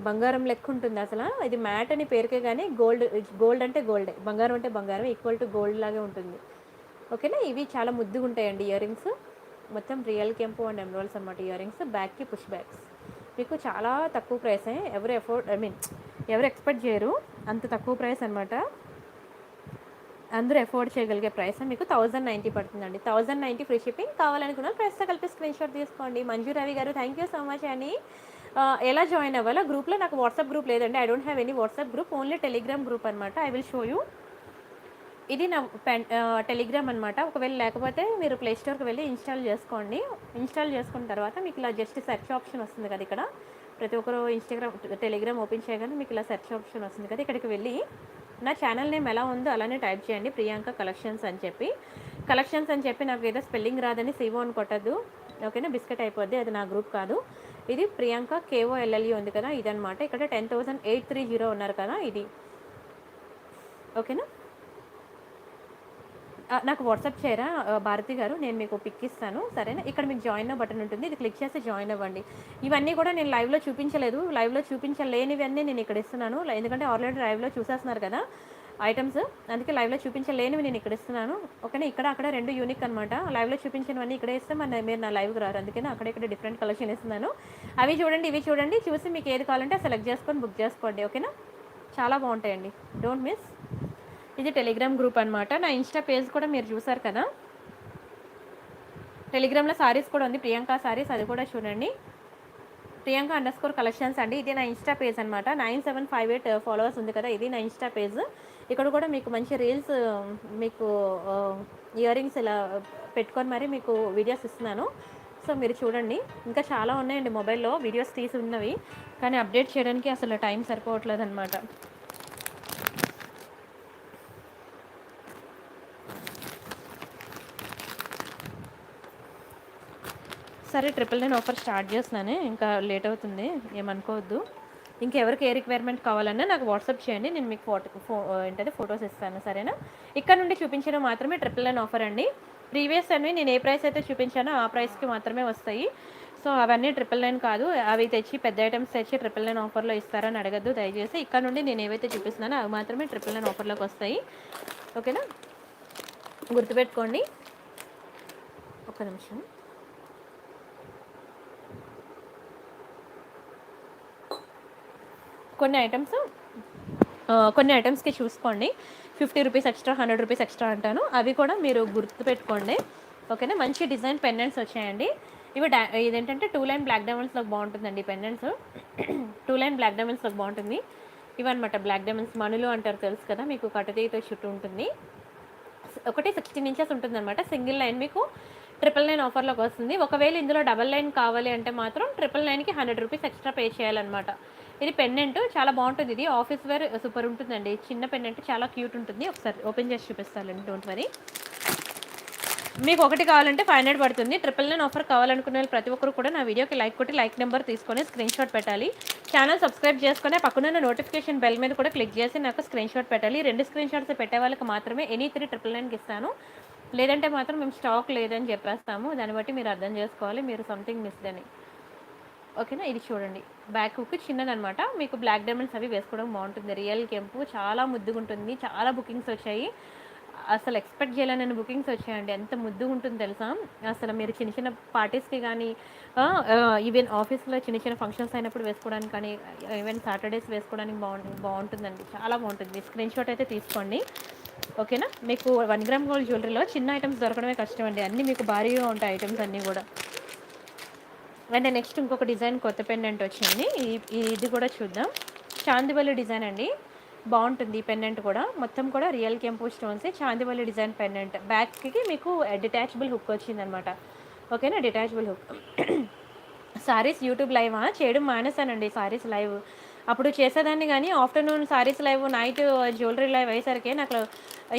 బంగారం లెక్క ఉంటుంది అసలు. ఇది మ్యాట్ అని పేరుకే కానీ గోల్డ్ అంటే గోల్డే, బంగారం అంటే బంగారం, ఈక్వల్ టు గోల్డ్ లాగే ఉంటుంది. ఓకేనా? ఇవి చాలా ముద్దుగా ఉంటాయండి ఇయర్ రింగ్స్. మొత్తం రియల్ కెంపు అండ్ ఎమరాల్డ్స్ అనమాట ఇయర్ రింగ్స్. బ్యాక్కి పుష్ బ్యాక్స్. మీకు చాలా తక్కువ ప్రైసే. ఎవరు ఎక్స్పెక్ట్ చేయరు అంత తక్కువ ప్రైస్ అనమాట. అందరూ ఎఫోర్డ్ చేయగలిగే ప్రైస్. మీకు 1090 పడుతుందండి. 1090 ఫ్రీ షిప్పింగ్. కావాలనుకున్న ప్రైస్తో కలిపి స్క్రీన్షాట్ తీసుకోండి. మంజు రవి గారు థ్యాంక్ యూ సో మచ్ అని. ఎలా జాయిన్ అవ్వాలా? గ్రూప్లో నాకు వాట్సాప్ గ్రూప్ లేదండి. I don't have any WhatsApp group, only Telegram group అనమాట. I will show you. ఇది నా టెలిగ్రామ్ అనమాట. ఒకవేళ లేకపోతే మీరు ప్లే స్టోర్కి వెళ్ళి ఇన్స్టాల్ చేసుకోండి. ఇన్స్టాల్ చేసుకున్న తర్వాత మీకు ఇలా జస్ట్ సెర్చ్ ఆప్షన్ వస్తుంది కదా. ఇక్కడ ప్రతి ఒక్కరు టెలిగ్రామ్ ఓపెన్ చేయగానే మీకు ఇలా సెర్చ్ ఆప్షన్ వస్తుంది కదా. ఇక్కడికి వెళ్ళి నా ఛానల్ నేమ్ ఎలా ఉందో అలానే టైప్ చేయండి, ప్రియాంక కలెక్షన్స్ అని చెప్పి. నాకు ఏదో స్పెల్లింగ్ రాదని సివో అని కొట్టద్దు. ఓకేనా? బిస్కెట్ అయిపోద్ది, అది నా గ్రూప్ కాదు. ఇది ప్రియాంక KOLLE ఉంది కదా, ఇదనమాట. ఇక్కడ 10,830 ఉన్నారు కదా, ఇది. ఓకేనా? నాకు వాట్సాప్ చేయరా భారతి గారు, నేను మీకు పిక్ ఇస్తాను, సరేనా? ఇక్కడ మీకు జాయిన్ అవ్వ బటన్ ఉంటుంది, ఇది క్లిక్ చేసి జాయిన్ అవ్వండి. ఇవన్నీ కూడా నేను లైవ్లో చూపించలేదు, లైవ్లో చూపించలేనివన్నీ నేను ఇక్కడ ఇస్తున్నాను. ఎందుకంటే ఆల్రెడీ లైవ్లో చూసేస్తున్నారు కదా ఐటమ్స్, అందుకే లైవ్లో చూపించలేనివి నేను ఇక్కడ ఇస్తున్నాను. ఓకేనా? అక్కడ రెండు యూనిక్ అనమాట. లైవ్లో చూపించినవన్నీ ఇక్కడ ఇస్తే మీరు నా లైవ్కి రారు, అందుకని ఇక్కడ డిఫరెంట్ కలెక్షన్ ఇస్తున్నాను. అవి చూడండి, ఇవి చూడండి, చూసి మీకు ఏది కావాలంటే సెలెక్ట్ చేసుకొని బుక్ చేసుకోండి. ఓకేనా? చాలా బాగుంటాయండి, డోంట్ మిస్. ఇది టెలిగ్రామ్ గ్రూప్ అనమాట. నా ఇన్స్టా పేజ్ కూడా మీరు చూసారు కదా, టెలిగ్రామ్లో సారీస్ కూడా ఉంది, ప్రియాంక సారీస్, అది కూడా చూడండి. ప్రియాంక _కలెక్షన్స్ అండి. ఇది నా ఇన్స్టా పేజ్ అనమాట. 9758 ఫాలోవర్స్ ఉంది కదా, ఇది నా ఇన్స్టా పేజ్. ఇక్కడ కూడా మీకు మంచి రీల్స్, మీకు ఇయర్ రింగ్స్ ఇలా పెట్టుకొని మరి మీకు వీడియోస్ ఇస్తున్నాను. సో మీరు చూడండి. ఇంకా చాలా ఉన్నాయండి మొబైల్లో వీడియోస్ తీసి ఉన్నవి, కానీ అప్డేట్ చేయడానికి అసలు టైం సరిపోవట్లేదు అనమాట. సరే, 999 ఆఫర్ స్టార్ట్ చేస్తున్నాను, ఇంకా లేట్ అవుతుంది, ఏమనుకోవద్దు. ఇంకెవరికి ఏ రిక్వైర్మెంట్ కావాలన్నా నాకు వాట్సాప్ చేయండి, నేను మీకు ఫొటోస్ ఇస్తాను, సరేనా? ఇక్కడ నుండి చూపించడం మాత్రమే 999 ఆఫర్ అండి. ప్రీవియస్ అన్ని నేను ఏ ప్రైస్ అయితే చూపించానో ఆ ప్రైస్కి మాత్రమే వస్తాయి. సో అవన్నీ 999 కాదు. అవి తెచ్చి పెద్ద ఐటెమ్స్ తెచ్చి 999 ఆఫర్‌లో ఇస్తారని అడగద్దు దయచేసి. ఇక్కడ నుండి నేను ఏవైతే చూపిస్తున్నానో అవి మాత్రమే 999 ఆఫర్‌లోకి వస్తాయి. ఓకేనా? గుర్తుపెట్టుకోండి. ఒక్క నిమిషం. కొన్ని ఐటమ్స్‌కి చూసుకోండి. 50 రూపీస్ ఎక్స్ట్రా, 100 రూపీస్ ఎక్స్ట్రా అంటాను. అవి కూడా మీరు గుర్తుపెట్టుకోండి. ఓకేనా? మంచి డిజైన్ పెండెంట్స్ వచ్చాయండి. ఇదేంటంటే 2 లైన్ బ్లాక్ డైమండ్స్‌లోకి బాగుంటుందండి పెండెంట్స్. 2 లైన్ బ్లాక్ డైమండ్స్‌లోకి బాగుంటుంది. ఇవన్నమాట బ్లాక్ డైమండ్స్ మణులు అంటారు తెలుసు కదా మీకు, కట్టుతీతో చుట్టూ ఉంటుంది. ఒకటి 16 ఇంచెస్ ఉంటుందన్నమాట. సింగిల్ లైన్ మీకు 999 ఆఫర్లోకి వస్తుంది. ఒకవేళ ఇందులో డబల్ లైన్ కావాలి అంటే మాత్రం 999కి 100 రూపీస్ ఎక్స్ట్రా పే చేయాలన్నమాట. ఇది పెండెంట్ చాలా బాగుంటుంది. ఇది ఆఫీస్ వేర్ సూపర్ ఉంటుందండి. చిన్న పెండెంట్ చాలా క్యూట్ ఉంటుంది. ఒకసారి ఓపెన్ చేసి చూపిస్తానండి, డోంట్ వరీ. మీకు ఒకటి కావాలంటే 500 పడుతుంది. 999 ఆఫర్ కావాలనుకునే ప్రతి ఒక్కరు కూడా నా వీడియోకి లైక్ కొట్టి లైక్ నెంబర్ తీసుకొని స్క్రీన్ షాట్ పెట్టాలి. ఛానల్ సబ్స్క్రైబ్ చేసుకుని పక్కన నోటిఫికేషన్ బెల్ మీద కూడా క్లిక్ చేసి నాకు స్క్రీన్ షాట్ పెట్టాలి. 2 స్క్రీన్ షాట్స్ పెట్టే వాళ్ళకి మాత్రమే ఎనీ 3 999కి ఇస్తాను. లేదంటే మాత్రం మేము స్టాక్ లేదని చెప్పేస్తాము. దాన్ని బట్టి మీరు అర్థం చేసుకోవాలి మీరు సంథింగ్ మిస్డ్ అని. ఓకేనా? ఇది చూడండి, బ్యాక్ హుక్ చిన్నదనమాట. మీకు బ్లాక్ డైమండ్స్ అవి వేసుకోవడం బాగుంటుంది. రియల్ కెంపు చాలా ముద్దుగా ఉంటుంది. చాలా బుకింగ్స్ వచ్చాయి. అసలు ఎక్స్పెక్ట్ చేయలేనని బుకింగ్స్ వచ్చాయండి. ఎంత ముద్దుగా ఉంటుంది తెలుసా. అసలు మీరు చిన్న చిన్న పార్టీస్కి కానీ ఈవెన్ ఆఫీస్లో చిన్న చిన్న ఫంక్షన్స్ అయినప్పుడు వేసుకోవడానికి కానీ ఈవెన్ సాటర్డేస్ వేసుకోవడానికి బాగుంటుందండి. చాలా బాగుంటుంది. స్క్రీన్ షాట్ అయితే తీసుకోండి. ఓకేనా? మీకు 1 గ్రామ్ గోల్డ్ జ్యువెలరీలో చిన్న ఐటమ్స్ దొరకడమే కష్టం అండి. అన్నీ మీకు భారీగా ఉంటాయి ఐటమ్స్ అన్నీ కూడా. అండ్ నెక్స్ట్ ఇంకొక డిజైన్ కొత్త పెండెంట్ వచ్చింది. ఇది కూడా చూద్దాం. చాందివల్లి డిజైన్ అండి, బాగుంటుంది. ఈ పెండెంట్ కూడా మొత్తం కూడా రియల్ కెంపు స్టోన్స్, చాందివల్లి డిజైన్ పెండెంట్. బ్యాక్కి మీకు డిటాచబుల్ హుక్ వచ్చిందనమాట. ఓకేనా? Detachable hook. Saris YouTube live చేయడం మానేసానండి. సారీస్ లైవ్ అప్పుడు చేసేదాన్ని కానీ afternoon saris live, night jewellery live అయ్యేసరికి నాకు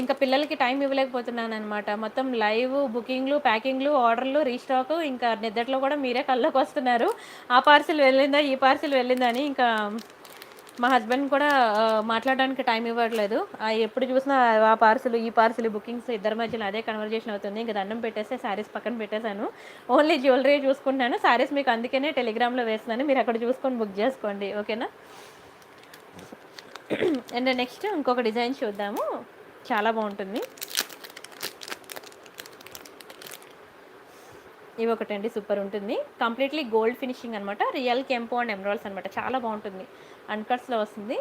ఇంకా పిల్లలకి టైం ఇవ్వలేకపోతున్నాను అనమాట. మొత్తం లైవ్, బుకింగ్లు, ప్యాకింగ్లు, ఆర్డర్లు, రీస్టాక్, ఇంకా నిద్దట్లో కూడా మీరే కళ్ళకి వస్తున్నారు. ఆ పార్సిల్ వెళ్ళిందా, ఈ పార్సిల్ వెళ్ళిందా అని. ఇంకా మా హస్బెండ్ కూడా మాట్లాడడానికి టైం ఇవ్వట్లేదు. ఎప్పుడు చూసినా ఆ పార్సిల్, ఈ పార్సిల్, బుకింగ్స్ ఇద్దరి మధ్యలో అదే కన్వర్జేషన్ అవుతుంది. ఇంకా దండం పెట్టేస్తే శారీస్ పక్కన పెట్టేశాను. ఓన్లీ జ్యువెలరీ చూసుకుంటాను. శారీస్ మీకు అందుకనే టెలిగ్రామ్లో వేస్తున్నాను, మీరు అక్కడ చూసుకొని బుక్ చేసుకోండి. ఓకేనా? అండ్ నెక్స్ట్ ఇంకొక డిజైన్ చూద్దాము. చాలా బాగుంటుంది. ఇవి ఒకటండి, సూపర్ ఉంటుంది. కంప్లీట్లీ గోల్డ్ ఫినిషింగ్ అనమాట. రియల్ కెంపో అండ్ ఎమరాల్డ్స్ అనమాట. చాలా బాగుంటుంది. అన్కట్స్లో వస్తుంది.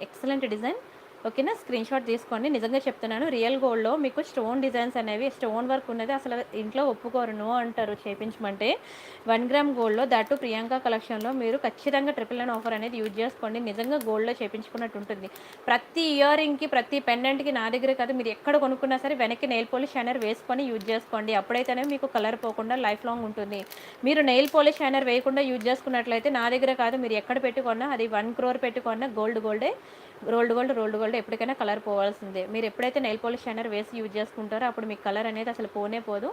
Excellent design. ఓకేనా? స్క్రీన్ షాట్ తీసుకోండి. నిజంగా చెప్తున్నాను, రియల్ గోల్డ్లో మీకు స్టోన్ డిజైన్స్ అనేవి, స్టోన్ వర్క్ ఉన్నది అసలు ఇంట్లో ఒప్పుకోరు, నో అంటారు చేయించమంటే. 1 గ్రామ్ గోల్డ్లో దట్టు ప్రియాంక కలెక్షన్లో మీరు ఖచ్చితంగా 999 ఆఫర్ అనేది యూజ్ చేసుకోండి. నిజంగా గోల్డ్లో చేయించుకున్నట్టు ఉంటుంది. ప్రతి ఇయర్ రింగ్కి, ప్రతి పెండెంట్కి నా దగ్గర కాదు, మీరు ఎక్కడ కొనుక్కున్నా సరే వెనక్కి నెయిల్ పాలిష్ షైనర్ వేసుకొని యూజ్ చేసుకోండి. అప్పుడైతేనే మీకు కలర్ పోకుండా లైఫ్ లాంగ్ ఉంటుంది. మీరు నెయిల్ పాలిష్ షైనర్ వేయకుండా యూజ్ చేసుకున్నట్లయితే నా దగ్గర కాదు, మీరు ఎక్కడ పెట్టుకున్నా అది 1 crore పెట్టుకున్నా గోల్డే, రోల్డ్ గోల్డ్ ఎప్పటికైనా కలర్ పోవాల్సిందే. మీరు ఎప్పుడైతే నెయిల్ పాలిష్ షైనర్ వేసి యూజ్ చేసుకుంటారో అప్పుడు మీకు కలర్ అనేది అసలు పోనే పోదు.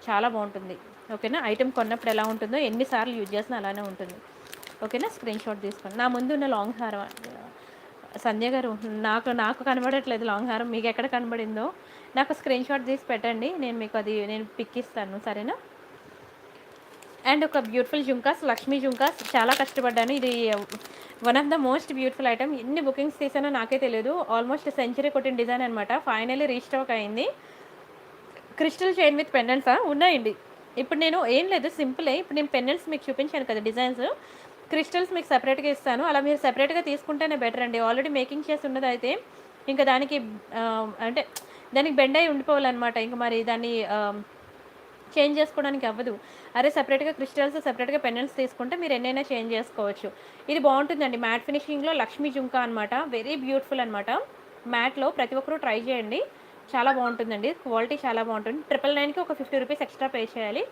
చాలా బాగుంటుంది. ఓకేనా? ఐటెం కొన్నప్పుడు ఎలా ఉంటుందో ఎన్నిసార్లు యూజ్ చేసినా అలానే ఉంటుంది. ఓకేనా? స్క్రీన్ షాట్ తీసుకోండి. నా ముందు ఉన్న లాంగ్ హారం సంధ్య గారు, నాకు కనబడట్లేదు లాంగ్ హారం, మీకు ఎక్కడ కనబడిందో నాకు స్క్రీన్ షాట్ తీసి పెట్టండి. నేను పిక్ ఇస్తాను, సరేనా? అండ్ ఒక బ్యూటిఫుల్ జుంకాస్, లక్ష్మీ జుంకాస్. చాలా కష్టపడ్డాను. ఇది one of the most beautiful item. ఎన్ని బుకింగ్స్ తీసానో నాకే తెలియదు. ఆల్మోస్ట్ సెంచరీ కొట్టిన డిజైన్ అనమాట. ఫైనల్లీ రీస్టాక్ అయింది. క్రిస్టల్ చైన్ విత్ పెండెంట్సా ఉన్నాయండి. ఇప్పుడు నేను ఏం లేదు, సింపులే. ఇప్పుడు నేను పెండెంట్స్ మీకు చూపించాను కదా డిజైన్స్, క్రిస్టల్స్ మీకు సెపరేట్గా ఇస్తాను. అలా మీరు సెపరేట్గా తీసుకుంటేనే బెటర్ అండి. ఆల్రెడీ మేకింగ్ చేసి ఉన్నది అయితే ఇంకా దానికి అంటే దానికి బెండ్ అయి ఉండిపోవాలన్నమాట. ఇంకా మరి దాన్ని చేంజ్ చేసుకోవడానికి అవ్వదు. అరే సెపరేట్గా క్రిస్టల్స్, సెపరేట్గా పెండెంట్స్ తీసుకుంటే మీరు ఎన్నైనా చేంజ్ చేసుకోవచ్చు. ఇది బాగుంటుందండి. మ్యాట్ ఫినిషింగ్లో లక్ష్మీ జుంకా అనమాట. వెరీ బ్యూటిఫుల్ అనమాట. మ్యాట్లో ప్రతి ఒక్కరూ ట్రై చేయండి. చాలా బాగుంటుందండి. క్వాలిటీ చాలా బాగుంటుంది. 999కి ఒక 50 రూపీస్ ఎక్స్ట్రా పే చేయాలి.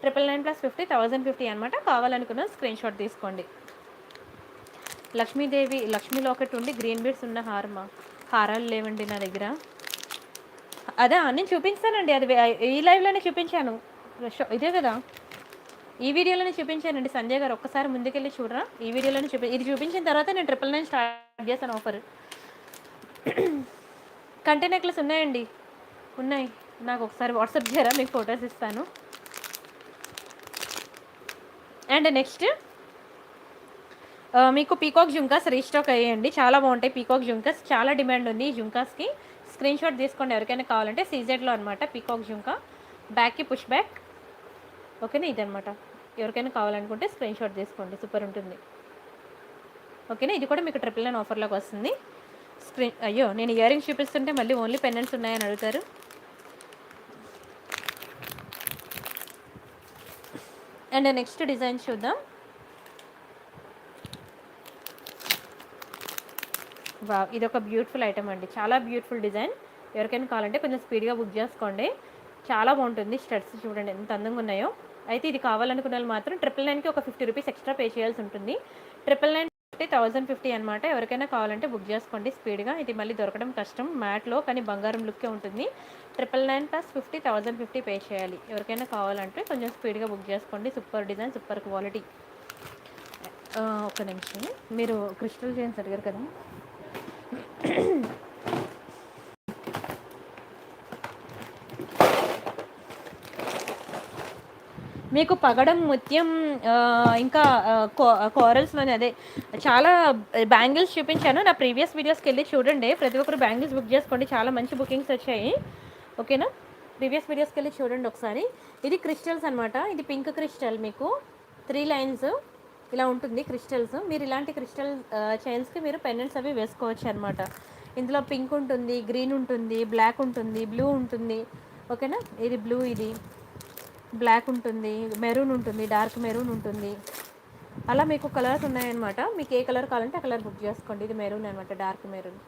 999 + 50 1050 అనమాట. కావాలనుకున్న స్క్రీన్ షాట్ తీసుకోండి. లక్ష్మీదేవి, లక్ష్మీ లాకెట్ ఉండి గ్రీన్ బీడ్స్ ఉన్న హారాలు లేవండి నా దగ్గర. అదే నేను చూపించానండి, అది ఈ లైవ్లోనే చూపించాను. ఇదే కదా, ఈ వీడియోలోనే చూపించానండి సంజయ్ గారు. ఒక్కసారి ముందుకెళ్ళి చూడరా. ఈ వీడియోలోనే ఇది చూపించిన తర్వాత నేను 999 స్టార్ట్ చేశాను ఆఫర్. కంటే నెక్లెస్ ఉన్నాయి. నాకు ఒకసారి వాట్సాప్ చేయరా, మీకు ఫొటోస్ ఇస్తాను. అండ్ నెక్స్ట్ మీకు పీకాక్ జుంకాస్ రీస్టాక్ అయ్యాయండి. చాలా బాగుంటాయి పీకాక్ జుంకాస్. చాలా డిమాండ్ ఉంది ఈ జుంకాస్కి. స్క్రీన్ షాట్ తీసుకోండి ఎవరికైనా కావాలంటే. సీజెడ్లో అనమాట పీకాక్ జుంకా. బ్యాక్కి పుష్ బ్యాక్. ఓకేనా, ఇదనమాట. ఎవరికైనా కావాలనుకుంటే స్క్రీన్ షాట్ తీసుకోండి, సూపర్ ఉంటుంది. ఓకేనా, ఇది కూడా మీకు 999 ఆఫర్లోకి వస్తుంది. అయ్యో, నేను ఇయర్ రింగ్స్ చూపిస్తుంటే మళ్ళీ ఓన్లీ పెండెంట్స్ ఉన్నాయని అడుగుతారు. అండ్ నెక్స్ట్ డిజైన్ చూద్దాం. వా, ఇది ఒక బ్యూటిఫుల్ ఐటమ్ అండి, చాలా బ్యూటిఫుల్ డిజైన్. ఎవరికైనా కావాలంటే కొంచెం స్పీడ్గా బుక్ చేసుకోండి. చాలా బాగుంటుంది. స్టడ్స్ చూడండి ఎంత అందంగా ఉన్నాయో. అయితే ఇది కావాలనుకున్న వాళ్ళు మాత్రం 999కి ఒక 50 రూపీస్ ఎక్స్ట్రా పే చేయాల్సి ఉంటుంది. 999 1050 అనమాట. ఎవరికైనా కావాలంటే బుక్ చేసుకోండి స్పీడ్గా. ఇది మళ్ళీ దొరకడం కష్టం మ్యాట్లో, కానీ బంగారం లుక్కే ఉంటుంది. 999 ప్లస్ 50 1050 పే చేయాలి. ఎవరికైనా కావాలంటే కొంచెం స్పీడ్గా బుక్ చేసుకోండి. Super design, super quality. ఒక నిమిషం, మీరు క్రిస్టల్ చైన్స్ అడిగారు కదా. మీకు పగడం ముత్యం ఇంకా కోరల్స్లోనే అదే చాలా బ్యాంగిల్స్ చూపించాను. నా ప్రీవియస్ వీడియోస్కి వెళ్ళి చూడండి. ప్రతి ఒక్కరు బ్యాంగిల్స్ బుక్ చేసుకోండి, చాలా మంచి బుకింగ్స్ వచ్చాయి. ఓకేనా, ప్రీవియస్ వీడియోస్కి వెళ్ళి చూడండి ఒకసారి. ఇది క్రిస్టల్స్ అనమాట. ఇది పింక్ క్రిస్టల్, మీకు 3 లైన్స్ ఇలా ఉంటుంది క్రిస్టల్స్. మీరు ఇలాంటి క్రిస్టల్ చైన్స్కి మీరు పెండెంట్స్ అవి వేసుకోవచ్చు అనమాట. ఇందులో పింక్ ఉంటుంది, గ్రీన్ ఉంటుంది, బ్లాక్ ఉంటుంది, బ్లూ ఉంటుంది. ఓకేనా, ఇది బ్లూ, ఇది బ్లాక్ ఉంటుంది, మెరూన్ ఉంటుంది, డార్క్ మెరూన్ ఉంటుంది. అలా మీకు కలర్స్ ఉన్నాయన్నమాట. మీకు ఏ కలర్ కావాలంటే ఆ కలర్ బుక్ చేసుకోండి. ఇది మెరూన్ అనమాట, డార్క్ మెరూన్.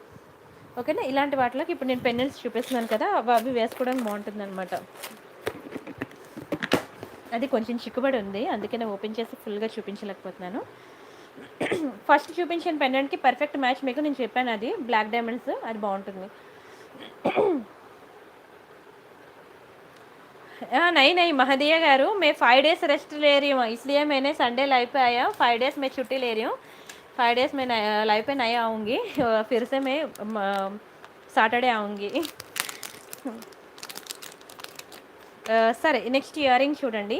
ఓకేనా, ఇలాంటి వాటిలోకి ఇప్పుడు నేను పెండెంట్స్ చూపిస్తున్నాను కదా, అవి వేసుకోవడానికి బాగుంటుంది అనమాట. అది కొంచెం చిక్కుబడి ఉంది, అందుకే నేను ఓపెన్ చేసి ఫుల్గా చూపించలేకపోతున్నాను. ఫస్ట్ చూపించిన పెండెంట్కి పర్ఫెక్ట్ మ్యాచ్ మీకు నేను చెప్పాను, అది బ్లాక్ డైమండ్స్, అది బాగుంటుంది. नहीं नहीं महदिया गारू, मैं 5 डेज रेस्ट ले रही हूँ, इसलिए मैंने संडे लाइव पे आया. 5 डेज मैं छुट्टी ले रही हूँ. 5 डेज मैं लाइव पे नहीं आऊँगी. फिर से मैं सैटरडे आऊँगी. సరే, నెక్స్ట్ ఇయర్ రింగ్ చూడండి.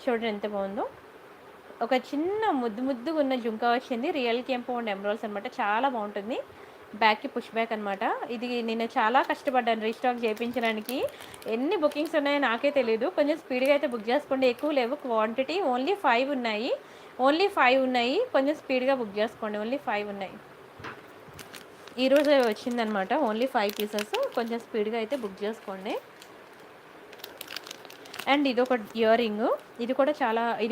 చూడండి ఎంత బాగుందో. ఒక చిన్న ముద్దుగా ఉన్న జుంకా వచ్చింది. రియల్ కెంపౌండ్ ఎమరాల్డ్స్ అనమాట, చాలా బాగుంటుంది. బ్యాక్కి పుష్ బ్యాక్ అనమాట. ఇది నేను చాలా కష్టపడ్డాను రీస్టాక్ చేయించడానికి. ఎన్ని బుకింగ్స్ ఉన్నాయో నాకే తెలియదు. కొంచెం స్పీడ్గా అయితే బుక్ చేసుకోండి, ఎక్కువ లేవు క్వాంటిటీ. ఓన్లీ 5 ఉన్నాయి. కొంచెం స్పీడ్గా బుక్ చేసుకోండి. ఓన్లీ 5 ఉన్నాయి. ఈరోజు వచ్చిందనమాట. Only 5 pieces. కొంచెం స్పీడ్గా అయితే బుక్ చేసుకోండి. అండ్ ఇది ఒక ఇయర్ రింగ్. ఇది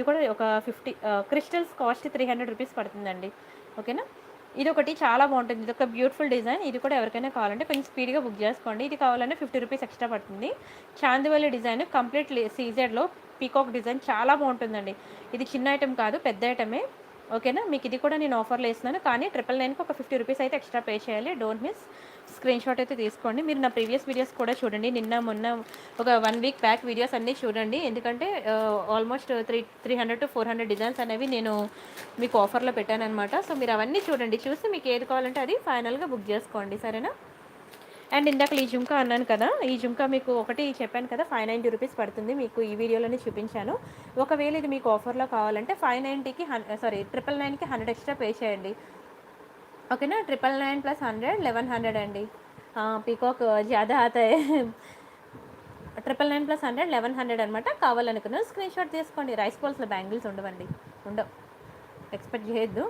కూడా ఒక 50 క్రిస్టల్స్ కాస్ట్ 300 రూపీస్ పడుతుందండి. ఓకేనా, ఇది ఒకటి చాలా బాగుంటుంది. ఇది ఒక బ్యూటిఫుల్ డిజైన్. ఇది కూడా ఎవరికైనా కావాలంటే కొంచెం స్పీడ్గా బుక్ చేసుకోండి. ఇది కావాలంటే 50 రూపీస్ ఎక్స్ట్రా పడుతుంది. చాందివల్లి డిజైన్, కంప్లీట్ సీజెడ్లో పీకాక్ డిజైన్, చాలా బాగుంటుందండి. ఇది చిన్న ఐటెం కాదు, పెద్ద ఐటమే. ఓకేనా, మీకు ఇది కూడా నేను ఆఫర్లో ఇస్తున్నాను, కానీ 999కి ఒక 50 రూపీస్ అయితే ఎక్స్ట్రా పే చేయాలి. Don't miss. స్క్రీన్ షాట్ అయితే తీసుకోండి. మీరు నా ప్రీవియస్ వీడియోస్ కూడా చూడండి. మొన్న ఒక 1 వీక్ బ్యాక్ వీడియోస్ అన్నీ చూడండి. ఎందుకంటే ఆల్మోస్ట్ 300 to 400 డిజైన్స్ అనేవి నేను మీకు ఆఫర్లో పెట్టాను అనమాట. సో మీరు అవన్నీ చూడండి, చూసి మీకు ఏది కావాలంటే అది ఫైనల్గా బుక్ చేసుకోండి, సరేనా. అండ్ ఇందాక ఈ జుంకా అన్నాను కదా, ఈ జుంకా మీకు ఒకటి చెప్పాను కదా 590 రూపీస్ పడుతుంది. మీకు ఈ వీడియోలోనే చూపించాను. ఒకవేళ ఇది మీకు ఆఫర్లో కావాలంటే 590కి 999కి 100 ఎక్స్ట్రా పే చేయండి. ఓకేనా, 999 ప్లస్ 100 1100 అండి. పీకాక్ జ్యాదా ఆతాయి. 999 ప్లస్ 100 1100 అనమాట. కావాలనుకున్నాను స్క్రీన్ షాట్ తీసుకోండి. రైస్ బాల్స్లో బ్యాంగిల్స్ ఉండవు, ఎక్స్పెక్ట్ చేయొద్దు.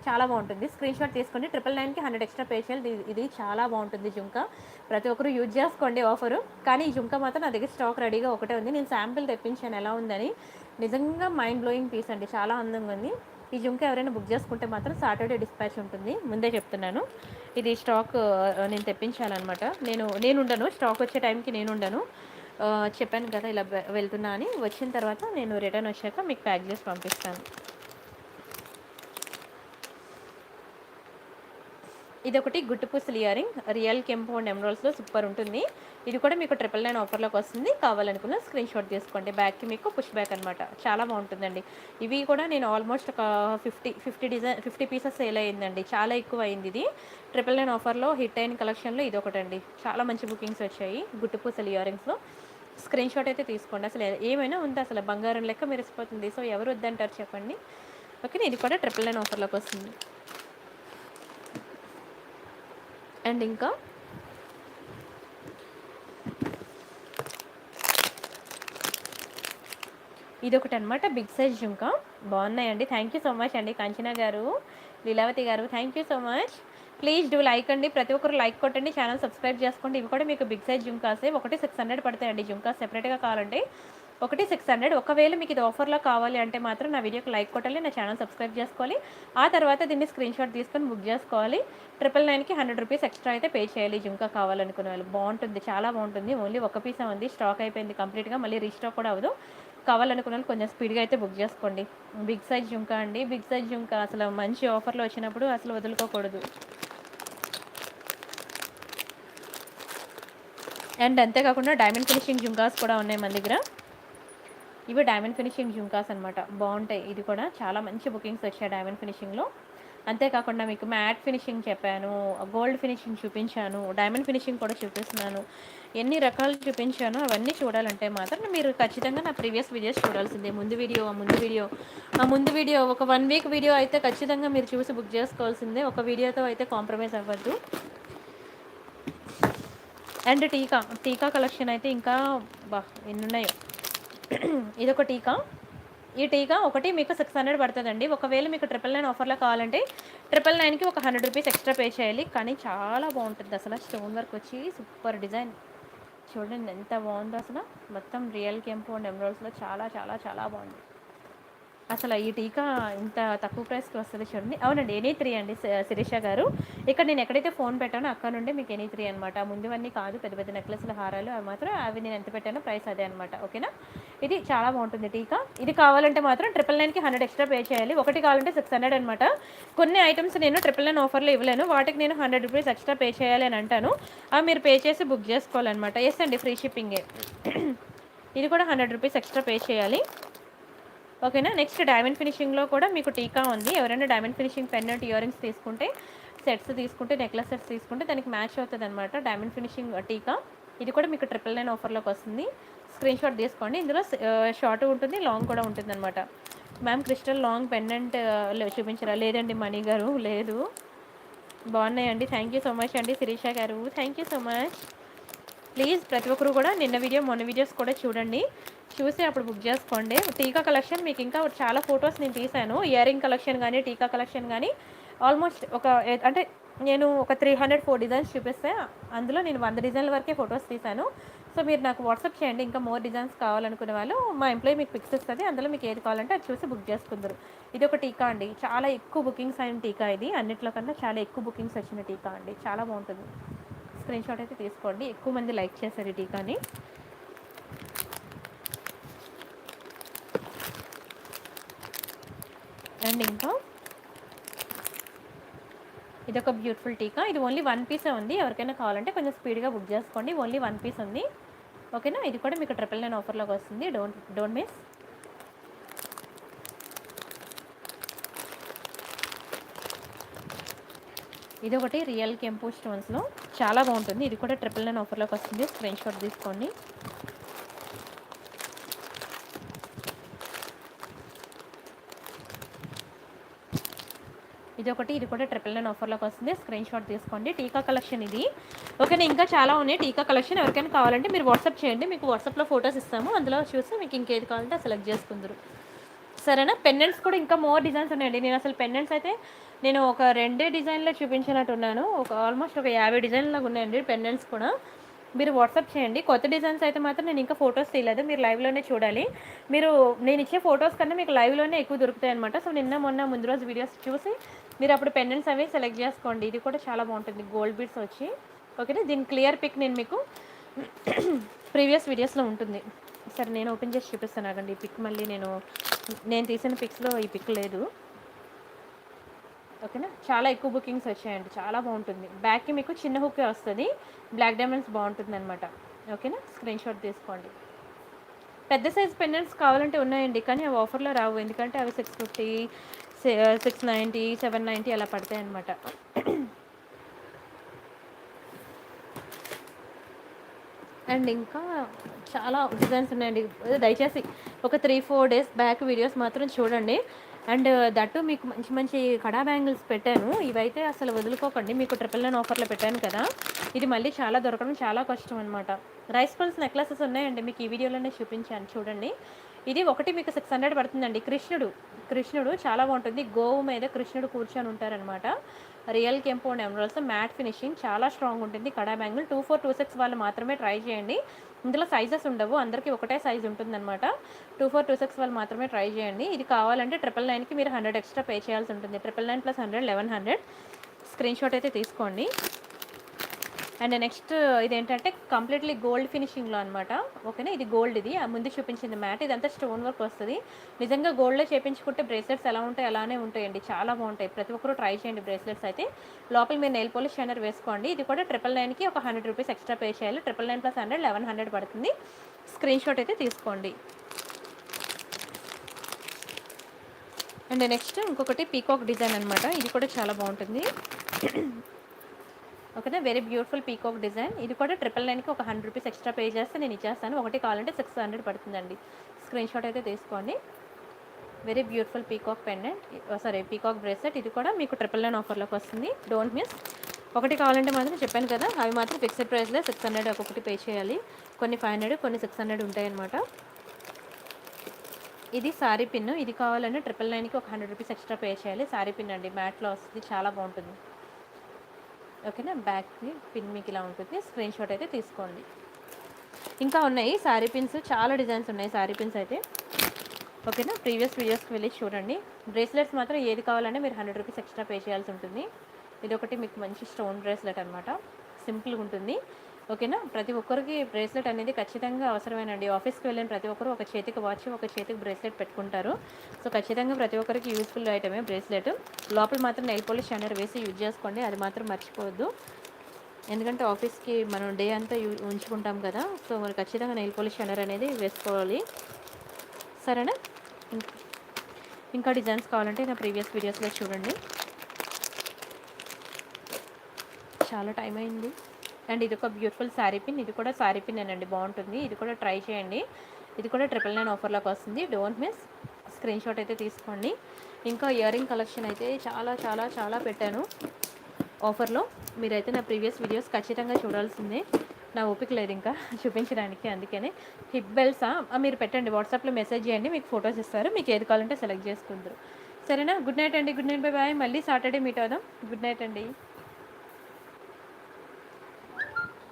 చాలా బాగుంటుంది. స్క్రీన్ షాట్ తీసుకోండి. 999కి 100 ఎక్స్ట్రా పే చేయాలి. ఇది చాలా బాగుంటుంది జుంకా. ప్రతి ఒక్కరు యూజ్ చేసుకోండి ఆఫరు. కానీ ఈ జుంకా మాత్రం నా దగ్గర స్టాక్ రెడీగా ఒకటే ఉంది. నేను శాంపిల్ తెప్పించాను ఎలా ఉందని. నిజంగా మైండ్ బ్లోయింగ్ పీస్ అండి, చాలా అందంగా ఉంది. ఈ జుంకా ఎవరైనా బుక్ చేసుకుంటే మాత్రం సాటర్డే డిస్పాచ్ ఉంటుంది, ముందే చెప్తున్నాను. ఇది స్టాక్ నేను తెప్పించాలన్నమాట. నేను ఉండను, స్టాక్ వచ్చే టైంకి నేను ఉండను. చెప్పాను కదా ఇలా వెళ్తున్నా అని. వచ్చిన తర్వాత నేను రిటర్న్ వచ్చాక మీకు ప్యాక్ చేసి పంపిస్తాను. ఇది ఒకటి గుట్టుపూసలు ఇయర్ రింగ్, రియల్ కెంపౌండ్ ఎమరాల్డ్స్లో సూపర్ ఉంటుంది. ఇది కూడా మీకు 999 ఆఫర్లోకి వస్తుంది. కావాలనుకున్న స్క్రీన్ షాట్ తీసుకోండి. బ్యాక్కి మీకు పుష్ బ్యాక్ అనమాట, చాలా బాగుంటుందండి. ఇవి కూడా నేను ఆల్మోస్ట్ ఒక 50 పీసెస్ సేల్ అయ్యిందండి, చాలా ఎక్కువ అయింది. ఇది 999 ఆఫర్లో హిట్ అయిన కలెక్షన్లో ఇది ఒకటండి. చాలా మంచి బుకింగ్స్ వచ్చాయి గుట్టుపూసలు ఇయర్ రింగ్స్లో. స్క్రీన్ షాట్ అయితే తీసుకోండి. అసలు ఏమైనా ఉందా, అసలు బంగారం లెక్క మెరిసిపోతుంది. సో ఎవరు వద్దంటారు చెప్పండి. ఓకేనా, ఇది కూడా 999 ఆఫర్లోకి వస్తుంది. అండ్ ఇంకా ఇదొకటి అనమాట, బిగ్ సైజ్ జుంకా. బాగున్నాయండి. థ్యాంక్ యూ సో మచ్ అండి కంచనా గారు, లీలావతి గారు, thank you so much. Please do like అండి, ప్రతి ఒక్కరు లైక్ కొట్టండి, ఛానల్ సబ్స్క్రైబ్ చేసుకోండి. ఇవి కూడా మీకు బిగ్ సైజ్ జుంకాసే. ఒకటి 600 పడతాయండి జుంకాస్. సెపరేట్గా కావాలంటే ఒకటి 600. ఒకవేళ మీకు ఇది ఆఫర్లో కావాలి అంటే మాత్రం నా వీడియోకి లైక్ కొట్టాలి, నా ఛానల్ సబ్స్క్రైబ్ చేసుకోవాలి. ఆ తర్వాత దీన్ని స్క్రీన్ షాట్ తీసుకొని బుక్ చేసుకోవాలి. 999కి 100 రూపీస్ ఎక్స్ట్రా అయితే పే చేయాలి జుంకా కావాలనుకునే వాళ్ళు. బాగుంటుంది, చాలా బాగుంటుంది. ఓన్లీ ఒక పీసే ఉంది, స్టాక్ అయిపోయింది కంప్లీట్గా, మళ్ళీ రీస్టాక్ కూడా అవ్వదు. కావాలనుకున్న వాళ్ళు కొంచెం స్పీడ్గా అయితే బుక్ చేసుకోండి. బిగ్ సైజ్ జుంకా అండి, బిగ్ సైజ్ జుంకా అసలు మంచి ఆఫర్లో వచ్చినప్పుడు అసలు వదులుకోకూడదు. అండ్ అంతేకాకుండా డైమండ్ ఫినిషింగ్ జుంకాస్ కూడా ఉన్నాయి మన దగ్గర. ఇవి డైమండ్ ఫినిషింగ్ జుంకాస్ అనమాట, బాగుంటాయి. ఇది కూడా చాలా మంచి బుకింగ్స్ వచ్చాయి డైమండ్ ఫినిషింగ్లో. అంతేకాకుండా మీకు మ్యాట్ ఫినిషింగ్ చెప్పాను, గోల్డ్ ఫినిషింగ్ చూపించాను, డైమండ్ ఫినిషింగ్ కూడా చూపిస్తున్నాను. ఎన్ని రకాలు చూపించానో అవన్నీ చూడాలంటే మాత్రం మీరు ఖచ్చితంగా నా ప్రీవియస్ వీడియోస్ చూడాల్సిందే. ముందు వీడియో ఒక 1 వీక్ వీడియో అయితే ఖచ్చితంగా మీరు చూసి బుక్ చేసుకోవాల్సిందే. ఒక వీడియోతో అయితే కాంప్రమైజ్ అవ్వద్దు. అండ్ టీకా కలెక్షన్ అయితే ఇంకా ఎన్ని ఉన్నాయో. ఇదొక టీకా. ఈ టీకా ఒకటి మీకు 600 పడుతుందండి. ఒకవేళ మీకు 999 ఆఫర్లో కావాలంటే 999కి ఒక 100 రూపీస్ ఎక్స్ట్రా పే చేయాలి. కానీ చాలా బాగుంటుంది అసలు. స్టోన్ వర్క్ వచ్చి సూపర్ డిజైన్ చూడండి ఎంత బాగుందో అసలు. మొత్తం రియల్ కెంపు అండ్ ఎమరాల్డ్స్లో చాలా చాలా చాలా బాగుంది అసలు. ఈ టీకా ఇంత తక్కువ ప్రైస్కి వస్తుంది చూడండి. అవునండి, ఎనీ3 అండి శిరీష గారు. ఇక్కడ నేను ఎక్కడైతే ఫోన్ పెట్టానో అక్కడ నుండి మీకు ఎనీ3 అనమాట. ముందువన్నీ కాదు, పెద్ద పెద్ద నెక్లెస్ల హారాలు అవి మాత్రం, అవి నేను ఎంత పెట్టానో ప్రైస్ అదే అనమాట. ఓకేనా, ఇది చాలా బాగుంటుంది టీకా. ఇది కావాలంటే మాత్రం 999కి 100 ఎక్స్ట్రా పే చేయాలి. ఒకటి కావాలంటే 600 అనమాట. కొన్ని ఐటమ్స్ నేను 999 ఆఫర్లో ఇవ్వలేను, వాటికి నేను 100 రూపీస్ ఎక్స్ట్రా పే చేయాలి అని అంటాను. అవి మీరు పే చేసి బుక్ చేసుకోవాలన్నమాట. ఎస్ అండి, ఫ్రీ షిప్పింగే. ఇది కూడా 100 రూపీస్ ఎక్స్ట్రా పే చేయాలి. ఓకేనా. నెక్స్ట్ డైమండ్ ఫినిషింగ్లో కూడా మీకు టీకా ఉంది. ఎవరైనా diamond finishing pennant ear rings తీసుకుంటే, సెట్స్ తీసుకుంటే, నెక్లెస్ సెట్స్ తీసుకుంటే దానికి మ్యాచ్ అవుతుంది అనమాట డైమండ్ ఫినిషింగ్ టీకా. ఇది కూడా మీకు 999 ఆఫర్లోకి వస్తుంది. స్క్రీన్ షాట్ తీసుకోండి. ఇందులో షార్ట్ ఉంటుంది, లాంగ్ కూడా ఉంటుంది అనమాట. మ్యామ్ క్రిస్టల్ లాంగ్ పెండెంట్ చూపించరా? లేదండి మణి గారు, లేదు. బాగున్నాయండి, థ్యాంక్ యూ సో మచ్ అండి శిరీష గారు, thank you so much. Please ప్రతి ఒక్కరు కూడా నిన్న వీడియో మొన్న వీడియోస్ కూడా చూడండి, చూసి అప్పుడు బుక్ చేసుకోండి. టీకా కలెక్షన్ మీకు ఇంకా చాలా ఫొటోస్ నేను తీశాను. ఇయర్ రింగ్ కలెక్షన్ కానీ, టీకా కలెక్షన్ కానీ, ఆల్మోస్ట్ అంటే నేను ఒక 304 డిజైన్స్ చూపిస్తే అందులో నేను 100 డిజైన్ల వరకే ఫొటోస్ తీశాను. సో మీరు నాకు వాట్సాప్ చేయండి, ఇంకా మోర్ డిజైన్స్ కావాలనుకునే వాళ్ళు. మా ఎంప్లాయీ మీకు పిక్స్ ఇస్తుంది, అందులో మీకు ఏది కావాలంటే అది చూసి బుక్ చేసుకుందరు. ఇది ఒక టీకా అండి, చాలా ఎక్కువ బుకింగ్స్ అయిన టీకా. ఇది అన్నిట్లో కన్నా చాలా ఎక్కువ బుకింగ్స్ వచ్చిన టీకా అండి, చాలా బాగుంటుంది. స్క్రీన్ షాట్ అయితే తీసుకోండి, ఎక్కువ మంది లైక్ చేశారు ఈ టీకాని. అండ్ ఇంకా ఇదొక బ్యూటిఫుల్ టీకా. ఇది ఓన్లీ 1 పీసే ఉంది. ఎవరికైనా కావాలంటే కొంచెం స్పీడ్గా బుక్ చేసుకోండి, ఓన్లీ 1 పీస్ ఉంది. ఓకేనా, ఇది కూడా మీకు 999 ఆఫర్లోకి వస్తుంది. Don't miss. ఇది ఒకటి రియల్ కెంపు స్టోన్స్లో చాలా బాగుంటుంది. ఇది కూడా 999 ఆఫర్లోకి వస్తుంది. స్క్రీన్ షాట్ తీసుకోండి. ఇది ఒకటి, ఇది కూడా 999 ఆఫర్లోకి వస్తుంది. స్క్రీన్ షాట్ తీసుకోండి. టీకా కలెక్షన్ ఇది. ఓకేనా, ఇంకా చాలా ఉన్నాయి టీకా కలెక్షన్. ఎవరికైనా కావాలంటే మీరు వాట్సాప్ చేయండి, మీకు వాట్సాప్లో ఫొటోస్ ఇస్తాము, అందులో చూసి మీకు ఇంకేది కావాలంటే సెలెక్ట్ చేసుకుందరు. సరేనా. పెండెంట్స్ కూడా ఇంకా మోర్ డిజైన్స్ ఉన్నాయండి. నేను అసలు పెండెంట్స్ అయితే నేను ఒక 2 డిజైన్లో చూపించినట్టున్నాను. ఆల్మోస్ట్ ఒక 50 డిజైన్లాగా ఉన్నాయండి పెండెంట్స్ కూడా. మీరు వాట్సాప్ చేయండి. కొత్త డిజైన్స్ అయితే మాత్రం నేను ఇంకా ఫొటోస్ తీయలేదు, మీరు లైవ్లోనే చూడాలి. నేను ఇచ్చే ఫొటోస్ కన్నా మీకు లైవ్లోనే ఎక్కువ దొరుకుతాయి అనమాట. సో మొన్న ముందు రోజు వీడియోస్ చూసి మీరు అప్పుడు పెండెంట్స్ అవి సెలెక్ట్ చేసుకోండి. ఇది కూడా చాలా బాగుంటుంది, గోల్డ్ బీడ్స్ వచ్చి. ఓకేనా, దీని క్లియర్ పిక్ నేను మీకు ప్రీవియస్ వీడియోస్లో ఉంటుంది. సరే నేను ఓపెన్ చేసి చూపిస్తాను ఆగండి. ఈ పిక్ మళ్ళీ నేను తీసిన పిక్స్లో ఈ పిక్ లేదు. ఓకేనా, చాలా ఎక్కువ బుకింగ్స్ వచ్చాయండి, చాలా బాగుంటుంది. బ్యాక్కి మీకు చిన్న హుక్కే వస్తుంది, బ్లాక్ డైమండ్స్ బాగుంటుంది అనమాట. ఓకేనా, స్క్రీన్ షాట్ తీసుకోండి. పెద్ద సైజ్ పెండెంట్స్ కావాలంటే ఉన్నాయండి, కానీ అవి ఆఫర్లో రావు, ఎందుకంటే అవి 650, 690, 790 అలా పడతాయి అనమాట. అండ్ ఇంకా చాలా డిజైన్స్ ఉన్నాయండి. దయచేసి ఒక 3-4 డేస్ బ్యాక్ వీడియోస్ మాత్రం చూడండి. అండ్ దట్టు మీకు మంచి మంచి కడా బ్యాంగిల్స్ పెట్టాను. ఇవైతే అసలు వదులుకోకండి. మీకు 999 ఆఫర్‌లో పెట్టాను కదా! ఇది మళ్ళీ చాలా దొరకడం చాలా కష్టం అనమాట. రైస్ పల్స్ నెక్లెసెస్ ఉన్నాయండి. మీకు ఈ వీడియోలోనే చూపించాను చూడండి. ఇది ఒకటి మీకు 600 పడుతుందండి. కృష్ణుడు చాలా బాగుంటుంది. గోవు మీద కృష్ణుడు కూర్చొని ఉంటారనమాట. Real compound emeralds matte finishing చాలా స్ట్రాంగ్ ఉంటుంది. కడా బ్యాంగిల్ 2426 వాళ్ళు మాత్రమే ట్రై చేయండి. ఇందులో సైజెస్ ఉండవు, అందరికీ ఒకటే సైజ్ ఉంటుందన్నమాట. 2426 వాళ్ళు మాత్రమే ట్రై చేయండి. ఇది కావాలంటే 999కి మీరు 100 ఎక్స్ట్రా పే చేయాల్సి ఉంటుంది. 999 ప్లస్ 100 1100. స్క్రీన్ షాట్ అయితే తీసుకోండి. అండ్ నెక్స్ట్ ఇదేంటంటే కంప్లీట్లీ గోల్డ్ ఫినిషింగ్లో అనమాట. ఓకేనా, ఇది గోల్డ్, ఇది ముందు చూపించింది మ్యాట్, ఇదంతా స్టోన్ వర్క్ వస్తుంది. నిజంగా గోల్డ్లో చేయించుకుంటే బ్రేస్లెట్స్ ఎలా ఉంటాయి అలానే ఉంటాయండి, చాలా బాగుంటాయి. ప్రతి ఒక్కరు ట్రై చేయండి బ్రేస్లెట్స్ అయితే. లోపల మీరు నెయిల్ పాలిష్ షైనర్ వేసుకోండి. ఇది కూడా 999కి ఒక 100 రూపీస్ ఎక్స్ట్రా పే చేయాలి. 999 ప్లస్ 100 1100 పడుతుంది. స్క్రీన్ షాట్ అయితే తీసుకోండి. అండ్ నెక్స్ట్ ఇంకొకటి పీకాక్ డిజైన్ అనమాట. ఇది కూడా చాలా బాగుంటుంది. ఓకేనా, వెరీ బ్యూటిఫుల్ పీకాక్ డిజైన్. ఇది కూడా 999కి ఒక 100 రూపీస్ ఎక్స్ట్రా పే చేస్తే నేను ఇచ్చేస్తాను. ఒకటి కావాలంటే 600 పడుతుందండి. స్క్రీన్ షాట్ అయితే తీసుకోండి. Very beautiful peacock pendant, peacock bracelet. ఇది కూడా మీకు 999 ఆఫర్లోకి వస్తుంది. Don't miss. ఒకటి కావాలంటే మాత్రం చెప్పాను కదా, అవి మాత్రం ఫిక్స్డ్ ప్రైస్లో 600 ఒక్కొక్కటి పే చేయాలి. కొన్ని 500, కొన్ని 600 ఉంటాయన్నమాట. ఇది సారీ పిన్. ఇది కావాలంటే 999కి ఒక 100 రూపీస్ ఎక్స్ట్రా పే చేయాలి. సారీ పిన్ అండి, మ్యాట్లో వస్తుంది, చాలా బాగుంటుంది. ఓకేనా, బ్యాక్కి పిన్ మీకు ఇలా ఉంటుంది. స్క్రీన్ షాట్ అయితే తీసుకోండి. ఇంకా ఉన్నాయి శారీ పిన్స్, చాలా డిజైన్స్ ఉన్నాయి శారీ పిన్స్ అయితే. ఓకేనా, ప్రీవియస్ వీడియోస్కి వెళ్ళి చూడండి. బ్రేస్లెట్స్ మాత్రం ఏది కావాలంటే మీరు 100 రూపీస్ ఎక్స్ట్రా పే చేయాల్సి ఉంటుంది. ఇది ఒకటి మీకు మంచి స్టోన్ బ్రేస్లెట్ అనమాట, సింపుల్గా ఉంటుంది. ఓకేనా, ప్రతి ఒక్కరికి బ్రేస్లెట్ అనేది ఖచ్చితంగా అవసరమేనండి. ఆఫీస్కి వెళ్ళిన ప్రతి ఒక్కరు ఒక చేతికి వాచ్, ఒక చేతికి బ్రేస్లెట్ పెట్టుకుంటారు. సో ఖచ్చితంగా ప్రతి ఒక్కరికి యూస్ఫుల్ ఐటమే బ్రేస్లెట్. లోపల మాత్రం నెయిల్ పాలిష్ షైనర్ వేసి యూజ్ చేసుకోండి, అది మాత్రం మర్చిపోవద్దు. ఎందుకంటే ఆఫీస్కి మనం డే అంతా ఉంచుకుంటాం కదా, సో మరి ఖచ్చితంగా నెయిల్ పాలిష్ షైనర్ అనేది వేసుకోవాలి. సరేనా, ఇంకా డిజైన్స్ కావాలంటే నా ప్రీవియస్ వీడియోస్లో చూడండి. చాలా టైం అయింది. అండ్ ఇది ఒక బ్యూటిఫుల్ శారీ పిన్. ఇది కూడా శారీ పిన్ అండి, బాగుంటుంది. ఇది కూడా ట్రై చేయండి. ఇది కూడా 999 ఆఫర్లోకి వస్తుంది. Don't miss. స్క్రీన్ షాట్ అయితే తీసుకోండి. ఇంకా ఇయర్ రింగ్ కలెక్షన్ అయితే చాలా చాలా చాలా పెట్టాను ఆఫర్లో. మీరైతే నా ప్రీవియస్ వీడియోస్ ఖచ్చితంగా చూడాల్సిందే. నా ఓపిక లేదు ఇంకా చూపించడానికి, అందుకనే. హిప్ బెల్ట్సా మీరు పెట్టండి, వాట్సాప్లో మెసేజ్ చేయండి, మీకు ఫొటోస్ ఇస్తారు. మీకు ఏది కావాలంటే సెలెక్ట్ చేసుకుంటారు. సరేనా, గుడ్ నైట్ అండి. Good night, bye bye. మళ్ళీ సాటర్డే మీట్ అవుదాం. గుడ్ నైట్ అండి.